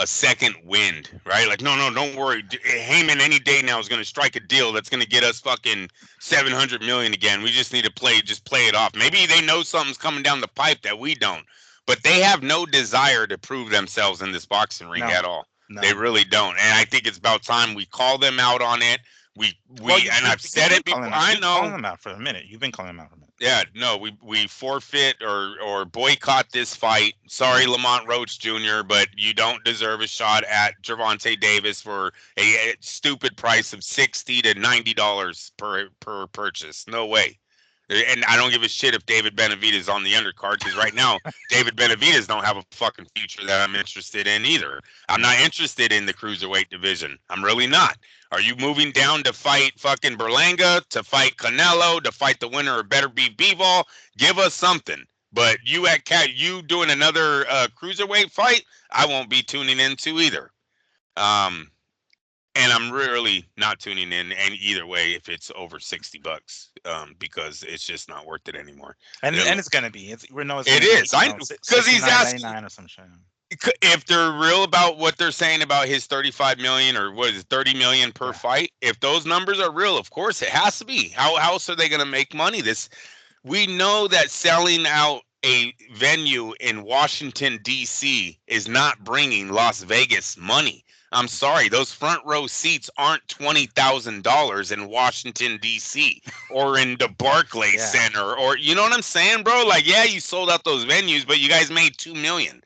[SPEAKER 2] second wind, right? Like, no, don't worry. Heyman any day now is going to strike a deal that's going to get us fucking 700 million again. We just need to play it off. Maybe they know something's coming down the pipe that we don't, but they have no desire to prove themselves in this boxing ring at all. No. They really don't. And I think it's about time we call them out on it. I've said it before. I know.
[SPEAKER 1] You've been calling them out for a minute. You've been calling them out for a minute.
[SPEAKER 2] Yeah, no, we forfeit or boycott this fight. Sorry, Lamont Roach Jr., but you don't deserve a shot at Gervonta Davis for a stupid price of $60 to $90 per purchase. No way. And I don't give a shit if David Benavidez is on the undercard, because right now David Benavidez don't have a fucking future that I'm interested in either. I'm not interested in the cruiserweight division. I'm really not. Are you moving down to fight fucking Berlanga, to fight Canelo, to fight the winner of Better Be Bivol? Give us something. But you doing another cruiserweight fight, I won't be tuning into either. And I'm really not tuning in either way if it's over $60, because it's just not worth it anymore.
[SPEAKER 1] And it's gonna be. It
[SPEAKER 2] is. Because he's asking
[SPEAKER 1] or some shit.
[SPEAKER 2] If they're real about what they're saying about his 35 million or what is it, 30 million per fight. If those numbers are real, of course it has to be. How else are they gonna make money? We know that selling out a venue in Washington D.C. is not bringing Las Vegas money. I'm sorry, those front row seats aren't $20,000 in Washington, D.C. or in the Barclays Center, or, you know what I'm saying, bro? Like, yeah, you sold out those venues, but you guys made $2 million.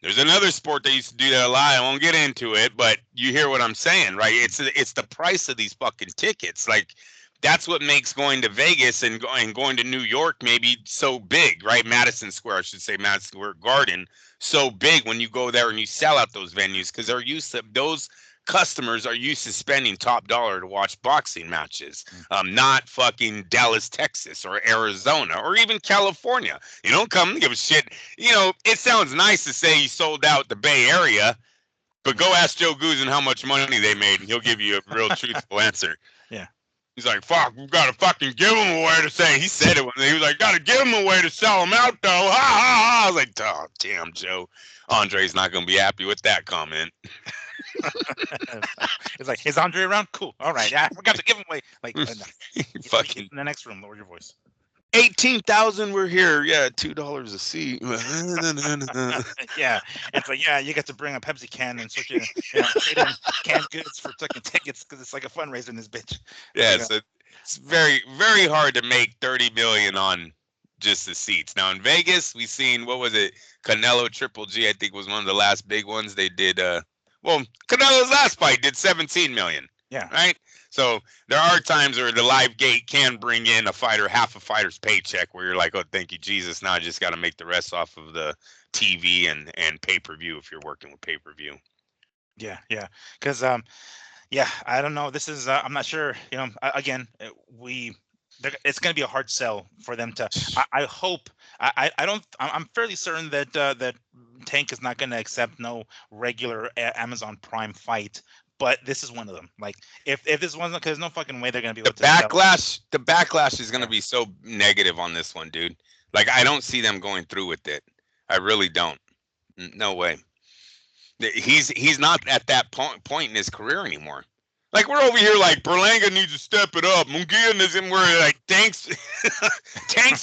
[SPEAKER 2] There's another sport that used to do that a lot. I won't get into it, but you hear what I'm saying, right? It's the price of these fucking tickets. Like, that's what makes going to Vegas and going to New York maybe so big, right? Madison Square, I should say, Madison Square Garden. So big when you go there and you sell out those venues, because those customers are used to spending top dollar to watch boxing matches, not fucking Dallas, Texas, or Arizona, or even California. You don't come give a shit. You know, it sounds nice to say you sold out the Bay Area, but go ask Joe Guzman how much money they made, and he'll give you a real truthful answer.
[SPEAKER 1] Yeah.
[SPEAKER 2] He's like, fuck, we got to fucking give them away to say. He said it when he was like, got to give them away to sell them out, though. Ha, ha, ha. I was like, oh, damn, Joe. Andre's not going to be happy with that comment.
[SPEAKER 1] It's like, is Andre around? Cool. All right. I forgot to give him away. Like, no. He's
[SPEAKER 2] Fucking
[SPEAKER 1] in the next room. Lower your voice.
[SPEAKER 2] 18,000. We're here. Yeah, $2 a seat.
[SPEAKER 1] Yeah. And so, yeah, you get to bring a Pepsi can and switch it, trade in canned goods for fucking tickets because it's like a fundraiser in this bitch.
[SPEAKER 2] Yeah,
[SPEAKER 1] Like,
[SPEAKER 2] so it's very, very hard to make 30 million on just the seats. Now in Vegas, we seen, what was it? Canelo Triple G, I think, was one of the last big ones. They did well, Canelo's last fight did 17 million.
[SPEAKER 1] yeah.
[SPEAKER 2] Right? So there are times where the live gate can bring in a fighter, half a fighter's paycheck, where you're like, oh, thank you, Jesus. Now I just got to make the rest off of the TV and pay-per-view if you're working with pay-per-view.
[SPEAKER 1] Yeah. Yeah. Because, yeah, I don't know. This is, I'm not sure, again, it's going to be a hard sell for them to, I hope, I don't, I'm fairly certain that, that Tank is not going to accept no regular Amazon Prime fight. But this is one of them. Like, if this wasn't, because there's no fucking way they're gonna be able to sell.
[SPEAKER 2] The backlash is gonna be so negative on this one, dude. Like, I don't see them going through with it. I really don't. No way. He's not at that point in his career anymore. Like, we're over here like Berlanga needs to step it up. Munguia isn't where like Tank's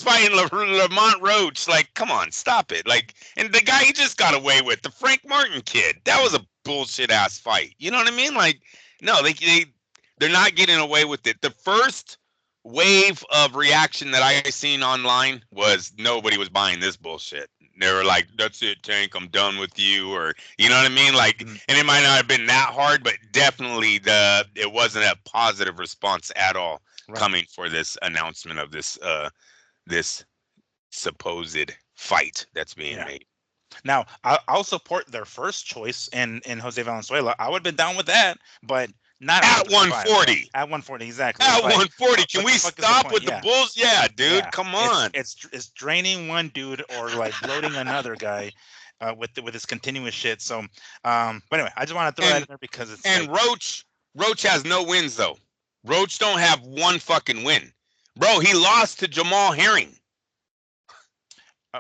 [SPEAKER 2] fighting Lamont Roach. Like, come on, stop it. Like, and the guy he just got away with, the Frank Martin kid, that was a bullshit ass fight. You know what I mean? Like, no, they're not getting away with it. The first wave of reaction that I seen online was nobody was buying this bullshit. They were like, that's it, Tank, I'm done with you, or you know what I mean? Like, and it might not have been that hard, but definitely it wasn't a positive response at all coming for this announcement of this supposed fight that's being made.
[SPEAKER 1] Now, I'll support their first choice in Jose Valenzuela. I would have been down with that, but not
[SPEAKER 2] at 140.
[SPEAKER 1] At 140, exactly.
[SPEAKER 2] At 140, can we stop with the bulls? Yeah, dude, come on.
[SPEAKER 1] It's draining one dude or like bloating another guy with his continuous shit. So, but anyway, I just want to throw that in there because it's
[SPEAKER 2] Roach has no wins though. Roach don't have one fucking win, bro. He lost to Jamal Herring.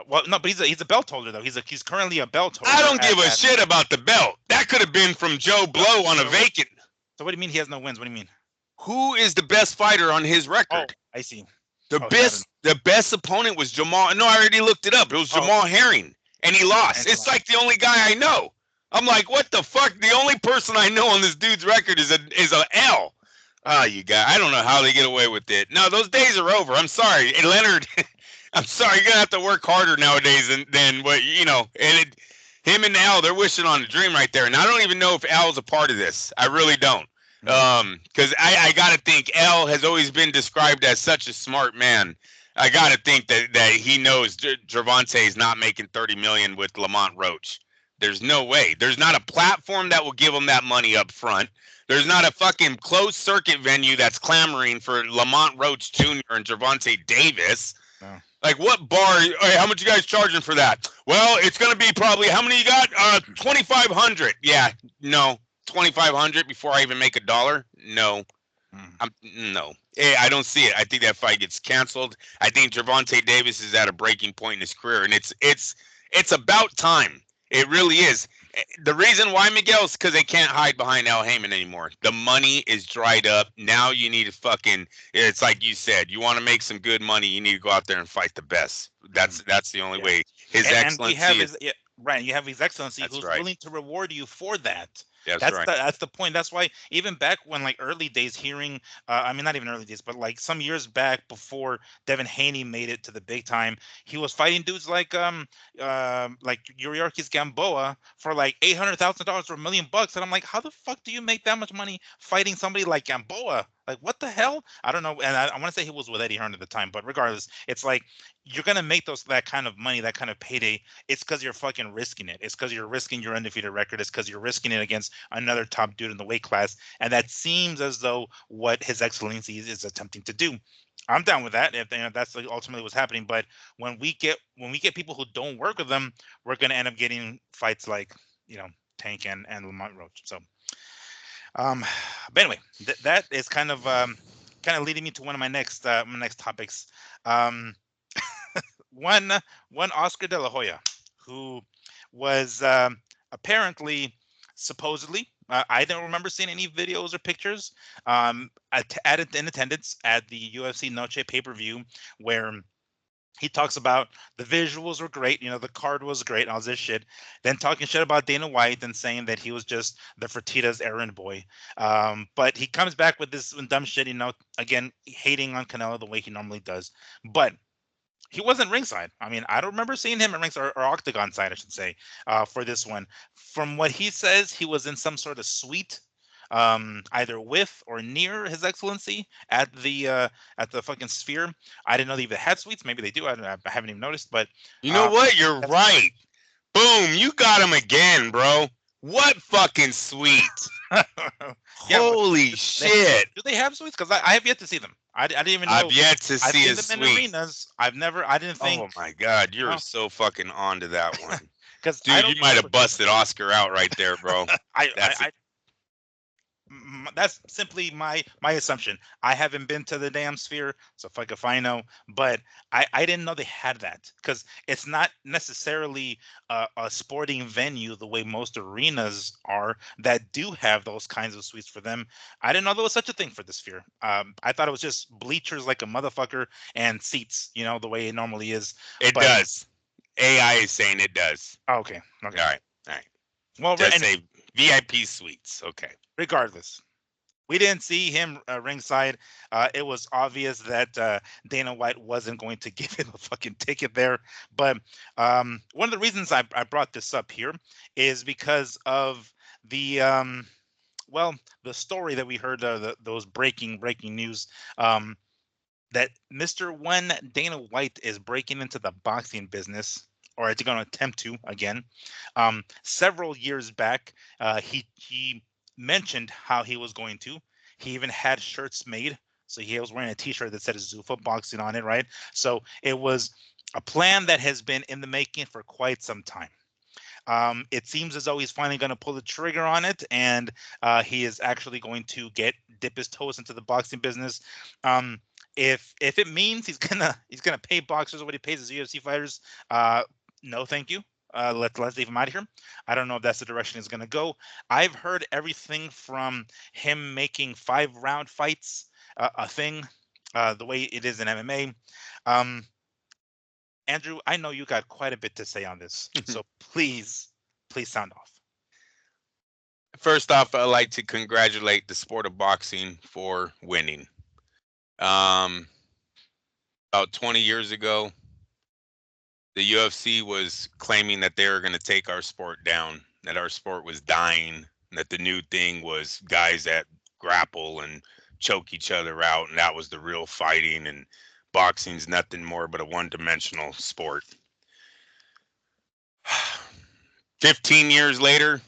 [SPEAKER 1] Well, no, but he's a belt holder though. He's currently a belt holder.
[SPEAKER 2] I don't give a shit about the belt. That could have been from Joe Blow on a vacant.
[SPEAKER 1] So what do you mean he has no wins? What do you mean?
[SPEAKER 2] Who is the best fighter on his record?
[SPEAKER 1] Oh, I see.
[SPEAKER 2] The best opponent was Jamal. No, I already looked it up. It was Jamal Herring, and he lost. It's like the only guy I know. I'm like, what the fuck? The only person I know on this dude's record is a L. Oh, you guys, I don't know how they get away with it. No, those days are over. I'm sorry, and Leonard. I'm sorry, you're gonna have to work harder nowadays than what you know. And him and Al, they're wishing on a dream right there. And I don't even know if Al's a part of this. I really don't. Because I gotta think Al has always been described as such a smart man. I gotta think that he knows Gervonta is not making 30 million with Lamont Roach. There's no way. There's not a platform that will give him that money up front. There's not a fucking closed circuit venue that's clamoring for Lamont Roach Jr. and Gervonta Davis. No. Like, what bar? Hey, how much you guys charging for that? Well, it's gonna be probably, how many you got? 2,500. Yeah, no, 2,500 before I even make $1. No, no. Hey, I don't see it. I think that fight gets canceled. I think Gervonta Davis is at a breaking point in his career, and it's about time. It really is. The reason why, Miguel, is because they can't hide behind Al Heyman anymore. The money is dried up. Now you need to fucking, it's like you said, you want to make some good money, you need to go out there and fight the best. That's the only way. His Excellency.
[SPEAKER 1] You have His Excellency who's willing to reward you for that.
[SPEAKER 2] That's right.
[SPEAKER 1] That's the point. That's why even back when like early days hearing, I mean, not even early days, but like some years back before Devin Haney made it to the big time, he was fighting dudes like Yuriorkis Gamboa for like $800,000 or $1 million. And I'm like, how the fuck do you make that much money fighting somebody like Gamboa? Like, what the hell? I don't know. And I want to say he was with Eddie Hearn at the time, but regardless, it's like you're gonna make that kind of money, that kind of payday. It's because you're fucking risking it. It's because you're risking your undefeated record. It's because you're risking it against another top dude in the weight class. And that seems as though what His Excellency is attempting to do. I'm down with that if that's ultimately what's happening. But when we get people who don't work with them, we're gonna end up getting fights like Tank and Lamont Roach. So. But anyway, that is kind of leading me to one of my next topics. One Oscar De La Hoya, who was apparently supposedly. I don't remember seeing any videos or pictures. In attendance at the UFC Noche pay-per-view, where he talks about the visuals were great, the card was great, and all this shit. Then talking shit about Dana White and saying that he was just the Fertitta's errand boy. But he comes back with this dumb shit, again, hating on Canelo the way he normally does. But he wasn't ringside. I mean, I don't remember seeing him at ringside or octagon side, I should say, for this one. From what he says, he was in some sort of suite, either with or near His Excellency at the fucking Sphere. I didn't know they even had suites. Maybe they do. I haven't even noticed. But
[SPEAKER 2] You know what? You're
[SPEAKER 1] that's
[SPEAKER 2] right. Boom, you got him again, bro. What fucking sweet.
[SPEAKER 1] Yeah,
[SPEAKER 2] Holy shit.
[SPEAKER 1] do they have suites? Because I have yet to see them. I didn't even know.
[SPEAKER 2] I've yet to
[SPEAKER 1] I've
[SPEAKER 2] see
[SPEAKER 1] seen
[SPEAKER 2] a
[SPEAKER 1] them in
[SPEAKER 2] suite.
[SPEAKER 1] arenas. I didn't think.
[SPEAKER 2] Oh my God, you're
[SPEAKER 1] Oh.
[SPEAKER 2] so fucking on to that one.
[SPEAKER 1] Because
[SPEAKER 2] Dude, you might have busted Oscar out right there, bro.
[SPEAKER 1] That's simply my assumption. I haven't been to the damn Sphere, so fuck if I know. But I didn't know they had that, because it's not necessarily a sporting venue the way most arenas are that do have those kinds of suites for them. I didn't know there was such a thing for the Sphere. I thought it was just bleachers like a motherfucker and seats, the way it normally is.
[SPEAKER 2] It does. AI is saying it does.
[SPEAKER 1] Oh, okay.
[SPEAKER 2] All right.
[SPEAKER 1] Well,
[SPEAKER 2] just say VIP suites. Okay.
[SPEAKER 1] Regardless, we didn't see him ringside. It was obvious that Dana White wasn't going to give him a fucking ticket there. But one of the reasons I brought this up here is because of the the story that we heard, those breaking news, that Mr. One Dana White is breaking into the boxing business, or is going to attempt to again. Several years back, he mentioned how he was going to. He even had shirts made. So he was wearing a T-shirt that said Zuffa Boxing on it, right? So it was a plan that has been in the making for quite some time. It seems as though he's finally going to pull the trigger on it, and he is actually going to dip his toes into the boxing business. If it means he's gonna pay boxers what he pays his UFC fighters, no, thank you. Let's leave him out of here. I don't know if that's the direction he's going to go. I've heard everything from him making 5-round fights a thing, the way it is in MMA. Andrew, I know you got quite a bit to say on this, so please sound off.
[SPEAKER 2] First off, I'd like to congratulate the sport of boxing for winning. About 20 years ago, the UFC was claiming that they were going to take our sport down, that our sport was dying, and that the new thing was guys that grapple and choke each other out, and that was the real fighting, and boxing's nothing more but a one-dimensional sport. 15 years later,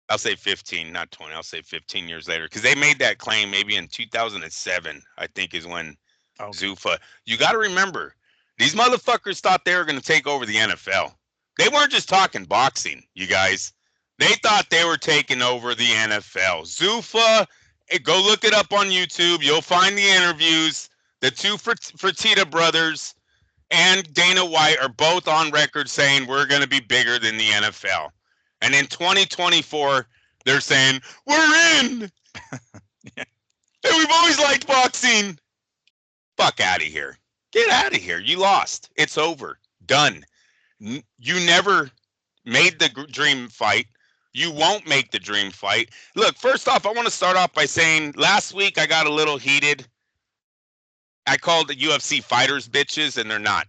[SPEAKER 2] I'll say 15, not 20, I'll say 15 years later, because they made that claim maybe in 2007, I think is when Zuffa. You got to remember, these motherfuckers thought they were going to take over the NFL. They weren't just talking boxing, you guys. They thought they were taking over the NFL. Zuffa, go look it up on YouTube. You'll find the interviews. The two Fertitta brothers and Dana White are both on record saying we're going to be bigger than the NFL. And in 2024, they're saying, we're in. Yeah. And we've always liked boxing. Fuck out of here. Get out of here. You lost. It's over. Done. You never made the dream fight. You won't make the dream fight. Look, first off, I want to start off by saying last week I got a little heated. I called the UFC fighters bitches, and they're not.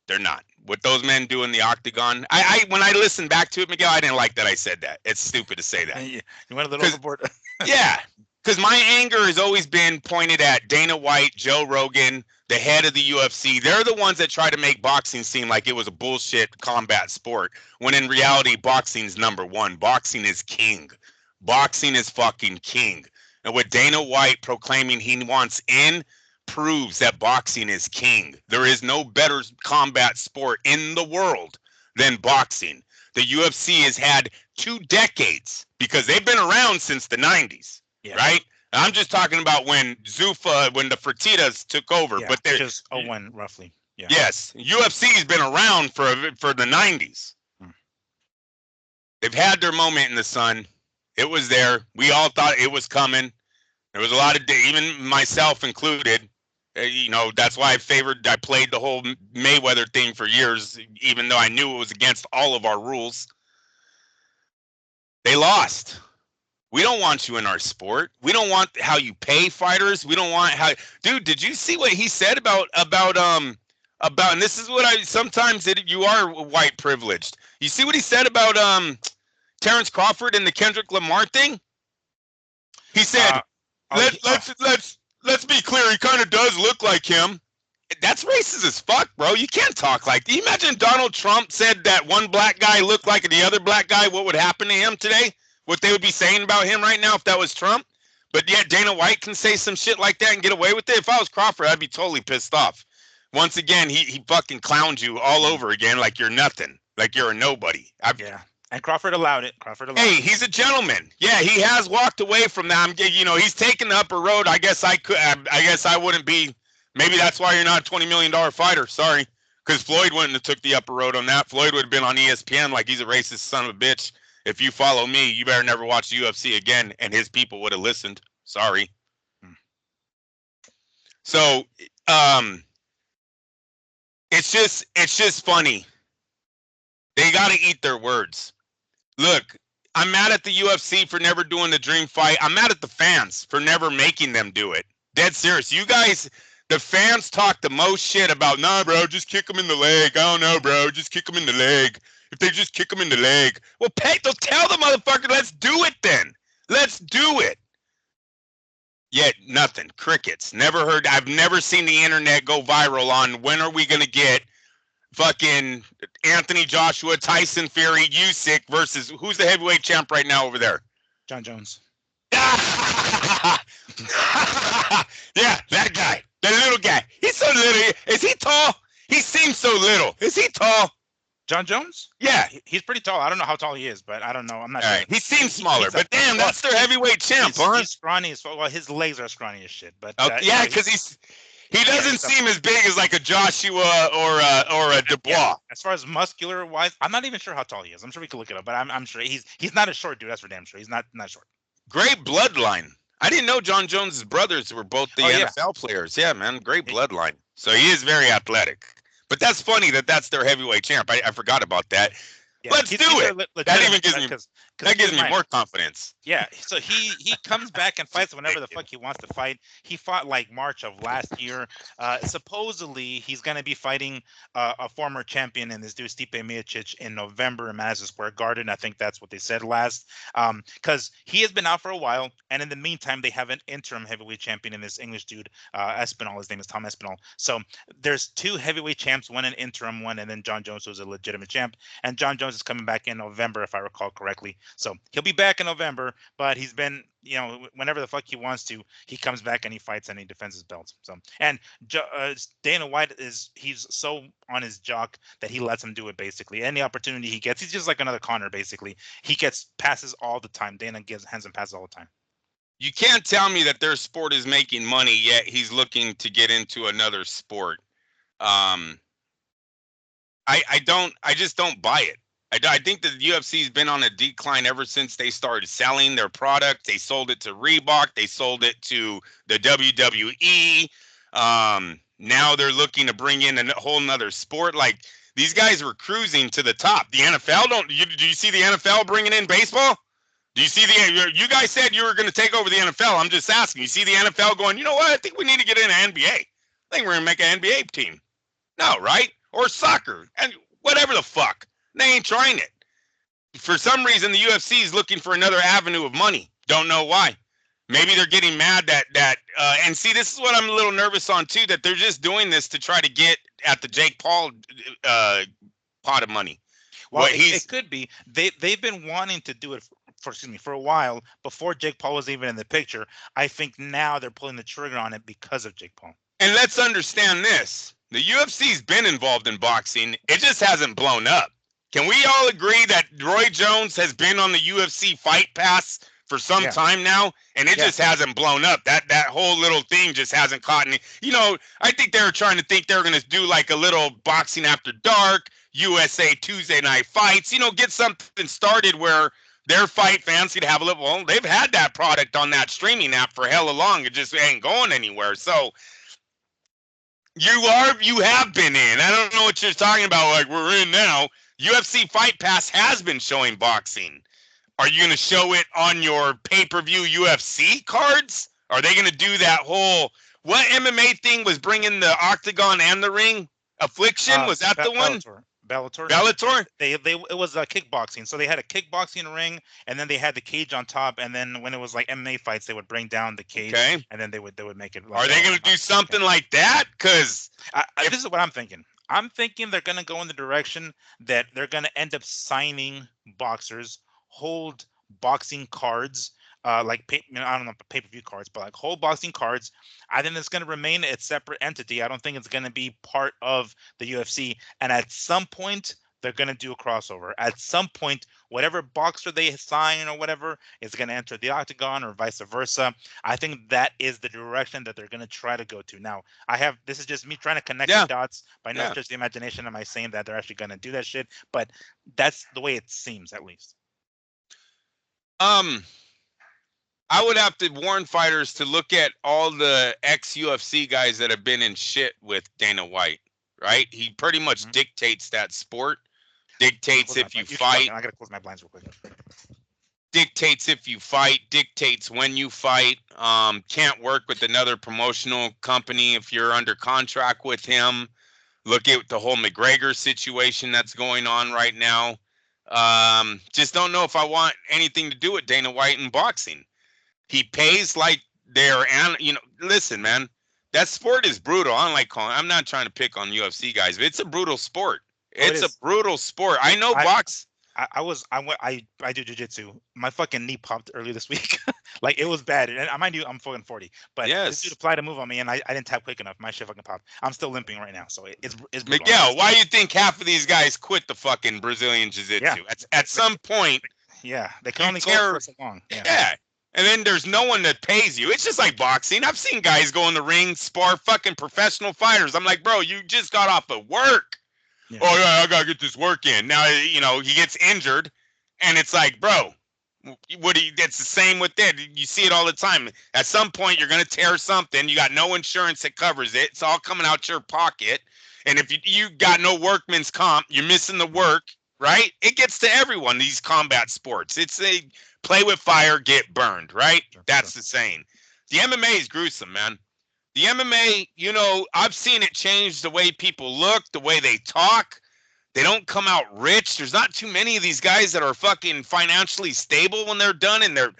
[SPEAKER 2] They're not. What those men do in the octagon. When I listened back to it, Miguel, I didn't like that I said that. It's stupid to say that.
[SPEAKER 1] You went a little overboard.
[SPEAKER 2] Yeah. Because my anger has always been pointed at Dana White, Joe Rogan, the head of the UFC. They're the ones that try to make boxing seem like it was a bullshit combat sport, when in reality, boxing's number one. Boxing is king. Boxing is fucking king. And what Dana White proclaiming he wants in proves that boxing is king. There is no better combat sport in the world than boxing. The UFC has had 2 decades because they've been around since the 90s. Yeah. Right? I'm just talking about when Zuffa, when the Fertittas took over. Yeah, but they're
[SPEAKER 1] just 01 roughly. Yeah.
[SPEAKER 2] Yes. UFC's been around for the 90s. They've had their moment in the sun. It was there. We all thought it was coming. There was a lot of, even myself included. That's why I played the whole Mayweather thing for years, even though I knew it was against all of our rules. They lost. We don't want you in our sport. We don't want how you pay fighters. We don't want how, dude, did you see what he said about, and this is what you are white privileged. You see what he said about, Terrence Crawford and the Kendrick Lamar thing? He said, let's be clear. He kind of does look like him. That's racist as fuck, bro. You can't talk like. Do you imagine Donald Trump said that one black guy looked like the other black guy? What would happen to him today? What they would be saying about him right now if that was Trump? But yet Dana White can say some shit like that and get away with it. If I was Crawford, I'd be totally pissed off. Once again, he fucking clowned you all over again like you're nothing, like you're a nobody.
[SPEAKER 1] Yeah. And Crawford allowed it.
[SPEAKER 2] Hey, he's a gentleman. Yeah, he has walked away from that. He's taken the upper road. I guess I wouldn't be. Maybe that's why you're not a $20 million fighter. Sorry. Because Floyd wouldn't have took the upper road on that. Floyd would have been on ESPN like he's a racist son of a bitch. If you follow me, you better never watch the UFC again. And his people would have listened. Sorry. So, it's just funny. They got to eat their words. Look, I'm mad at the UFC for never doing the dream fight. I'm mad at the fans for never making them do it. Dead serious. You guys, the fans talk the most shit about, nah, bro, just kick him in the leg. I don't know, bro, just kick him in the leg. If they just kick him in the leg. Well, they'll tell the motherfucker, let's do it then. Let's do it. Yet nothing. Crickets. Never heard. I've never seen the internet go viral on when are we going to get fucking Anthony Joshua, Tyson Fury, Usyk versus who's the heavyweight champ right now over there?
[SPEAKER 1] John Jones.
[SPEAKER 2] Yeah, that guy. The little guy. He's so little. Is he tall? He seems so little. Is he tall?
[SPEAKER 1] John Jones?
[SPEAKER 2] Yeah.
[SPEAKER 1] He's pretty tall. I don't know how tall he is, but I don't know. I'm not sure.
[SPEAKER 2] Right. He seems smaller, but damn, that's their heavyweight champ, huh?
[SPEAKER 1] He's scrawny. Well, his legs are scrawny as shit. But
[SPEAKER 2] yeah, because he doesn't seem as big as like a Joshua or a Dubois. Yeah.
[SPEAKER 1] As far as muscular wise, I'm not even sure how tall he is. I'm sure we could look it up, but I'm sure he's not a short dude. That's for damn sure. He's not short.
[SPEAKER 2] Great bloodline. I didn't know John Jones's brothers were both the NFL players. Yeah, man, great bloodline. So he is very athletic. But that's funny that's their heavyweight champ. I forgot about that. Yeah, let's do it. That even gives me more confidence.
[SPEAKER 1] Yeah, so he comes back and fights whenever the fuck he wants to fight. He fought like March of last year. Supposedly he's going to be fighting a former champion in this dude Stipe Miocic in November in Madison Square Garden. I think that's what they said last. Because he has been out for a while, and in the meantime they have an interim heavyweight champion in this English dude Espinal. His name is Tom Espinal. So there's two heavyweight champs, one an interim one, and then John Jones, who's a legitimate champ. And John Jones is coming back in November, if I recall correctly. So he'll be back in November, but he's been, whenever the fuck he wants to, he comes back and he fights and he defends his belt. So, and Dana White he's so on his jock that he lets him do it basically. Any opportunity he gets, he's just like another Connor basically. He gets passes all the time. Dana hands him passes all the time.
[SPEAKER 2] You can't tell me that their sport is making money yet he's looking to get into another sport. I just don't buy it. I think the UFC's been on a decline ever since they started selling their product. They sold it to Reebok. They sold it to the WWE. Now they're looking to bring in a whole nother sport. Like, these guys were cruising to the top. The NFL do you see the NFL bringing in baseball? Do you see you guys said you were going to take over the NFL. I'm just asking. You see the NFL going, you know what? I think we need to get in an NBA. I think we're going to make an NBA team. No, right? Or soccer and whatever the fuck. They ain't trying it. For some reason, the UFC is looking for another avenue of money. Don't know why. Maybe they're getting mad that and see, this is what I'm a little nervous on too, that they're just doing this to try to get at the Jake Paul pot of money.
[SPEAKER 1] Well, it could be. They've been wanting to do it for a while before Jake Paul was even in the picture. I think now they're pulling the trigger on it because of Jake Paul.
[SPEAKER 2] And let's understand this. The UFC's been involved in boxing. It just hasn't blown up. Can we all agree that Roy Jones has been on the UFC Fight Pass for some time now, and it just hasn't blown up? That whole little thing just hasn't caught any. I think they were trying to think they were going to do like a little boxing after dark, USA Tuesday night fights. Get something started where their fight fancy to have a little. Well, they've had that product on that streaming app for hella long. It just ain't going anywhere. So you have been in. I don't know what you're talking about. Like we're in now. UFC Fight Pass has been showing boxing. Are you going to show it on your pay-per-view UFC cards? Are they going to do that whole what MMA thing was bringing the octagon and the ring? Affliction, was that the one?
[SPEAKER 1] Bellator.
[SPEAKER 2] Bellator.
[SPEAKER 1] They it was kickboxing. So they had a kickboxing ring, and then they had the cage on top. And then when it was like MMA fights, they would bring down the cage,
[SPEAKER 2] Okay.
[SPEAKER 1] and then they would make it.
[SPEAKER 2] Are they going to do something like that? Because
[SPEAKER 1] this is what I'm thinking. I'm thinking they're going to go in the direction that they're going to end up signing boxers, hold boxing cards, like I don't know, pay-per-view cards, but like whole boxing cards. I think it's going to remain a separate entity. I don't think it's going to be part of the UFC. And at some point, they're going to do a crossover. At some point, whatever boxer they sign or whatever is going to enter the octagon or vice versa. I think that is the direction that they're going to try to go to. Now, this is just me trying to connect the dots by no stretch of the imagination. Am I saying that they're actually going to do that shit? But that's the way it seems, at least.
[SPEAKER 2] I would have to warn fighters to look at all the ex-UFC guys that have been in shit with Dana White, right? He pretty much dictates that sport, dictates if you fight.
[SPEAKER 1] I gotta close my blinds real quick.
[SPEAKER 2] Dictates if you fight, dictates when you fight. Can't work with another promotional company if you're under contract with him. Look at the whole McGregor situation that's going on right now. Just don't know if I want anything to do with Dana White in boxing. He pays like they're, listen, man, that sport is brutal. I don't like calling. I'm not trying to pick on UFC guys, but it's a brutal sport. It's a brutal sport. I know box.
[SPEAKER 1] I do jiu-jitsu. My fucking knee popped earlier this week. Like it was bad. And mind you, I'm fucking 40. But this dude applied a move on me and I didn't tap quick enough. My shit fucking popped. I'm still limping right now. So it's brutal.
[SPEAKER 2] Miguel, why do you think half of these guys quit the fucking Brazilian jiu-jitsu?
[SPEAKER 1] Yeah.
[SPEAKER 2] At some point.
[SPEAKER 1] Yeah. They can only go for so long.
[SPEAKER 2] Yeah. And then there's no one that pays you. It's just like boxing. I've seen guys go in the ring, spar fucking professional fighters. I'm like, bro, you just got off of work. Yeah. Oh, yeah, I got to get this work in. Now, he gets injured. And it's like, bro, it's the same with that. You see it all the time. At some point, you're going to tear something. You got no insurance that covers it. It's all coming out your pocket. And if you got no workman's comp, you're missing the work, right? It gets to everyone, these combat sports. It's a play with fire, get burned, right? That's the saying. The MMA is gruesome, man. The MMA, I've seen it change the way people look, the way they talk. They don't come out rich. There's not too many of these guys that are fucking financially stable when they're done, and they're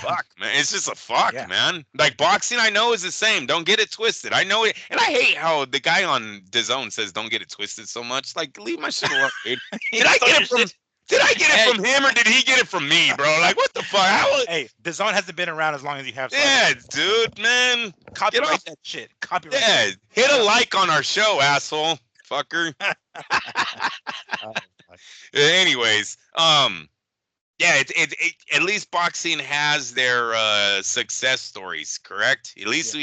[SPEAKER 2] fuck, man. It's just a fuck, man. Like boxing, I know is the same. Don't get it twisted. I know it, and I hate how the guy on DAZN says don't get it twisted so much. Like, leave my shit alone, dude. Did I get it from him or did he get it from me, bro? Like, what the fuck?
[SPEAKER 1] Hey, DAZN hasn't been around as long as you have.
[SPEAKER 2] Yeah, dude, man.
[SPEAKER 1] Copyright that shit. Copyright.
[SPEAKER 2] Yeah, hit a like on our show, asshole, fucker. Anyways, yeah, it at least boxing has their success stories, correct? At least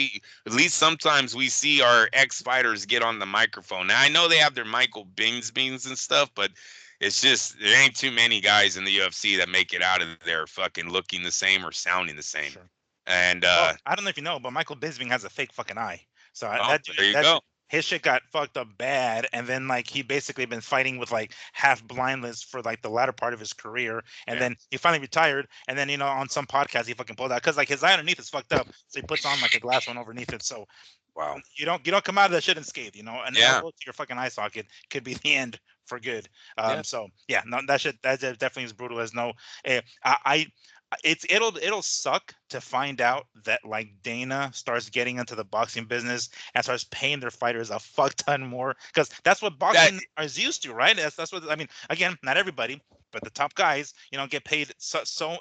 [SPEAKER 2] sometimes we see our ex-fighters get on the microphone. Now I know they have their Michael Beans and stuff, but it's just there ain't too many guys in the UFC that make it out of there fucking looking the same or sounding the same. Sure. And
[SPEAKER 1] I don't know if you know, but Michael Bisping has a fake fucking eye. So
[SPEAKER 2] there you go.
[SPEAKER 1] His shit got fucked up bad, and then like he basically been fighting with like half blindness for like the latter part of his career, and then he finally retired, and then on some podcast he fucking pulled out because like his eye underneath is fucked up, so he puts on like a glass one underneath it. So
[SPEAKER 2] wow,
[SPEAKER 1] you don't come out of that shit unscathed, and elbow to your fucking eye socket could be the end for good. So yeah, no, that definitely is brutal as no. It'll suck to find out that like Dana starts getting into the boxing business and starts paying their fighters a fuck ton more, because that's what boxing is used to, right? That's what I mean. Again, not everybody, but the top guys, get paid so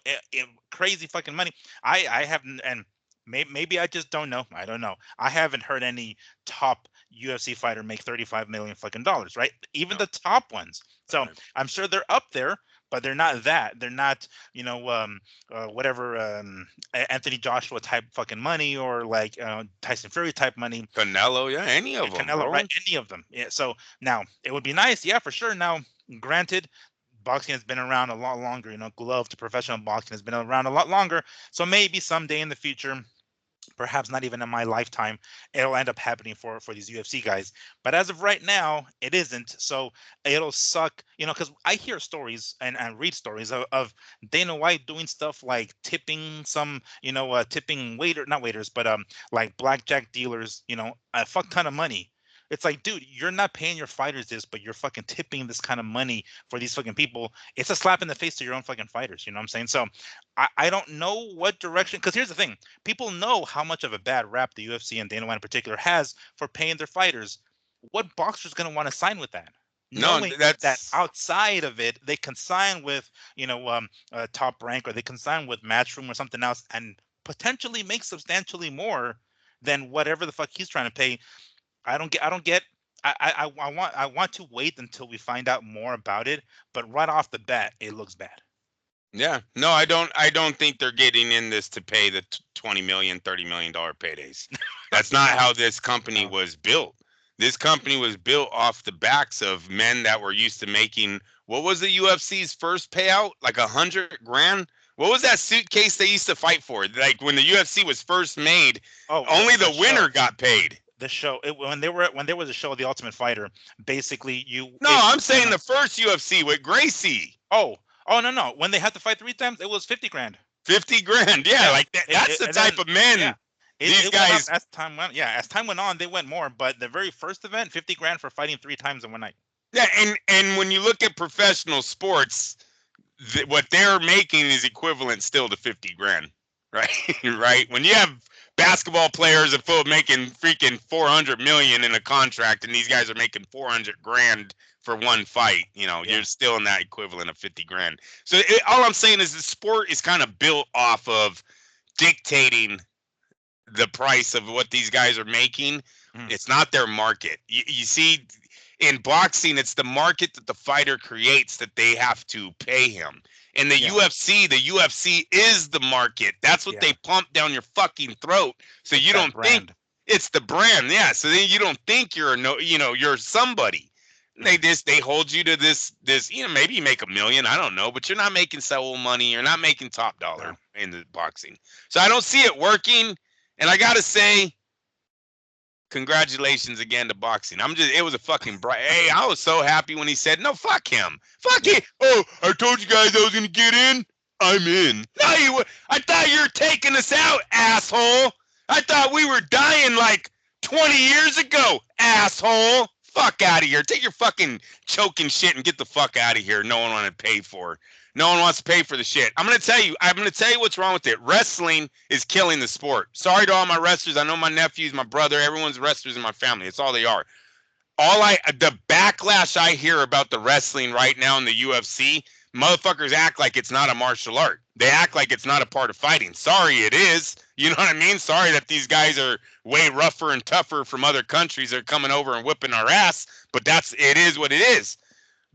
[SPEAKER 1] crazy fucking money. I haven't, and maybe I just don't know. I don't know. I haven't heard any top UFC fighter make $35 million fucking dollars, right? Even the top ones. So I'm sure they're up there, but they're not that. They're not, whatever Anthony Joshua type fucking money, or like Tyson Fury type money.
[SPEAKER 2] Canelo, any of them.
[SPEAKER 1] Canelo, right? Any of them. Yeah. So now it would be nice, yeah, for sure. Now Granted, boxing has been around a lot longer. Gloved professional boxing has been around a lot longer. So maybe someday in the future, perhaps not even in my lifetime, it'll end up happening for these UFC guys. But as of right now, it isn't. So it'll suck, because I hear stories and read stories of Dana White doing stuff like tipping some, tipping not waiters, but like blackjack dealers, a fuck ton of money. It's like, dude, you're not paying your fighters this, but you're fucking tipping this kind of money for these fucking people. It's a slap in the face to your own fucking fighters. You know what I'm saying? So I don't know what direction, because here's the thing: people know how much of a bad rap the UFC and Dana White in particular has for paying their fighters. What boxer's going to want to sign with that?
[SPEAKER 2] No,
[SPEAKER 1] Knowing that
[SPEAKER 2] that's
[SPEAKER 1] outside of it, they can sign with, Top Rank, or they can sign with Matchroom or something else and potentially make substantially more than whatever the fuck he's trying to pay. I don't get. I want to wait until we find out more about it, but right off the bat, it looks bad.
[SPEAKER 2] yeah. No, I don't think they're getting in this to pay the 20 million, $30 million paydays. That's not
[SPEAKER 1] No,
[SPEAKER 2] how this company
[SPEAKER 1] no.
[SPEAKER 2] was built. This company was built off the backs of men that were used to making, what was the UFC's first payout? Like 100 grand? What was that suitcase they used to fight for? Like when the UFC was first made,
[SPEAKER 1] Oh,
[SPEAKER 2] only
[SPEAKER 1] the
[SPEAKER 2] the winner
[SPEAKER 1] show.
[SPEAKER 2] got paid.
[SPEAKER 1] The show, when there was a show, The Ultimate Fighter, basically you
[SPEAKER 2] No,
[SPEAKER 1] if
[SPEAKER 2] I'm
[SPEAKER 1] you went
[SPEAKER 2] saying
[SPEAKER 1] on.
[SPEAKER 2] the first UFC with Gracie.
[SPEAKER 1] Oh, oh, no, when they had to fight 3 times, it was 50 grand.
[SPEAKER 2] 50 grand. Yeah,
[SPEAKER 1] Yeah,
[SPEAKER 2] like that. That's the
[SPEAKER 1] and
[SPEAKER 2] type
[SPEAKER 1] then,
[SPEAKER 2] of
[SPEAKER 1] yeah,
[SPEAKER 2] men
[SPEAKER 1] it,
[SPEAKER 2] these
[SPEAKER 1] it went up
[SPEAKER 2] guys.
[SPEAKER 1] as time went. Yeah, as time went on, they went more. But the very first event, 50 grand for fighting 3 times in one night.
[SPEAKER 2] Yeah, and when you look at professional sports, what they're making is equivalent still to 50 grand, right? Right. When you have basketball players that full making freaking 400 million in a contract, and these guys are making 400 grand for one fight,
[SPEAKER 1] Yeah,
[SPEAKER 2] you're still in that equivalent of 50 grand. So all I'm saying is the sport is kind of built off of dictating the price of what these guys are making.
[SPEAKER 1] mhm,
[SPEAKER 2] It's not their market. You see, in boxing, it's the market that the fighter creates that they have to pay him. In
[SPEAKER 1] yeah,
[SPEAKER 2] the UFC is the market. That's what
[SPEAKER 1] yeah.
[SPEAKER 2] they pump down your fucking throat. So
[SPEAKER 1] It's
[SPEAKER 2] you
[SPEAKER 1] that
[SPEAKER 2] don't think
[SPEAKER 1] brand.
[SPEAKER 2] it's the brand. Yeah. So then you don't think you're no, you're somebody.
[SPEAKER 1] Mhm,
[SPEAKER 2] They hold you to this, maybe you make a million, I don't know, but you're not making soul money, you're not making top dollar
[SPEAKER 1] no.
[SPEAKER 2] in the boxing. So I don't see it working. And I gotta say, congratulations again to boxing. It was a fucking bright. Hey, I was so happy when he said, no, fuck him. Fuck
[SPEAKER 1] Yeah.
[SPEAKER 2] it. Oh, I told you guys I was going to get in. I'm in. No, I thought you were taking us out, asshole. I thought we were dying like 20 years ago, asshole. Fuck out of here. Take your fucking choking shit and get the fuck out of here. No one want to pay for. No one wants to pay for the shit. I'm gonna tell you. I'm gonna tell you what's wrong with it. Wrestling is killing the sport. Sorry to all my wrestlers. I know my nephews, my brother, everyone's wrestlers in my family. It's all they are. The backlash I hear about the wrestling right now in the UFC, motherfuckers act like it's not a martial art. They act like it's not a part of fighting. Sorry, it is. You know what I mean? Sorry that these guys are way rougher and tougher from other countries. They're coming over and whipping our ass, but it is what it is.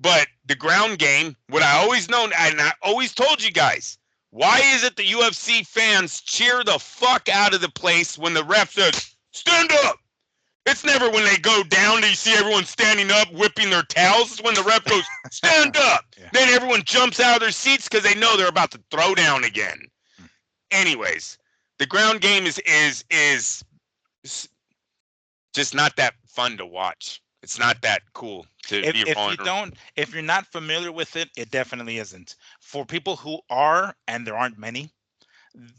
[SPEAKER 2] But the ground game, what I always known, and I always told you guys, why is it the UFC fans cheer the fuck out of the place when the ref says, stand up? It's never when they go down and you see everyone standing up, whipping their towels. It's when the ref goes, stand up.
[SPEAKER 1] Yeah.
[SPEAKER 2] Then everyone jumps out of their seats because they know they're about to throw down again.
[SPEAKER 1] Mm.
[SPEAKER 2] Anyways, the ground game is just not that fun to watch. It's not that cool to
[SPEAKER 1] If
[SPEAKER 2] be
[SPEAKER 1] if
[SPEAKER 2] on.
[SPEAKER 1] you don't if you're not familiar with it, it definitely isn't. For people who are, and there aren't many,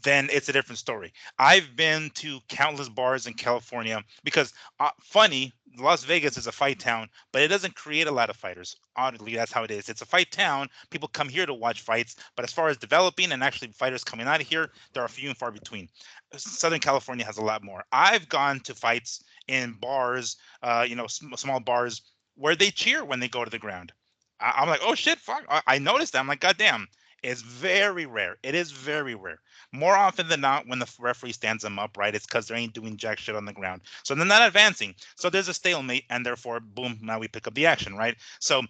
[SPEAKER 1] then it's a different story. I've been to countless bars in California because, funny, Las Vegas is a fight town, but it doesn't create a lot of fighters. Oddly, that's how it is. It's a fight town. People come here to watch fights, but as far as developing and actually fighters coming out of here, there are few and far between. Southern California has a lot more. I've gone to fights in bars, small bars where they cheer when they go to the ground. I'm like, oh shit, fuck! I noticed that. I'm like, goddamn. It's very rare. It is very rare. More often than not, when the referee stands them up, right, it's because they ain't doing jack shit on the ground. So they're not advancing. So there's a stalemate, and therefore, boom, now we pick up the action, right? So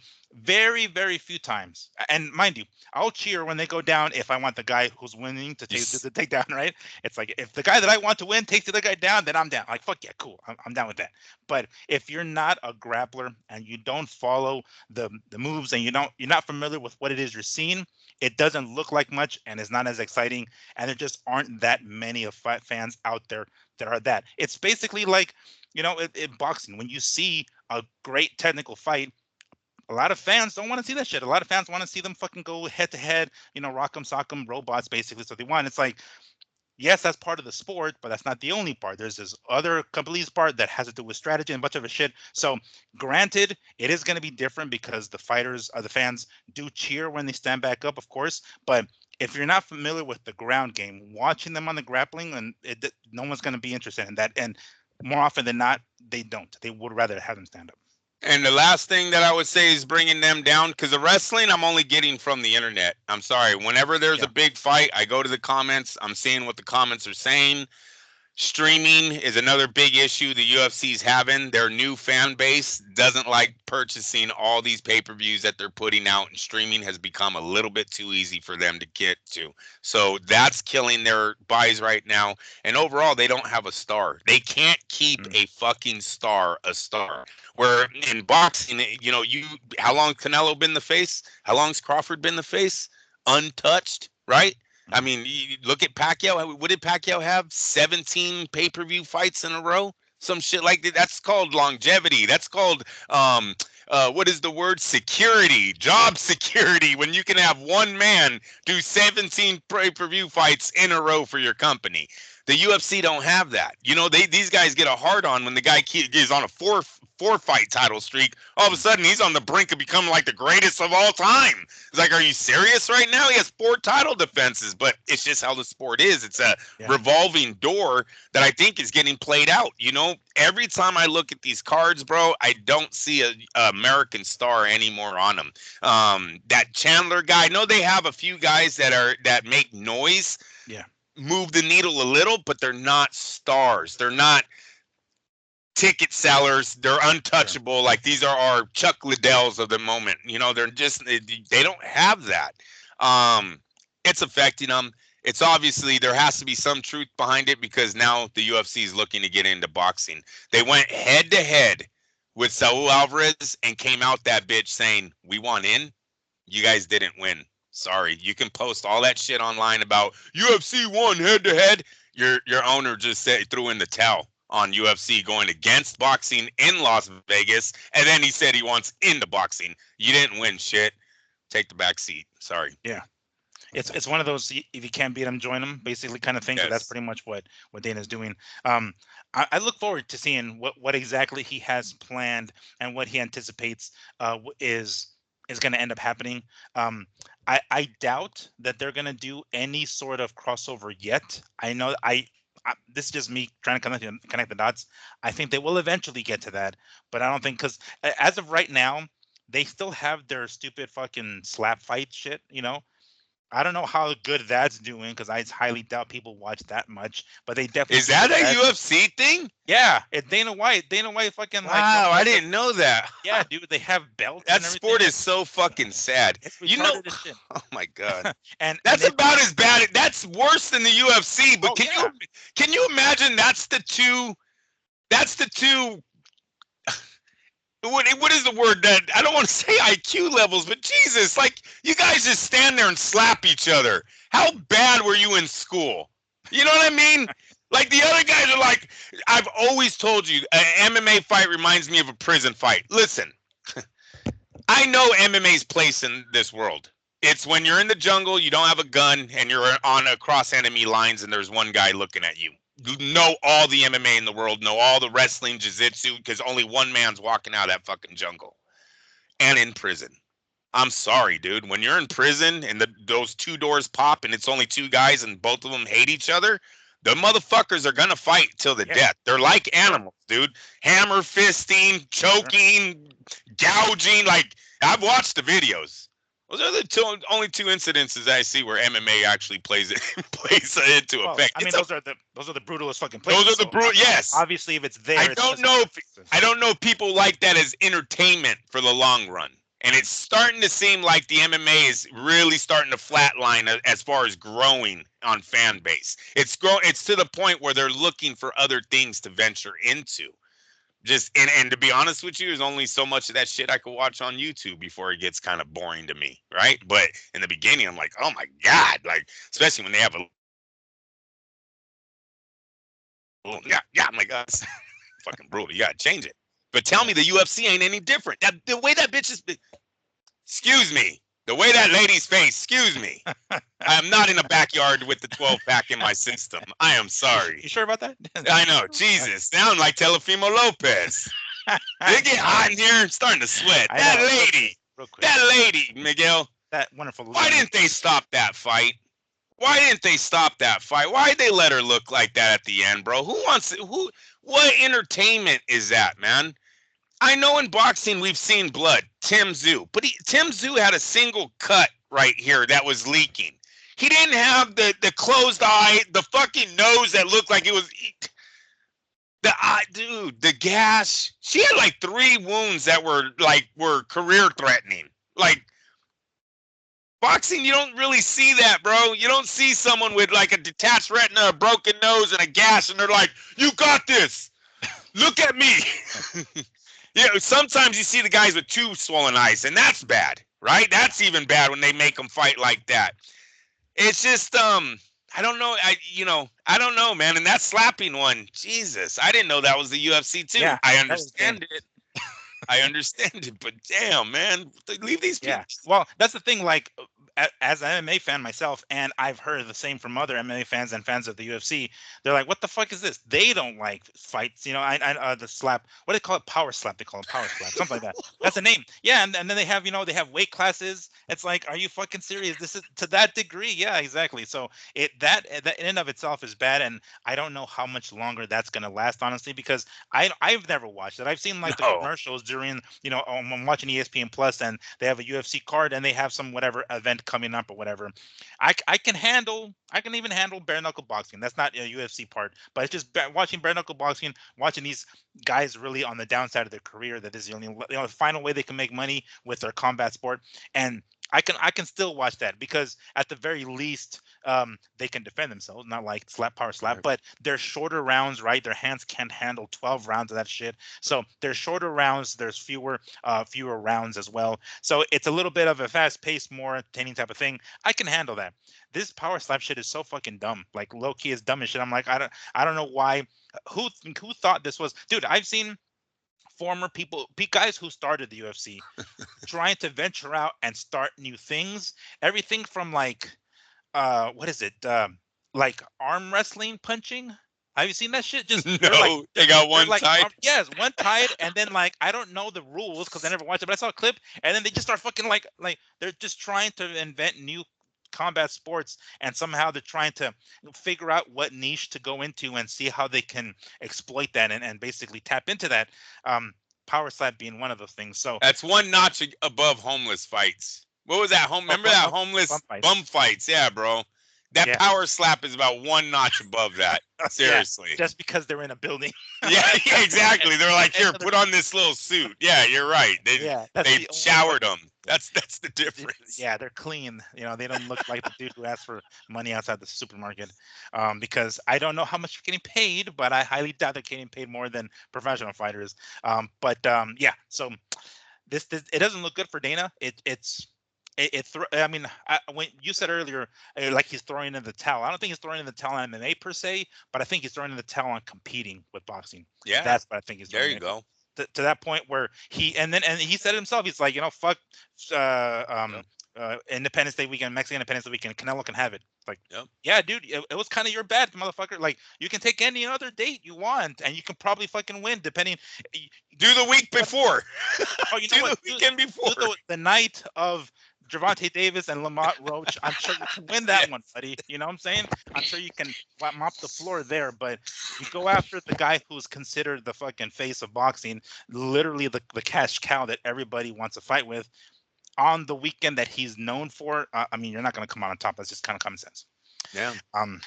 [SPEAKER 1] very, very few times. And mind you, I'll cheer when they go down if I want the guy who's winning to take the takedown, right? It's like if the guy that I want to win takes the other guy down, then I'm down. Like, fuck yeah, cool. I'm down with that. But if you're not a grappler and you don't follow the moves and you're not familiar with what it is you're seeing, it doesn't look like much and it's not as exciting. And there just aren't that many of fans out there that are that. It's basically like, in boxing, when you see a great technical fight, a lot of fans don't want to see that shit. A lot of fans want to see them fucking go head to head, rock'em sock'em robots, basically. So they want. It's like, yes, that's part of the sport, but that's not the only part. There's this other complete part that has to do with strategy and a bunch of shit. So, granted, it is going to be different because the fans do cheer when they stand back up, of course. But if you're not familiar with the ground game, watching them on the grappling, and no one's going to be interested in that. And more often than not, they don't. They would rather have them stand up.
[SPEAKER 2] And the last thing that I would say is bringing them down, because the wrestling I'm only getting from the internet. I'm sorry. Whenever there's a big fight, I go to the comments. I'm seeing what the comments are saying. Streaming is another big issue the UFC's having. Their new fan base doesn't like purchasing all these pay-per-views that they're putting out, and streaming has become a little bit too easy for them to get to. So that's killing their buys right now. And overall, they don't have a star. They can't keep a fucking star a star. Where in boxing, how long Canelo been the face? How long's Crawford been the face? Untouched, right? I mean, you look at Pacquiao. What did Pacquiao have? 17 pay-per-view fights in a row? Some shit like that. That's called longevity. That's called, what is the word? Security. Job security. When you can have one man do 17 pay-per-view fights in a row for your company. The UFC don't have that. These guys get a hard on when the guy is on a four fight title streak. All of a sudden, he's on the brink of becoming like the greatest of all time. It's like, are you serious right now? He has 4 title defenses, but it's just how the sport is. It's a revolving door that I think is getting played out. Every time I look at these cards, bro, I don't see a American star anymore on them. That Chandler guy, I know they have a few guys that make noise.
[SPEAKER 1] Yeah.
[SPEAKER 2] Move the needle a little, but they're not stars. They're not ticket sellers. They're untouchable. Sure. Like these are our Chuck Liddells of the moment. They're just, they don't have that. It's affecting them. It's obviously, there has to be some truth behind it because now the UFC is looking to get into boxing. They went head to head with Saul Alvarez and came out that bitch saying, we want in. You guys didn't win. Sorry, you can post all that shit online about UFC won head to head. Your owner just threw in the towel on UFC going against boxing in Las Vegas, and then he said he wants into boxing. You didn't win shit. Take the back seat. Sorry.
[SPEAKER 1] Yeah, it's one of those if you can't beat them, join them, basically kind of thing. Yes. So that's pretty much what Dana's doing. I look forward to seeing what exactly he has planned and what he anticipates is going to end up happening. I doubt that they're going to do any sort of crossover yet. I know this is just me trying to connect the dots. I think they will eventually get to that, but I don't think, because as of right now, they still have their stupid fucking slap fight shit, I don't know how good that's doing because I highly doubt people watch that much. But they definitely
[SPEAKER 2] is that a UFC thing?
[SPEAKER 1] Yeah, it's Dana White. Dana White fucking
[SPEAKER 2] wow, I didn't know that.
[SPEAKER 1] Yeah, dude, they have belts.
[SPEAKER 2] That sport is so fucking sad. Oh my god, and that's about as bad. That's worse than the UFC. But can you imagine? That's the two. What is the word that I don't want to say IQ levels, but Jesus, like you guys just stand there and slap each other. How bad were you in school? You know what I mean? Like the other guys are like, I've always told you, an MMA fight reminds me of a prison fight. Listen, I know MMA's place in this world. It's when you're in the jungle, you don't have a gun, and you're on across enemy lines, and there's one guy looking at you. Know all the MMA in the world, know all the wrestling, jiu-jitsu, because only one man's walking out of that fucking jungle. And in prison. I'm sorry, dude. When you're in prison and those 2 doors pop and it's only 2 guys and both of them hate each other, the motherfuckers are going to fight till the death. They're like animals, dude. Hammer fisting, choking, gouging. Like, I've watched the videos. Those are the only two incidences I see where MMA actually plays into
[SPEAKER 1] Well,
[SPEAKER 2] effect.
[SPEAKER 1] I mean, those are the brutalest fucking
[SPEAKER 2] Those
[SPEAKER 1] places.
[SPEAKER 2] are the brutal. Yes,
[SPEAKER 1] Obviously, if it's there, it's because
[SPEAKER 2] I don't know if people like that as entertainment for the long run. And it's starting to seem like the MMA is really starting to flatline as far as growing on fan base. It's to the point where they're looking for other things to venture into. And to be honest with you, there's only so much of that shit I could watch on YouTube before it gets kind of boring to me, right? But in the beginning, I'm like, oh my god, like especially when they have a yeah, I'm like, that's fucking brutal. You gotta change it. But tell me the UFC ain't any different. The way that bitch is, excuse me, the way that lady's face, excuse me. I am not in a backyard with the 12-pack in my system. I am sorry.
[SPEAKER 1] You sure about that?
[SPEAKER 2] I know, Jesus. Sound like Telefimo Lopez. They get hot in here, starting to sweat. Real quick. That lady, Miguel.
[SPEAKER 1] That wonderful.
[SPEAKER 2] Why didn't they stop that fight? Why didn't they stop that fight? Why did they let her look like that at the end, bro? What entertainment is that, man? I know in boxing we've seen blood, Tim Tszyu, but Tim Tszyu had a single cut right here that was leaking. He didn't have the closed eye, the fucking nose that looked like it was the eye, dude, the gash. She had like 3 wounds that were career threatening. Like boxing, you don't really see that, bro. You don't see someone with like a detached retina, a broken nose, and a gash, and they're like, "You got this. Look at me." Yeah, sometimes you see the guys with 2 swollen eyes, and that's bad, right? That's even bad when they make them fight like that. It's just, I don't know. I don't know, man. And that slapping one, Jesus, I didn't know that was the UFC too.
[SPEAKER 1] Yeah,
[SPEAKER 2] I understand it. I understand it, but damn, man, leave these people.
[SPEAKER 1] Yeah. Well, that's the thing. Like, as an MMA fan myself, and I've heard the same from other MMA fans and fans of the UFC. They're like, "What the fuck is this?" They don't like fights. The slap. What do they call it? Power slap. They call it power slap, something like that. That's the name. Yeah, and then they have they have weight classes. It's like, are you fucking serious? This is to that degree. Yeah, exactly. So that in and of itself is bad, and I don't know how much longer that's gonna last, honestly, because I've never watched it. I've seen like the commercials during I'm watching ESPN Plus, and they have a UFC card, and they have some whatever event coming up or whatever. I can even handle bare knuckle boxing. That's not a UFC part, but it's just watching bare knuckle boxing, watching these guys really on the downside of their career. That is the only the final way they can make money with their combat sport, and I can still watch that because at the very least they can defend themselves, not like power slap, but they're shorter rounds, right? Their hands can't handle 12 rounds of that shit. So there's shorter rounds, there's fewer rounds as well. So it's a little bit of a fast-paced, more entertaining type of thing. I can handle that. This power slap shit is so fucking dumb. Like low key is dumb as shit. I'm like, I don't know why. Who thought this was, dude? I've seen former guys who started the UFC trying to venture out and start new things. Everything from like what is it? Like arm wrestling punching. Have you seen that shit? Just
[SPEAKER 2] no, they got one tied.
[SPEAKER 1] Yes, one tied, and then like I don't know the rules because I never watched it, but I saw a clip, and then they just start fucking like they're just trying to invent new combat sports, and somehow they're trying to figure out what niche to go into and see how they can exploit that and basically tap into that. Power slap being one of those things. So
[SPEAKER 2] that's one notch above homeless fights. What was that? Remember that homeless bum fights? Yeah, bro. That power slap is about one notch above that. Seriously.
[SPEAKER 1] Yeah, just because they're in a building.
[SPEAKER 2] yeah, exactly. They're like, here, put on this little suit. Yeah, you're right. They showered them. That's the difference.
[SPEAKER 1] Yeah, they're clean. They don't look like the dude who asked for money outside the supermarket. Because I don't know how much you're getting paid, but I highly doubt they're getting paid more than professional fighters. Yeah. So this it doesn't look good for Dana. When you said earlier, like he's throwing in the towel. I don't think he's throwing in the towel on MMA per se, but I think he's throwing in the towel on competing with boxing.
[SPEAKER 2] Yeah,
[SPEAKER 1] that's what I think he's doing.
[SPEAKER 2] There you go.
[SPEAKER 1] To that point where he said himself, he's like, fuck Independence Day weekend, Mexican Independence Day weekend, Canelo can have it. Like, yeah, dude, it was kind of your bad, motherfucker. Like, you can take any other date you want, and you can probably fucking win, depending.
[SPEAKER 2] Do the week before.
[SPEAKER 1] The weekend before. The night of Gervonta Davis and Lamont Roach, I'm sure you can win that one, buddy. You know what I'm saying? I'm sure you can mop the floor there, but you go after the guy who's considered the fucking face of boxing, literally the cash cow that everybody wants to fight with. on the weekend that he's known for, I mean, you're not going to come out on top. That's just kind of common sense.
[SPEAKER 2] Yeah.
[SPEAKER 1] Um.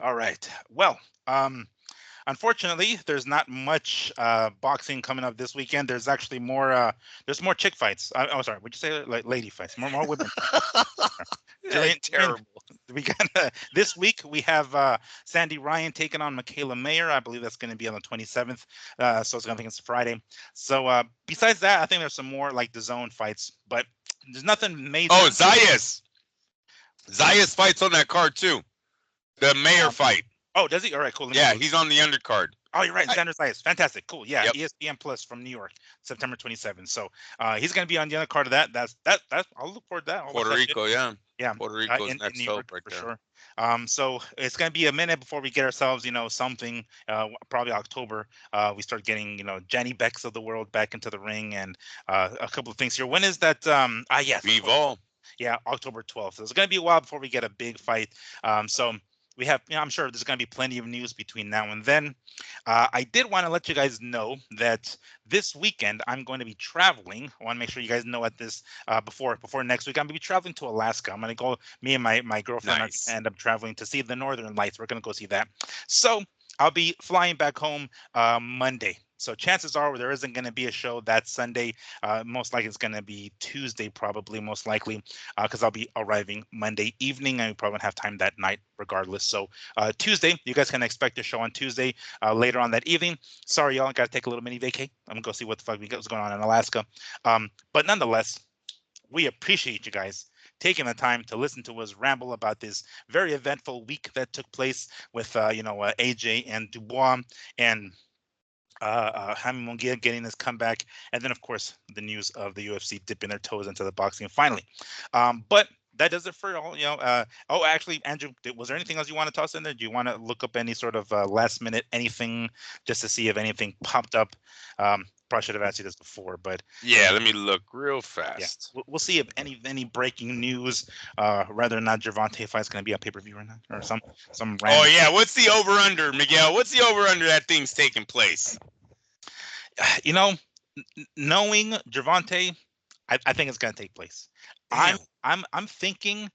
[SPEAKER 1] All right. Well. Unfortunately, there's not much boxing coming up this weekend. There's actually more. There's more chick fights. Oh, sorry. Would you say like lady fights? More women fights.
[SPEAKER 2] That's terrible.
[SPEAKER 1] We got this week. We have Sandy Ryan taking on Michaela Mayer. I believe that's going to be on the 27th. So I think it's Friday. So besides that, I think there's some more like the zone fights, but there's nothing major.
[SPEAKER 2] Oh, Zayas fights on that card too. The Mayer fight.
[SPEAKER 1] Oh, does he? All right, cool.
[SPEAKER 2] Yeah, he's on the undercard.
[SPEAKER 1] Oh, you're right. Sanders Ice. Fantastic. Cool. Yeah.
[SPEAKER 2] Yep.
[SPEAKER 1] ESPN Plus from New York, September 27th. So he's going to be on the other card of that. That's I'll look forward to that.
[SPEAKER 2] Puerto Rico, yeah.
[SPEAKER 1] Yeah.
[SPEAKER 2] Puerto Rico's
[SPEAKER 1] in
[SPEAKER 2] next
[SPEAKER 1] New York,
[SPEAKER 2] up right
[SPEAKER 1] for
[SPEAKER 2] there.
[SPEAKER 1] sure. So it's going to be a minute before we get ourselves, something, probably October. We start getting, Jenny Becks of the world back into the ring and a couple of things here. When is that? Yes.
[SPEAKER 2] Vivo.
[SPEAKER 1] Yeah, October 12th. So it's going to be a while before we get a big fight. So we have, I'm sure there's going to be plenty of news between now and then. I did want to let you guys know that this weekend I'm going to be traveling. I want to make sure you guys know at this before next week. I'm going to be traveling to Alaska. I'm going to go. Me and my girlfriend
[SPEAKER 2] Nice.
[SPEAKER 1] end up traveling to see the Northern Lights. We're going to go see that. So I'll be flying back home Monday. So chances are there isn't going to be a show that Sunday. Most likely it's going to be Tuesday, probably, most likely, because I'll be arriving Monday evening and we probably won't have time that night regardless. So Tuesday, you guys can expect a show on Tuesday later on that evening. Sorry, y'all, I got to take a little mini vacay. I'm going to go see what the fuck was going on in Alaska. But nonetheless, we appreciate you guys taking the time to listen to us ramble about this very eventful week that took place with, AJ and Dubois and Jaime Munguia getting his comeback, and then of course the news of the UFC dipping their toes into the boxing finally. But that does it for all. Actually, Andrew, was there anything else you want to toss in there? Do you want to look up any sort of last minute anything just to see if anything popped up? Probably should have asked you this before, but
[SPEAKER 2] yeah, let me look real fast.
[SPEAKER 1] Yeah, we'll see if any breaking news, whether or not Gervonta fight's going to be on pay-per-view or not, or some.
[SPEAKER 2] Oh
[SPEAKER 1] random...
[SPEAKER 2] yeah, what's the over under, Miguel? What's the over under that thing's taking place?
[SPEAKER 1] Knowing Gervonta, I think it's going to take place.
[SPEAKER 2] Damn.
[SPEAKER 1] I'm thinking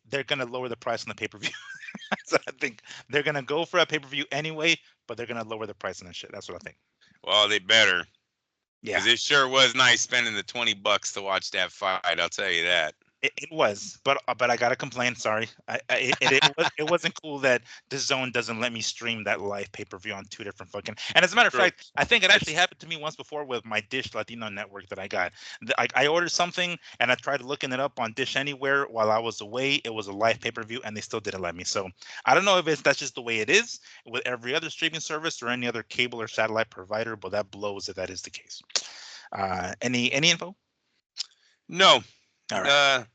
[SPEAKER 1] they're going to lower the price on the pay-per-view. So I think they're going to go for a pay-per-view anyway, but they're going to lower the price on that shit. That's what I think.
[SPEAKER 2] Well, they better.
[SPEAKER 1] Yeah.
[SPEAKER 2] Because it sure was nice spending the $20 to watch that fight. I'll tell you that.
[SPEAKER 1] It was, but I gotta complain. Sorry, it wasn't cool that the Zone doesn't let me stream that live pay-per-view on two different fucking. And as a matter of fact, I think it actually happened to me once before with my Dish Latino network that I got. I ordered something and I tried looking it up on Dish Anywhere while I was away. It was a live pay-per-view and they still didn't let me. So I don't know if that's just the way it is with every other streaming service or any other cable or satellite provider, but that blows if that is the case. Any info?
[SPEAKER 2] No.
[SPEAKER 1] All right.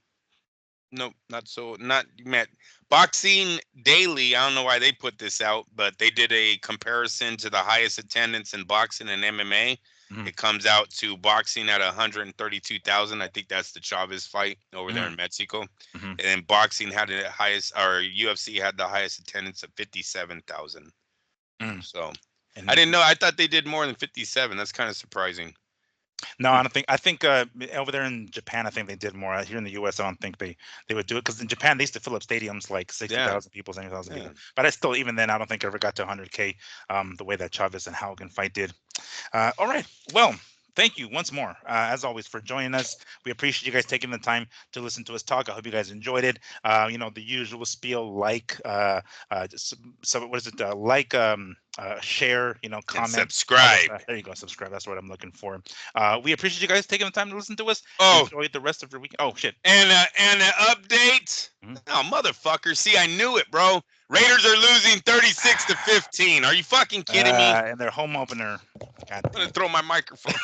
[SPEAKER 2] Nope, not Matt. Boxing Daily, I don't know why they put this out, but they did a comparison to the highest attendance in boxing and MMA. Mm-hmm. It comes out to boxing at 132,000. I think that's the Chavez fight over there in Mexico. Mm-hmm. And boxing had the highest, or UFC had the highest attendance of 57,000. So I didn't know. I thought they did more than 57. That's kind of surprising.
[SPEAKER 1] No, I don't think. I think over there in Japan, I think they did more. Here in the U.S., I don't think they would do it because in Japan they used to fill up stadiums like 60,000 people, 70,000 people. But I still, even then, I don't think it ever got to 100K. The way that Chavez and Haugen fight did. All right, well. Thank you once more, as always, for joining us. We appreciate you guys taking the time to listen to us talk. I hope you guys enjoyed it. The usual spiel, so what is it? Share, comment,
[SPEAKER 2] and subscribe.
[SPEAKER 1] There you go, subscribe. That's what I'm looking for. We appreciate you guys taking the time to listen to us. Enjoy the rest of your week. Oh shit.
[SPEAKER 2] And an update. Mm-hmm. Oh motherfucker! See, I knew it, bro. Raiders are losing 36-15. Are you fucking kidding me?
[SPEAKER 1] And their home opener.
[SPEAKER 2] I'm gonna throw my microphone.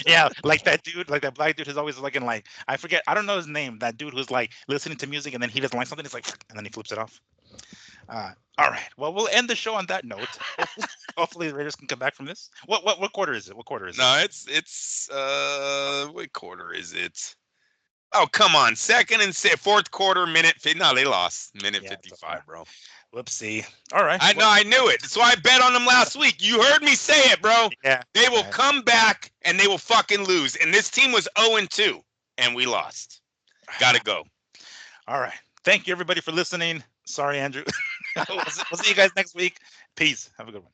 [SPEAKER 1] Yeah, like that dude, like that black dude who's always looking like, I forget, I don't know his name. That dude who's like listening to music and then he doesn't like something. It's like, and then he flips it off. All right. Well, we'll end the show on that note. Hopefully the Raiders can come back from this. What quarter is it? What quarter is it?
[SPEAKER 2] No, it's what quarter is it? Oh, come on. Second and fourth quarter, minute 50. No, they lost. Minute 55, bro.
[SPEAKER 1] Whoopsie. All right.
[SPEAKER 2] I knew it. So I bet on them last week. You heard me say it, bro.
[SPEAKER 1] Yeah.
[SPEAKER 2] They will come back and they will fucking lose. And this team was 0-2. and we lost. Gotta go.
[SPEAKER 1] All right. Thank you, everybody, for listening. Sorry, Andrew. We'll see you guys next week. Peace. Have a good one.